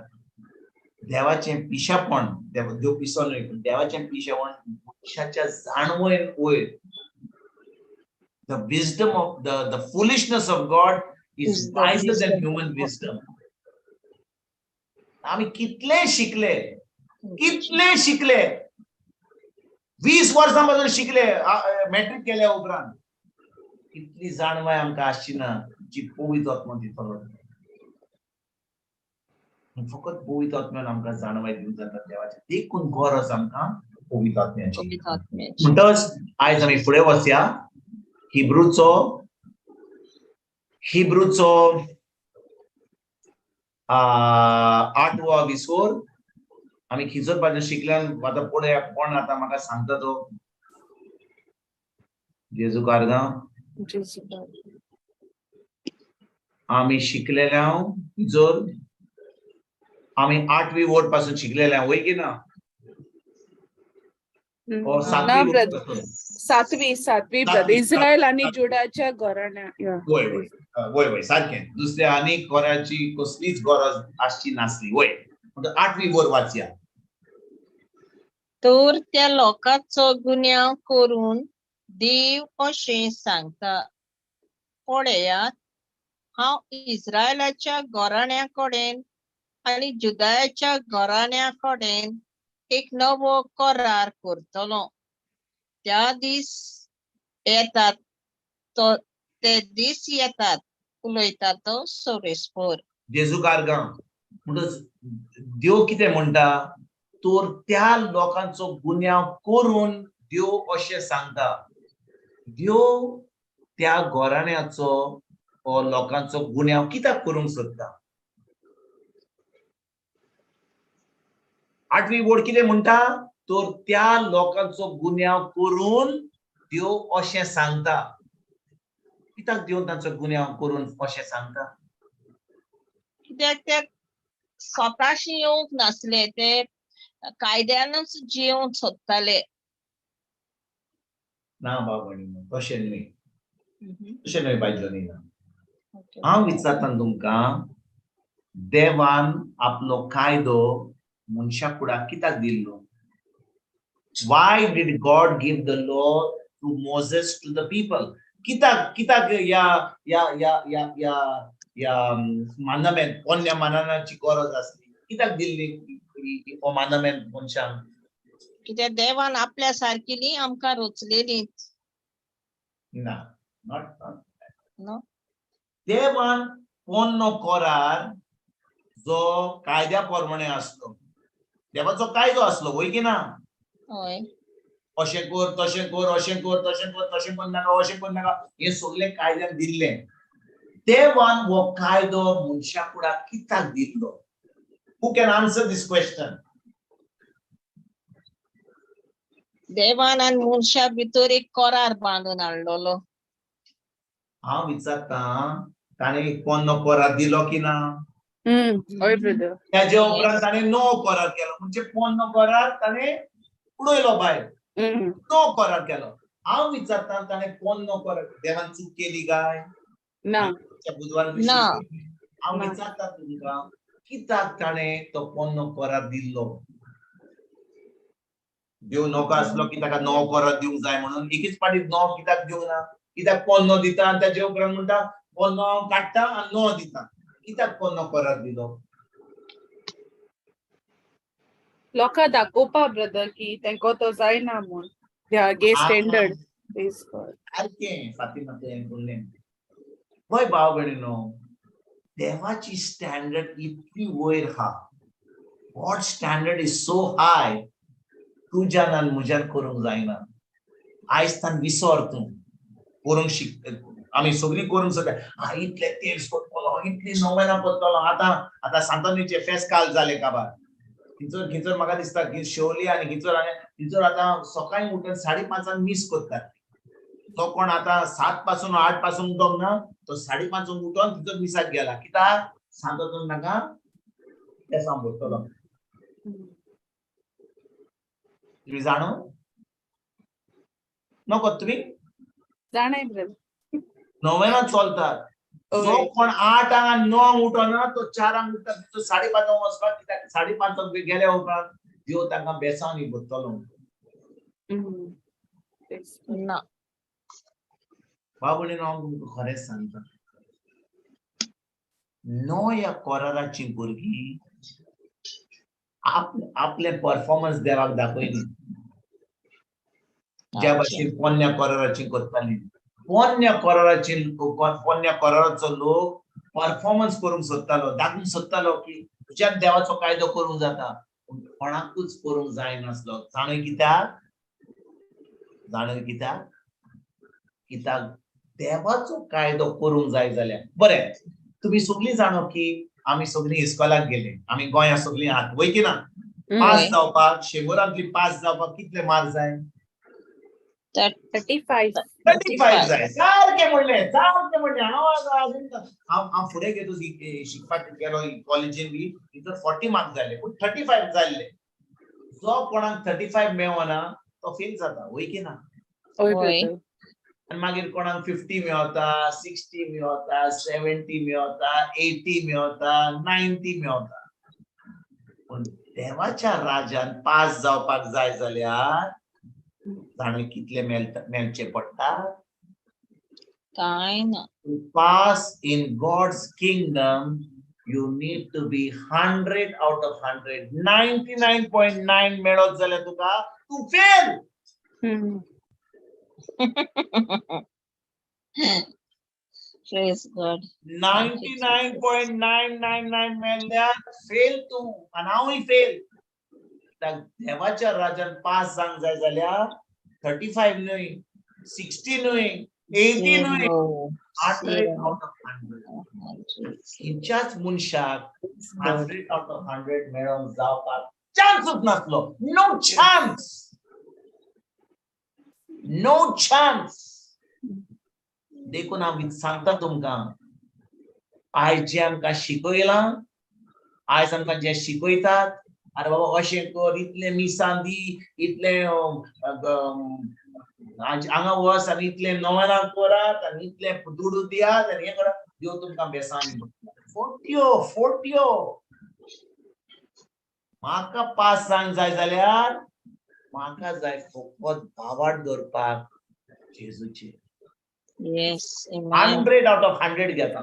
देवाचें पिशेपण, देव पिसो न्हय पूण देवाचें पिशेपण मनशाच्या जाणवयेन वयर. The wisdom of the foolishness of God is wiser than human wisdom. आमी कितले शिकले 20 वर्सां पासून शिकले मॅट्रिक केल्या उपरांत इतली जाणवाय आमकां आसची ना जी पवित्र आत्मा दितलो. फकत पवित्र आत्म्यान आमकां जाणवाय दिवंक जाता देवाची. देखून गरज आमकां पवित्र आत्म्याची. म्हणटच आयज आमी फुडें वचया हिब्रूचो 8वा विसोर. आमी खिचर पासून शिकल्यान आतां पळोवया कोण आतां म्हाका सांगता तो. जेजू कारगांव आमी शिकलेल्या खिचर आमी 8वी वोट पासून शिकलेल्या वय की ना. सातवी ब्रदर. इस्रायल आणि जुडाच्या घराण्या. वय सारकें. दुसऱ्या आनी कोराची कसलीच गरज आसची नासली. वय 8वी वोट वाचया. तर त्या लोकांचो गुन्यांव करून देव अशें सांगता, पळयात हांव इस्रायलाच्या घराण्या कडेन आनी जुदायाच्या घराण्या कडेन एक नवो करार करतलो. त्या दीस येतात ते दीस येतात उलयता तो सोरेस्पोर. जेजू कारगांव म्हणटच देव कितें म्हणटा तर त्या लोकांचो गुन्यांव करून देव अशें सांगता. देव त्या घराण्याचो लोकांचो गुन्यांव कित्याक करूंक सोदता. 8वी वोट कितें म्हणटा तर त्या लोकांचो गुन्यांव करून देव अशें सांगता. कित्याक देव तांचो गुन्यांव करून अशें सांगता. कित्याक ते स्वताशी येवंक नासले, ते कायद्यानूच जिवंक सोदताले. ना भाव भयणीनो तशें न्हय बायजनी ना. हांव विचारता तुमकां देवान आपलो कायदो मनशा फुड्याक कित्याक दिल्लो. Why did God give the law to Moses to the people? कित्याक या मानमेंट पोन्या माननाची गरज आसली. कित्याक दिल्ली हो मानमेंट मनशांक. कित्याक देवान आपल्या सारकिली आमकां रचलेली. ना नॉट देवान पोन्नो करार जो कायद्या प्रमाणे आसलो. देवाचो कायदो आसलो वय की ना. हय. अशें कर तशें कर अशें कर तशें कर तशें करनाका अशें करनाका हे सगळे कायद्यान दिल्ले. देवान हो कायदो मनशा फुड्याक कित्याक दिल्लो. Who can answer this question? देवान आनी मनशा भितर एक करार बांदून हाडलोलो. हांव विचारता ताणें पोन्नो करार दिलो की ना. हय ब्रदर. त्याच्या उपरांत ताणें नवो करार केलो. म्हणजे पोन्नो करार ताणें उडयलो भायर. नवो करार केलो. हांव विचारता ताणें पोन्नो करार देवान चूक केली काय ना. बुधवार हांव विचारता तुमकां कित्याक ताणें तो पोन्नो करार दिल्लो. देव नोको आसलो की ताका नवो करार दिवंक जाय म्हणून एकीच पाटी नवो कित्याक दिवंक ना. कित्याक पोन्नो दिता आनी ताचे उपरांत म्हणटा पोन्नो हांव काडटा आनी नवो दिता. कित्याक पोन्नो करार दिलो. लोकां दाखोवपा ब्रदर की तेंको तो जायना म्हूण. They are gay standard. सारकें फातिमा तुवें बोल्लें. वय भाव भयणीनो, देवाची स्टँडर्ड इतकी वयर हा. गॉड स्टँडर्ड इज सो हाय. तुझ्यान आनी म्हज्यान करूंक जायना. आयज तान विसर तूं करूंक शिक. आमी सगळीं करूंक सोदता. इतले तेल करतलो, इतली नोवेना करतलो. आतां सांतोनीचे फेस्त काल जाले काबार. खिचर म्हाका दिसता की शेवली आनी खिचर आतां सकाळीं उठून 5:30 मिस करतात. तो कोण आतां 7 पासून 8 पासून उठोंक ना, तो 5:30 उठोन खिचर मिसाक गेला. कित्याक सांतोन नाका तें भरतलो. तुम्ही जाणो नको तुम्ही जाणाय ब्रदर. नोवेना चलतात. जो कोण 8 आनी 9 उठोना तो 4 उठता. तो 5:30 वचपाक कित्याक 5:30 गेले उपरांत देव तांकां बेसांनी भरतलो. ना. बाबूने हांव तुमकां खरेंच सांगता, या कोराराची भुरगीं आपले परफॉर्मन्स देवाक दाखयली. ज्या भाशेन पोन्न्या कोराराची करताली. पोन्न्या कोराराचो लोक परफॉर्मन्स करूंक सोदतालो, दाखोवंक सोदतालो की तुज्यात देवाचो कायदो करूंक जाता. पूण कोणाकूच करूंक जायनासलो. जाणो कित्याक देवाचो कायदो करूंक जाय जाल्यार बरें. तुम्ही सगळीं जाणो की आमी सगळीं इस्कॉलाक गेले. आमी गोंया सगळीं आहात वय की ना. पास जावपाक 100रांतली पास जावपाक कितले मार्क्स जाय? 35 जाय. सारकें म्हणलें. हांव फुडें गेलो शिकपाक गेलो कॉलेजीन बी. तिथं 40 मार्क्स जाले पूण 35 जाल्ले. जो कोणाक 35 मेळना तो फेल जाता वय की ना. आनी मागीर कोणाक 50 मेळता, 60 मेळता, 70 मेळता, 80 मेळता, 90 मेळता. पूण देवाच्या राज्यान पास जावपाक जाय जाल्यार जाणो कितले मेळचे पडटा? काय ना. To pass in God's kingdom, you need to be 100 out of 100. 99.9 मेळत जाल्यार तुका तू फेल. Praise God. 99.999 मेळ्ळ्यार फेल तू. आनी हांवूय फेल. देवाच्या राज्यान पास जावंक जाय जाल्यार 35 न्हय, 60 न्हय, 80 न्हय, 100 out of 100. खंयच्याच मनशाक 100 out of 100 मेळोंक जावपाक चान्सूच नासलो. No chance. देखून हांव सांगता तुमकां, आयज जे आमकां शिकयलां, आयज आमकां जे शिकयतात, अरे बाबा अशें कर, इतले मिसान दी, इतले हांगा वच आनी इतले नोवेना करात आनी इतले दुडू दियात आनी हें करात. देव तुमकां बेसांनी फोट्यो. म्हाका पास जावंक जाय जाल्यार म्हाका जाय फकत भावार्थ धरपाक जेजूचेर. Yes, amen. 100 out of 100 घेता.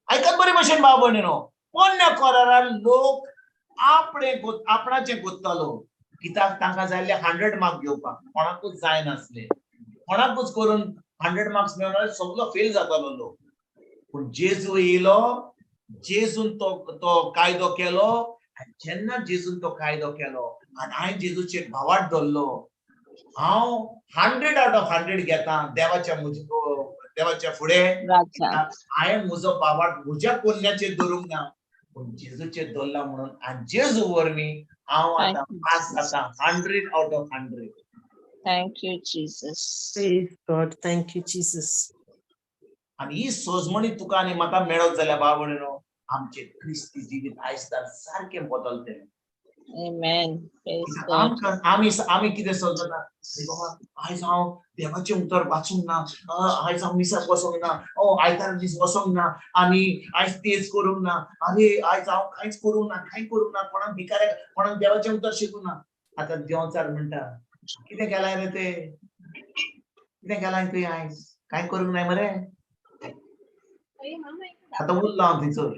आयकत बरे भशेन भाव भयणीनो, पोन्न्या कोरारान लोक आपणाचे कोत्तालो. कित्याक तांकां जाय 100 मार्क्स घेवपाक. कोणाकूच जाय नासले. कोणाकूच करून 100 मार्क्स मेळना सगळो फेल जातालो लोक. पूण जेजू येयलो, जेजून तो कायदो केलो. जेन्ना जेजून तो कायदो केलो आनी हांवें जेजूचेर भावार्थ धरलो, हांव 100 out of 100 घेता देवाच्या फुडें. हांवें म्हजो भावार्थ म्हज्या कोन्याचेर धरूंक ना, पूण जेजूचेर धरला म्हणून आनी जेजू वरवीं हांव आतां पास जाता 100 out of 100. Thank you, Jesus. Praise God. Thank you, Jesus. आनी ही सोजमणी तुका आनी म्हाका मेळत जाल्यार भाव भयणीनो, आमचें क्रिस्ती जिवीत आयजकाल सारकें बदलतलें. Amen. Praise God. आमी कितें सोदता, बाबा आयज हांव देवाचें उतर वाचूंक ना, आयज हांव मिसाक वचोंक ना, आयतार दीस वचोंक ना, आनी आयज तेच करूंक ना, अरे आयज हांव कांयच करूंक ना, कोणाक भिकाऱ्याक कोणाक देवाचें उतर शिकूंक ना. आतां देंवचार म्हणटा, कितें केलां रे ते? कितें केलां तुवें आयज? कांय करूंक ना मरे. आतां उरलो हांव थंयसर.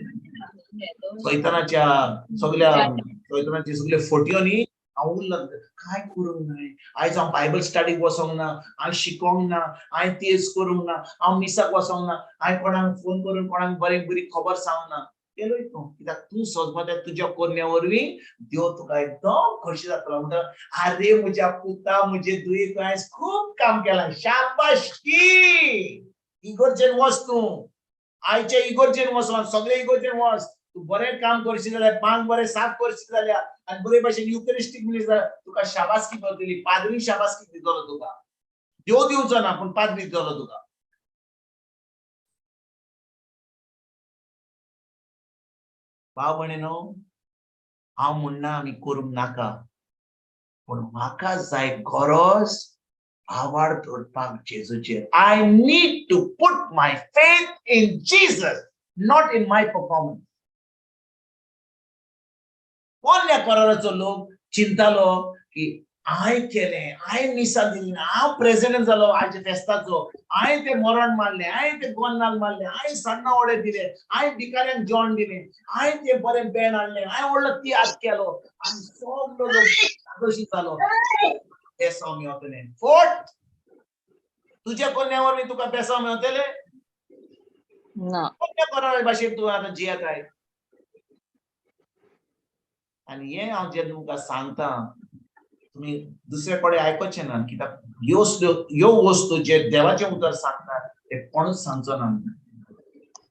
सैतानाची सगळे फोटयो न्ही हांव उरलो काय करूंक ना आयज हांव बायबल स्टडीक वसोंक ना हांव शिकोंक ना हांवें तेच करूंक ना हांव मिसाक वसोंक ना हांवें कोणाक फोन करून कोणाक बरी खबर सांगूंक ना केलोय तूं कित्याक तूं सोजमत्या तुज्या कोन्या वरवीं देव तुका एकदम खोशी जातलो म्हणटा अरे म्हज्या पुता म्हजे दुये तूं आयज खूब काम केलां शाबासकी इगोर्जेन वच तूं आयच्या इगोर्जेन वचोन सगळे इगोर्जेन वच तूं बरें काम करशील जाल्यार पांच बरें साफ करशील जाल्यार आनी बरे भशेन युकरिस्टीक मिस जाल्यार तुका शाबासकी करतली पाद्री शाबासकी दितलो तुका देव दिवचो ना पूण पाद्री दितलो तुका भाव भयणीनो हांव म्हणना आमी करूंक नाका पूण म्हाका जाय गरज आवाड धरपाक जेजूचेर I need to put my faith in Jesus not in my performance कोण्या कोराराचो लोक चिंतालो की हांवें केलें हांवें मिसा दिली हांव प्रेसिडेंट जालो आयच्या फेस्ताचो हांवें ते मरण मारलें हांवें ते गोन्नाक मारलें हांवें सण्णां वडे दिले हांवें भिकाऱ्यांक जेवण दिलें हांवें ते बरें बॅन हाडलें हांवें व्हडलो तियात्र केलो आनी सगळो लोक कशी जालो बेसांव मेवतलें फोट तुज्या कोन्या वरवीं तुका बेसांव मेवतलें ना कोण्या कोरारा भाशेन तूं आतां जियेत आय आनी हें हांव जेन्ना तुमकां सांगता तुम्ही दुसरे कडेन आयकोचें ना कित्याक ह्यो वस्तू जे देवाचें उतर सांगता ते कोणूच सांगचो ना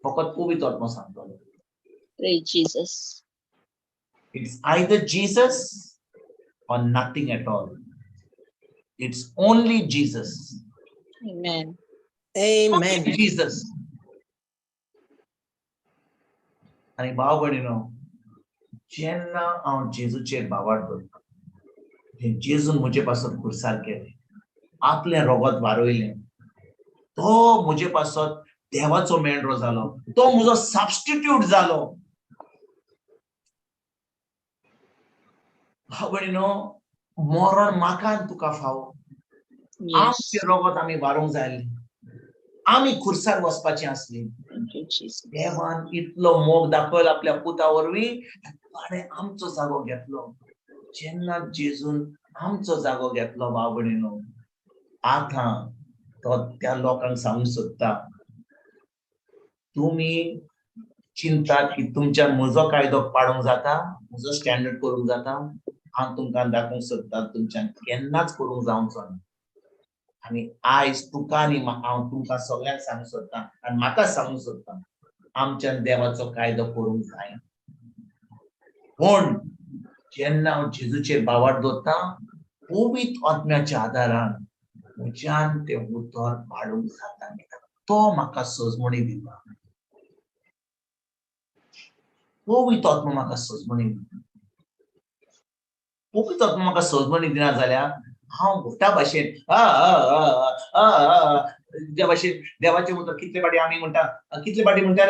फकत पवित्र आत्मा सांगतलो Praise Jesus. It's either Jesus or nothing at all. It's only Jesus. Amen. Amen. Only Jesus. आणि भाव भयणीनो जेन्ना हांव जेजूचेर बावाड करता जेजून म्हजे पासत खुरसार केलें आपलें रगत वारोयलें तो म्हजे पासत देवाचो मेंढरो जालो तो म्हजो सबस्टिट्यूट जालो भाव भयणीनो मरण म्हाका आनी तुका फावो आमचें रगत आमी वारोंक जाय आसलें आमी खुरसार वचपाचीं आसलीं देवान इतलो मोग दाखयलो आपल्या पुता वरवीं ताणें आमचो जागो घेतलो जेन्ना जेजून आमचो जागो घेतलो भाव भयणीनो आतां तो त्या लोकांक सांगूंक सोदता तुमी चिंतात की तुमच्यान म्हजो कायदो पाडूंक जाता म्हजो स्टँडर्ड करूंक जाता हांव तुमकां दाखोवंक सोदता तुमच्यान केन्नाच करूंक जावचो ना आनी आयज तुका आनी हांव तुमकां सगळ्यांक सांगूंक सोदता आनी म्हाका सांगूंक सोदता आमच्यान देवाचो कायदो करूंक जाय पूण जेन्ना हांव जेजूचेर बावाड दवरता पवित्र आत्म्याच्या आदारान म्हज्यान ते उतर पाडूंक जाता तो म्हाका सजमणी दिता पवित्र आत्मा म्हाका सजमणी दिता पवित्र आत्मा म्हाका सजमणी दिना जाल्यार हांव मोठ्या भाशेन ज्या भाशेन देवाचें उतर कितले फाटी आमी म्हणटा कितले फाटी म्हणटा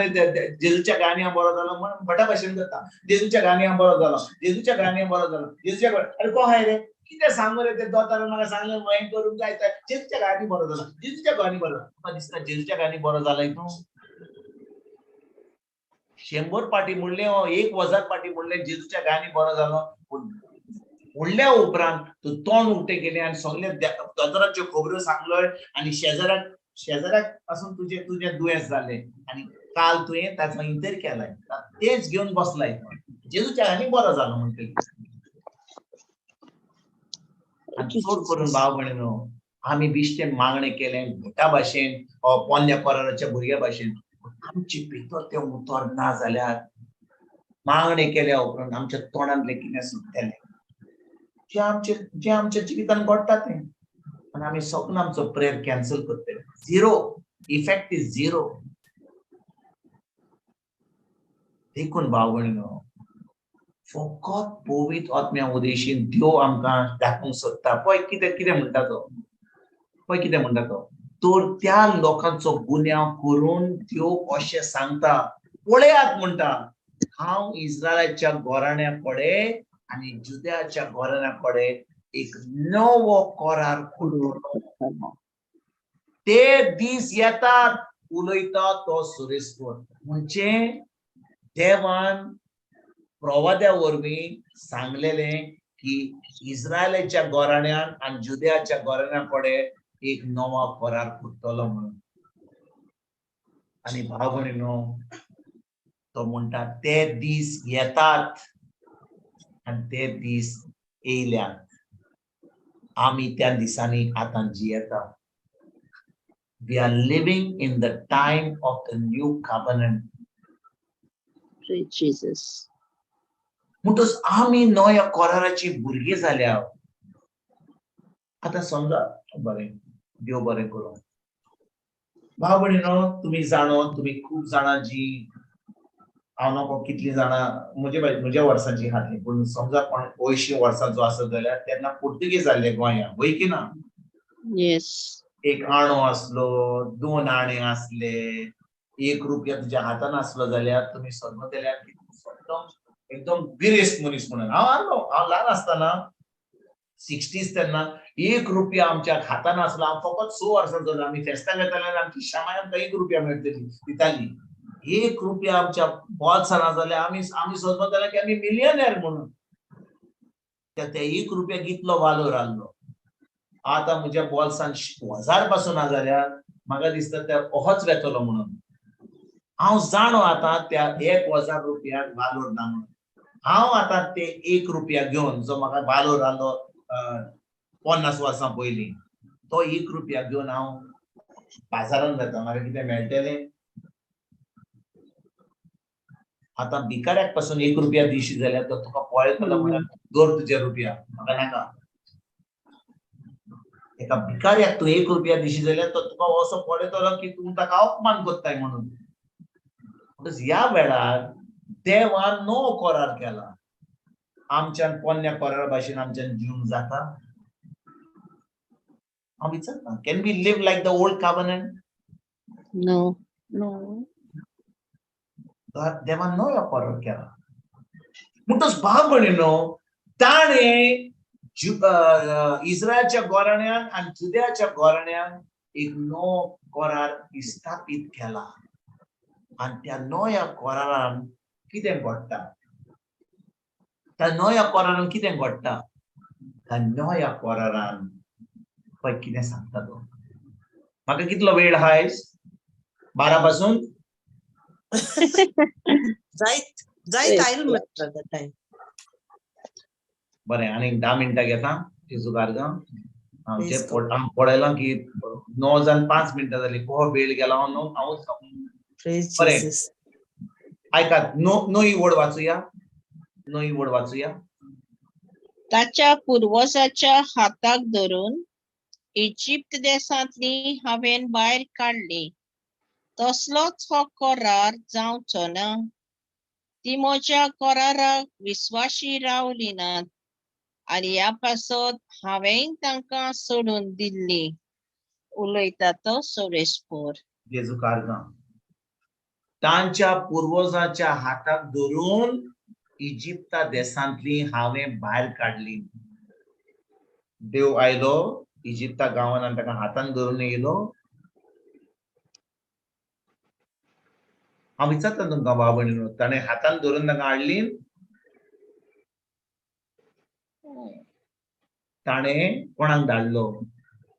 जेजूच्या गाणी हांव बरो जालो म्हण मोठ्या भाशेन करता जेजूच्या गाणी हांव बरो जालो जेजूच्या गाणी बरो जालो जेजूच्या अरे को हाय रे कितें सांगू रे ते दोतारान म्हाका सांगलें हें करूंक जाय जेजूच्या गाणी बरो जालो जेजूच्या गाणी बरो म्हाका दिसता जेजूच्या गाणी बरो जालो तूं 100 पाटी म्हणलें 1000 पाटी म्हणलें जेजूच्या गाणी बरो जालो पूण म्हणल्या उपरांत तूं तोंड उक्तें केलें आनी सगळे दोतोराच्यो खबरो सांगल्यो आनी शेजाऱ्याक पासून तुजें दुयेंस जालें आनी काल तुवें ताचो इंतर केलाय तेच घेवन बसलाय जेजूच्या गाणी बरो जालो म्हणटली आनी चड करून भाव भयणीनो आमी बिश्टें मागणें केलें मोठ्या भाशेन पोन्न्या कोराराच्या भुरग्या भाशेन आमचे भितर तें उतर ना जाल्यार मागणें केल्या उपरांत आमच्या तोंडांतलें कितें सुट्टलें जे आमच्या जिवितान घडटा तें आनी आमी सगळें आमचो प्रेयर कॅन्सल करतले झिरो इफेक्ट इज झिरो देखून भाव भयणीनो फकत पवित्र आत्म्या उदेशीन देव आमकां दाखोवंक सोदता पळय कितें म्हणटा तो पळय कितें म्हणटा तो तर त्या लोकांचो गुन्यांव करून देव अशें सांगता पळयात म्हणटा हांव इस्रायलाच्या घराण्या कडेन आनी जुद्याच्या घराण्या कडेन एक नवो कोरार करतलो ते दीस येतात उलयता तो सुरेस्वर म्हणजे देवान प्रवाद्या वरवीं सांगलेलें की इस्रायलाच्या गोराण्यान आणि जुदेयाच्या गोराण्याकडे एक नवा करार करतलो म्हणून. आणि भाव भयणीनो, तो म्हणटा ते दीस येतात आणि ते दीस येयल्यात. आम्ही त्या दिसांनी आता जियेता. We are living in the time of the new covenant. Praise Jesus. म्हणटच आम्ही नव्या कराराची भुरगी जाल्या. आता समजा बरें, देव बरें करूं. भाव भयणीनो, तुम्ही जाणो, तुम्ही खूप जाणां जी हांव नको कितली जाणां म्हज्या वर्सांची हातली, पूण समजा कोण 80 वर्सांचो आसत जाल्यार तेन्ना पुर्तुगेज जाल्ले गोंयांत, वय की ना? Yes. एक आणो असलो, 2 आणे असले, 1 रुपया तुझ्या हातान असलो जाल्यार तुम्ही सोदलो जाल्यार एकदम गिरेस्त मनीस म्हणून. हांव ल्हान आसतना 60s तेन्ना 1 रुपया आमच्या हातान असलो. हांव फकत 6 वर्सांचो जालो. आमी फेस्ताक येताले आनी आमची शामाय आमकां 1 रुपया मेळटली दिताली. 1 रुपया आमच्या बोल्सांत आसा जाल्यार आमी सोदलो जाल्यार की आमी मिलियनेर म्हणून. त्या 1 रुपयाक इतलो वालोर आहलो. आता म्हज्या बोल्सांत 1000 पासून आसा जाल्यार म्हाका दिसता त्या अहोच वेतलो म्हणून. हांव जाणो आता त्या 1000 रुपयाक वालोर ना म्हणून. हांव आता ते 1 रुपया घेवन जो म्हाका वालोर आहलो 50 वर्सां पयलीं, तो 1 रुपया घेवन हांव बाजारांत वता. म्हाका कितें मेळटलें? आता भिकाऱ्याक पासून 1 रुपया दिवशी जाल्यार तो तुका पळयतलो म्हळ्यार दवर तुजे रुपया, म्हाका नाका. एका भिकाऱ्याक तू 1 रुपया दिशी जाल्यार तो तुका असो पळयतलो की तूं ताका अपमान करताय म्हणून. ह्या वेळार देवान नवो करार केला. आमच्यान पोन्न्या करारा भाशेन आमच्यान जिवंक जाता? हांव विचारता, can we live like the old covenant? No. No. देवान नवो करार केला. म्हणटच भाव भयणीनो, ताणें इस्रायलच्या गोराण्यान आणि जुदेयाच्या गोराण्यान एक नवो करार स्थापीत केला. आणि त्या नव्या करारान कितें घडटा? त्या नव्या करारान कितें घडटा? त्या नव्या करारान पळय कितें सांगता तो. म्हाका कितलो वेळ आहा आयज? 12 पासून जायत आयल म्हणटा टाइम. बरें, आनी 10 मिनटां घेता. जेजू गार्गां हांव पळयलां की 9 जावन 5 मिनटां जाली. कसो वेळ गेलो हांवूच बरें. ऐकात, नवी वड वाचूया. नवी वड वाचूया. ताच्या पूर्वजाच्या हाताक धरून इजिप्त देशांतली हांवें भायर काडली. तसलोच हो करार जावचो ना. ती म्हज्या कराराक विस्वाशी रावली नात आनी ह्या पासत हांवें तांकां सोडून दिल्ली. उलयता तो सोरेस्पोर. जेजू गार्गां. तांच्या पूर्वजाच्या हाताक धरून इजिप्ता देशांतली हांवें भायर काडली. देव आयलो इजिप्ता गांवांत आनी ताका हातान धरून येयलो. हांव विचारता तुमकां भाव भयणीनो, ताणें हातान धरून ताका हाडली? ताणें कोणाक धाडलो?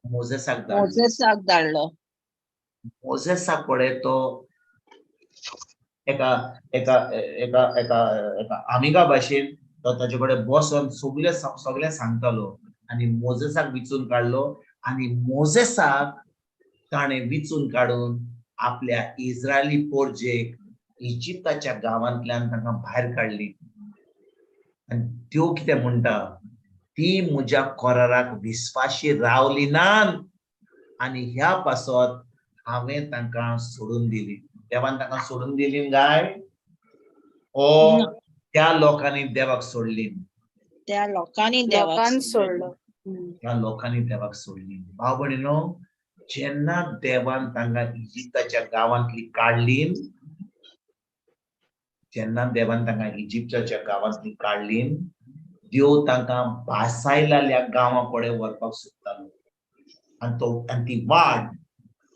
मोजेसाक धाडलो. मोजेसाक धाडलो. मोजेसाक पळय तो एका एका एका एका एका आमिगा भाशेन तो ताचे कडेन बसोन सगळें सांगतालो आनी मोजेसाक विचून काडलो. आनी मोजेसाक ताणें विचून काडून आपल्या इस्रायली पोरजेक इजिप्ताच्या गांवांतल्यान तांकां भायर काडली. आनी त्यो कितें म्हणटा? ती म्हज्या कराराक विस्वाशी रावली नात आनी ह्या पासत हांवें तांकां सोडून दिली. देवान तांकां सोडून दिली काय? ओ त्या लोकांनी देवाक सोडली? त्या लोकांनी देवाक सोडलो. त्या लोकांनी देवाक सोडली. भाव भयणीनो, जेन्ना देवान तांकां इजिप्ताच्या गांवांतली काडली, जेन्ना देवान तांकां इजिप्ताच्या गांवांतली काडली, देव तांकां भासायलेल्या गांवां कडेन व्हरपाक सोदतालो. आनी ती वाट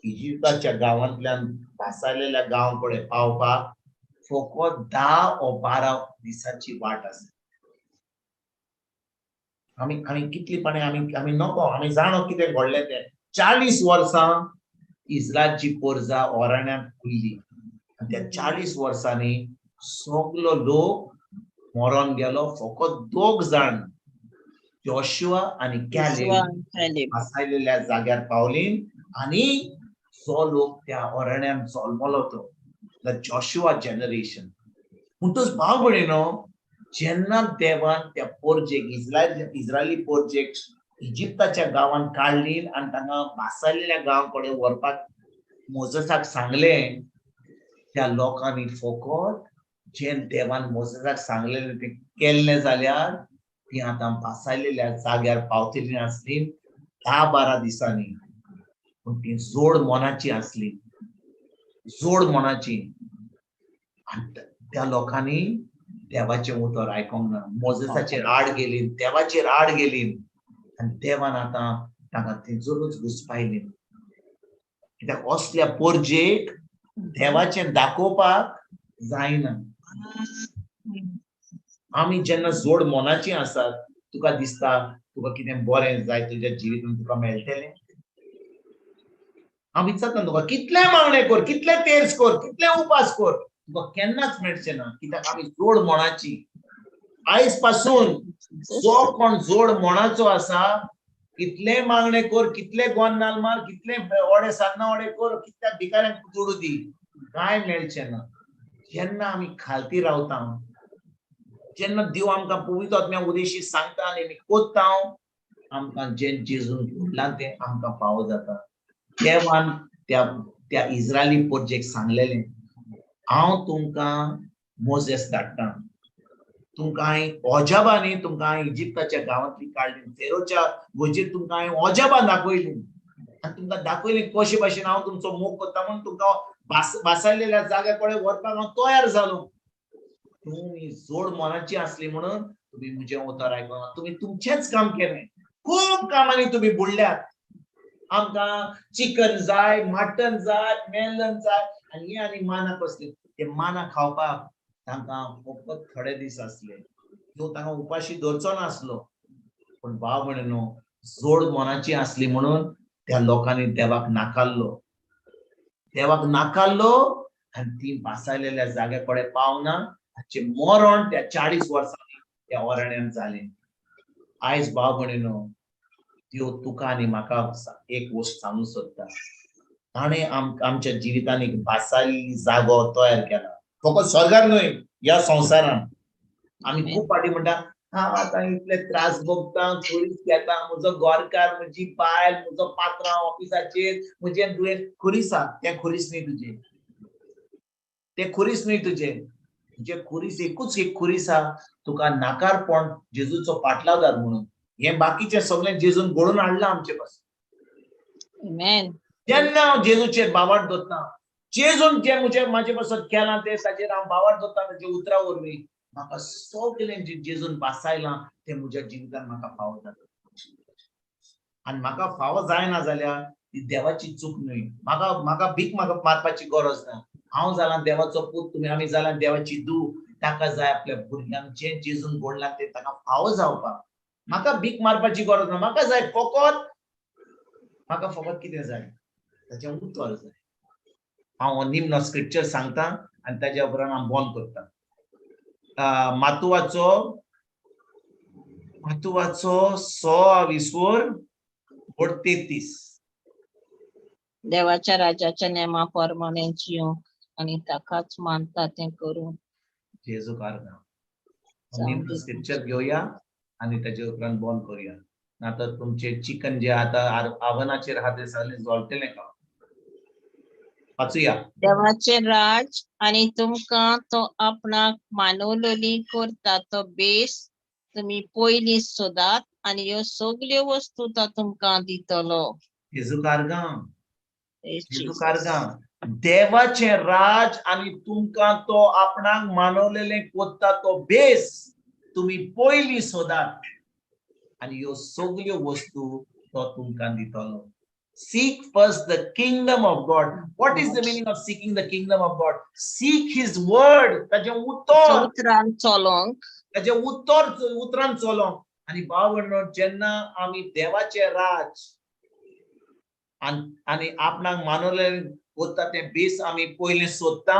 इजिप्ताच्या गांवांतल्यान भासायलेल्या गांवां कडेन पावपाक फकत 10 वा 12 दिसांची वाट आसा. आम्ही कितलीपणे आम्ही नको आम्ही जाणो कितें घडलें तें 40 वर्सां इस्रायलची पोरजा ओराण्यांत खुल्ली आनी त्या 40 वर्सांनी सगलो लोक मरोन गेलो फकत 2 जाण जोशुआ आनी कॅलेब आसायलेल्या जाग्यार पावली आनी जो लोक त्या ओराण्यांत जल्मलो तो द जोशुआ जनरेशन म्हणटच भाव भयणीनो जेन्ना देवान त्या पोरजेक इस्रायली पोरजेक इजिप्ताच्या गांवांत काडली आनी तांकां भासायलेल्या गांवा कडेन व्हरपाक मोजेसाक सांगलें त्या लोकांनी फकत जे देवान मोजेसाक सांगलेलें तें केल्लें जाल्यार ती आतां भासायलेल्या जाग्यार पावतली आसली 10-12 दिसांनी पूण ती जोड मोनाची आसली जोड मोनाची आनी त्या लोकांनी देवाचें उतर आयकोंक ना मोजेसाचेर आड गेली देवाचेर आड गेली आनी देवान आतां तांकां थंयसरूच घुसपायली कित्याक असल्या पोरजेक देवाचें दाखोवपाक जायना आमी जेन्ना जोड मोनाची आसात तुका दिसता तुका कितें बरें जाय तुज्या जिवितांत तुका मेळटलें हांव विचारता तुका कितले मागणे कर कितले तेर्स कर कितले उपास कर तुका केन्नाच मेळचें ना कित्याक आमी जोड मोनाची आयज पासून जो कोण जोड मोनाचो आसा कितले मागणे कर कितले गोंदाल मार कितले ओडे सान्नां ओडे कर कितल्या भिकाऱ्यांक जोडू दी कांय मेळचें ना जेन्ना आमी खालती रावता जेन्ना देव आमकां पवित्र आत्म्या उदेशी सांगता आनी आमी कोत्ता आमकां जें जेजून घडलां तें आमकां फावो जाता देवान त्या इस्रायली पोरजेक सांगलेलें हांव तुमकां मोजेस धाडटां तुमकां हांवें ओजाबा न्ही तुमकां हांवें इजिप्ताच्या गांवांतली काडली फेरोच्या वजीर तुमकां हांवें ओजाबा दाखयली आनी तुमकां दाखयलें कशे भाशेन हांव तुमचो मोग करता म्हणून तुमकां भासायलेल्या जाग्या कडेन व्हरपाक हांव तयार जालो तुमी जोड मोनाची आसली म्हणून तुमी म्हजें उतर आयकना तुमी तुमचेंच काम केलें खूब कामांनी तुमी बुडल्यात आमकां चिकन जाय मटन जाय मेलन जाय आनी माना कसली ते माना खावपाक तांकां फकत थोडे दीस आसले त्यो तांकां उपाशी दवरचो नासलो पूण भाव भयणीनो जोड मोनाची आसली म्हणून त्या लोकांनी देवाक नाकारलो आनी ती भासायलेल्या जाग्या कडेन पावना ताचें मरण त्या 40 वर्सांनी त्या ओराण्यांत जालें आयज भाव भयणीनो त्यो तुका आनी म्हाका एक गोश्ट सांगूंक सोदता ताणें आमच्या जिवितांत एक भासायली जागो तयार केला फकत स्वर्गार न्हय ह्या संवसारांत आमी खूब फावटी म्हणटा हांव आतां इतले त्रास भोगता खुरीस घेता म्हजो गोरकार म्हजी बायल म्हजो पात्रांव ऑफिसाचेर म्हजें दुयेंस खुरीस आहा तें खुरीस न्ही तुजें तें खुरीस न्ही तुजें तुजें खुरीस एकूच एक खुरीस आहा तुका नाकारपण जेजूचो फाटलादार म्हणून हें बाकीचें सगळें जेजून घडोवन हाडलां आमचे पासून जेन्ना हांव जेजूचेर बाबाट दवरता जेजून जे म्हाजे पासून केलां तें ताचेर हांव बाबाट दवरता ताचे उतरा वरवीं म्हाका सगळें जे जेजून भासायलां तें म्हज्या जिवितांत म्हाका फावो जाता आनी म्हाका फावो जायना जाल्यार ती देवाची चूक न्हय म्हाका भीक मारपाची गरज ना हांव जालां देवाचो पूत तुमी आमी जाल्यार देवाची धूव ताका जाय आपल्या भुरग्यांक जें जेजून घडलां तें ताका फावो जावपाक म्हाका भीक मारपाची गरज ना म्हाका जाय फकत कितें जाय ताचें उतर जाय हांव निमनो स्क्रिप्चर सांगता आनी ताच्या उपरांत हांव बंद करता मातुवाचो 6:33 देवाच्या राजाच्या नेमा प्रमाणे जिवंक आनी ताकाच मानता तें करूं जेजू कारगा निमनो स्क्रिप्चर घेवया आनी ताचे उपरांत बंद करूया नातर तुमचे चिकन जे आतां आवनाचेर आहा तें सगळें जळटलें का वाचूया देवाचे राज आनी तुमकां तो आपणाक मानवलेली करता तो बेस तुमी पयलीं सोदात आनी ह्यो सगल्यो वस्तू तो तुमकां दितलो जेजू कारगा देवाचे राज आनी तुमकां तो आपणाक मानवलेलें कोत्ता तो बेस तुमी पयलीं सोदात आनी ह्यो सगल्यो वस्तू तो तुमकां दितलो Seek first the kingdom of God. What is the meaning of seeking the kingdom of God? Seek His word. ताचे उतरान चलोंक आणि भाव म्हणून जेन्ना आम्ही देवाचे राज आणि आपणाक मानवले वता ते बेस आम्ही पहिले सोदता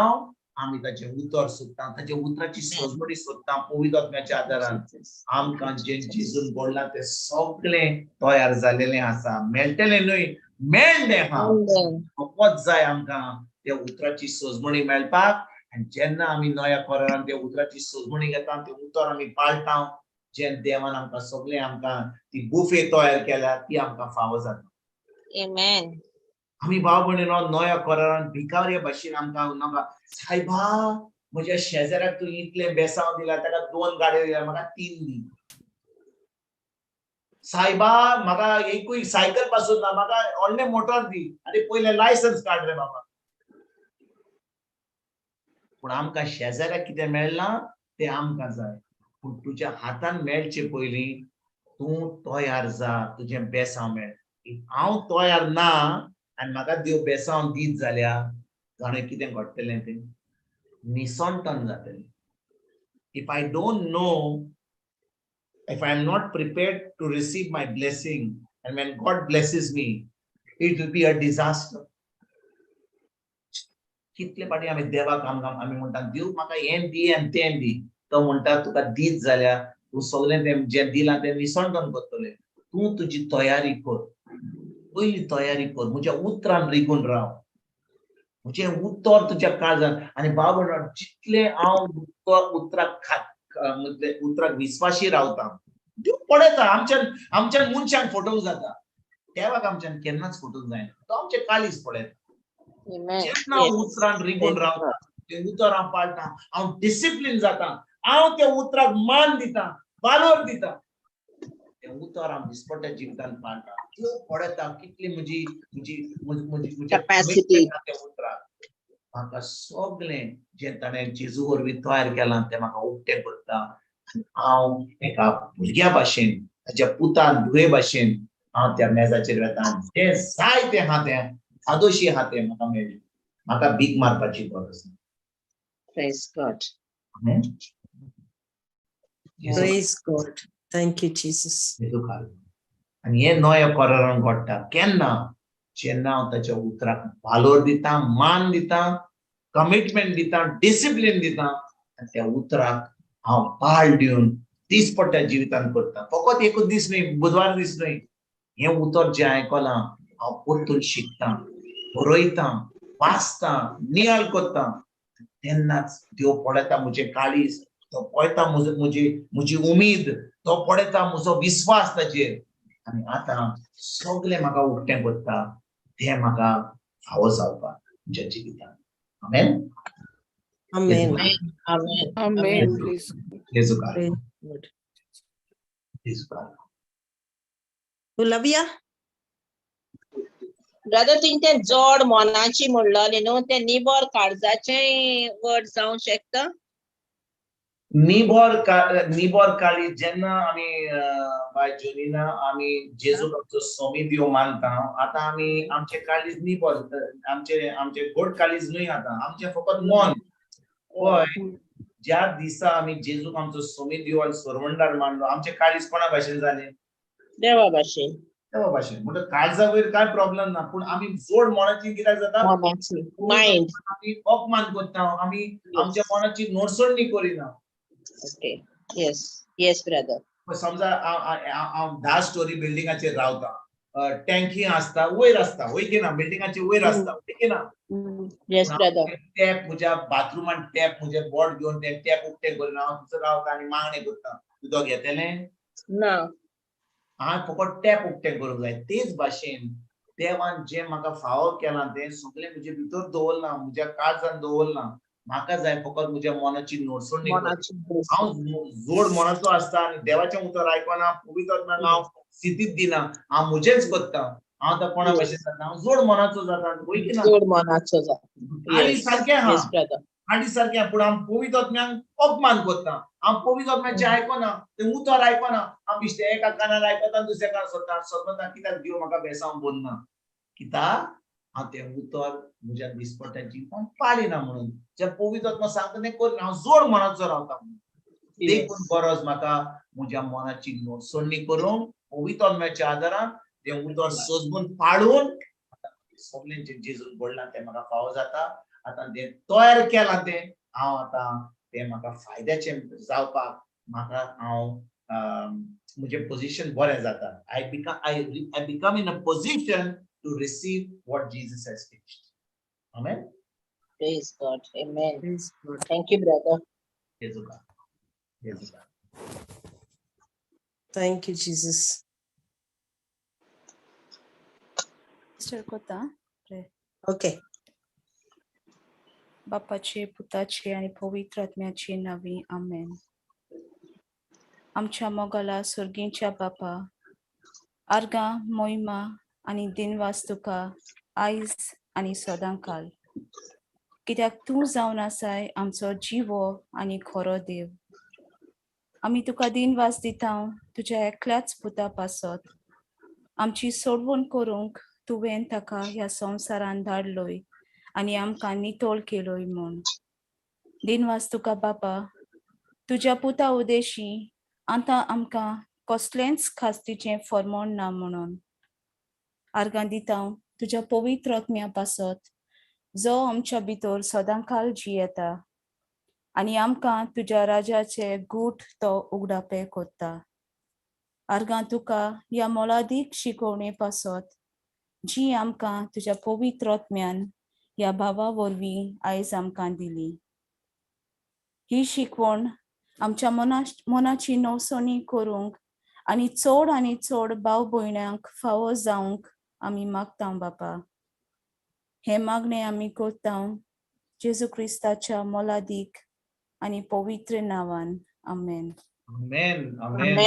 आम्ही ताचे उतर सोदता ताचे उतराची सोजमडी सोदता पवित्र आत्म्याच्या आदारान आमकां जे जेजून बोलला ते सगळे तयार झालेले आसा मेळटले न्हय मेळ्ळे हा फकत जाय आमकां त्या उतराची सोजमणी मेळपाक आणि जेन्ना आम्ही नव्या कोरारान त्या उतराची सोजमणी घेता ते उतर आम्ही पाळटा जे देवान आमकां सगळे आमकां ती बुफे तयार केल्या ती आमकां फावो जाता Amen. आम्ही भाव भयणीनो नव्या कोरारान भिकाऱ्या भाशेन आमकां नाका सायबा म्हज्या शेजाऱ्याक तूं इतले बेसांव दिला ताका 2 गाडयो दिल्या म्हाका 3 दी सायबा म्हाका एकूय सायकल पासून ना म्हाका व्हडले मोटर दी आनी पयले लायसन्स काड रे बाबा पूण आमकां शेजाऱ्याक कितें मेळना ते आमकां जाय पूण तुज्या हातान मेळचे पयलीं तूं तयार जा तुजें बेसांव मेळ हांव तयार ना आनी म्हाका देव बेसांव दीत जाल्यार जाणें कितें घडटलें तें निसंतन जातलें if I don't no if I am not prepared to receive my blessing and when God blesses me it will be a disaster कितले पाटी आम्ही देवाक आम्ही म्हणटा देव म्हाका हें दी आनी तें दी तो म्हणटा तुका दीत जाल्यार तूं सगळें तें जें दिलां तें निसंतन करतलें तूं तुजी तयारी कर पयली तयारी कर म्हज्या उतरान रिगून राव म्हजें उत्तर तुज्या काळजान आनी बाबा जितले हांव उतराक विस्वाशी रावता देव पळयता आमच्यान मनशांक फटोवंक जाता देवाक आमच्यान केन्नाच फटोवंक जायना तो आमचें काळीज पळयता जेन्ना हांव उतरान रिगून रावता तें उतर हांव पाळटा हांव डिसिप्लीन जाता हांव त्या उतराक मान दिता वालोर दिता तें उतर हांव दिसपट्ट्या जिवितान पाळटा देव पळयता कितली म्हजी Capacity. त्या उतराक म्हाका सगळें जें ताणें जेजू वरवीं तयार केलां तें म्हाका उक्तें करता हांव एका भुरग्या भाशेन ताच्या पुतान धुवे भाशेन हांव त्या मेजाचेर वेता जें जाय तें आहा तें सादोशी आहा तें म्हाका मेळ्ळें म्हाका भीक मारपाची गरज ना Praise God. Amen Praise God. Thank you, Jesus. आनी हें नव्या कोरारान घडटा केन्ना जेन्ना हांव ताच्या उतराक वालोर दिता मान दिता कमिटमेंट दिता डिसिप्लीन दिता आनी त्या उतराक हांव पाळ दिवन दिसपट्ट्या जिवितान करता फकत एकूच दीस न्हय बुधवार दीस न्हय हें उतर जें आयकलां हांव परतून शिकता बरयता वाचता नियाळ करता तेन्नाच देव पळयता म्हजें काळीज तो पळयता म्हजी उमीद तो पळयता म्हजो विस्वास ताचेर आनी आतां सगळें म्हाका उक्तें करता तें म्हाका फावो जावपाक म्हज्या जिवितान आमेन Amen. Amen. Please. येजू कार Praise God. येजू कार Flavia? ब्रदर तुमचे तें जोड मोनाची म्हणलें न्हू तें निबोर काळजाचें वर्ड जावंक शकता निबोर काळी जेन्ना आमी बाय जोनिना आमी जेजूक आमचो सोमी देव मानता आतां आमी आमचे काळीज निबोर आमचे गोड काळीज न्हय आतां आमचें फकत मन पळय ज्या दिसा आमी जेजूक आमचो सोमी देव आनी सोरवंडार मानलो आमचे काळीज कोणा भाशेन जालें देवा भाशेन देवा भाशेन म्हणजे काळजा वयर काय प्रॉब्लेम ना पूण आमी जोड मनाची कित्याक जाता मायंड आमी अपमान करता आमी आमच्या मनाची नोडसणणी करिना ओके येस ब्रदर समजा हांव 10 स्टोरी बिल्डिंगाचेर रावता टँकी आसता वयर आसता वयर ना बिल्डिंगाचे वयर आसता वयर ना येस ब्रदर टॅप म्हज्या बाथरुमान टॅप म्हजे बोट घेवन ते टॅप उक्तें करून हांव थंयसर रावता आनी मागणें करता उदक घेतलें ना हांव फकत टॅप उक्तें करूंक जाय तेच भाशेन देवान जें म्हाका फावो केलां तें सगळें म्हजे भितर दवरलां म्हज्या काळजान दवरलां म्हाका जाय फकत म्हज्या मनाची नोडसणणी हांव जोड मनाचो आसता आनी देवाचें उतर आयकना पवित्र आत्म्याक हांव स्थितीच दिना हांव म्हजेंच करता हांव आतां कोणा भाशेन जाता हांव जोड मनाचो जाता वयची ना जोड मनाचो जाता आनी सारकें आहा येस ब्रदर आनी सारकें पूण हांव पवित्र आत्म्याक अपमान करता हांव पवित्र आत्म्याचें आयकना तें उतर आयकना हांव बिश्टें एका कानार आयकता दुसऱ्या कानार सोदता कित्याक देव म्हाका बेसांव बोन्ना कित्याक हांव तें उतर म्हज्या दिसपट्ट्या जिवितान पाळिना म्हणून जें पवित्र आत्मा सांगता तें करिना हांव जोड मनाचो रावता देखून गरज म्हाका म्हज्या मनाची नोटसोडणी करूंक पवित्र आत्म्याच्या आदारान तें उतर सजमून पाडून सगळें जें जेजून घडलां तें म्हाका फावो जाता आतां जें तयार केलां तें हांव आतां तें म्हाका फायद्याचें जावपाक म्हाका हांव म्हजें पोजिशन बरें जाता I become in a position to receive what Jesus has teached. Amen. Praise God. Amen. Praise God. Thank you, brother. Jesuka. Jesuka. Thank you, Jesus. Sister Kota, pray. Okay. बापाचे पुताचे आणि पवित्र आत्म्याचे नावे आमेन. आमच्या मोगाला स्वर्गींच्या बापा आर्गा मोहिमा आणि दिनवास तुका आयज आणि सदांकाल कित्याक तूं जावन आसाय आमचो जिवो आनी खरो देव. आमी तुका दिनवास दिता तुज्या एकल्याच पुता पासत आमची सोडवण करूंक तुवें ताका ह्या संवसारान धाडलोय आनी आमकां नितोळ केलोय म्हूण. दिनवास तुका बापा तुज्या पुता उदेशी आतां आमकां कसलेंच खास्तीचें फर्मोण ना म्हणून. आर्गां दिता तुज्या पवित्र आत्म्या पासत जो आमच्या भितर सदांकाल जियेता आनी आमकां तुज्या राजाचे गूट तो उगडापे कोत्ता. आर्गां तुका ह्या मोलादीक शिकोवणे पासत जी आमकां तुज्या पवित्र आत्म्यान ह्या भावा वरवीं आयज आमकां दिली. ही शिकवण आमच्या मनाची नवसणी करूंक आनी चड भाव भयणांक फावो जावंक आमी मागता बापा. हे मागणे आमी कोत्ता जेजू क्रिस्ताच्या मोलादीक आनी पवित्र नांवान. आमेन. Amen. Amen.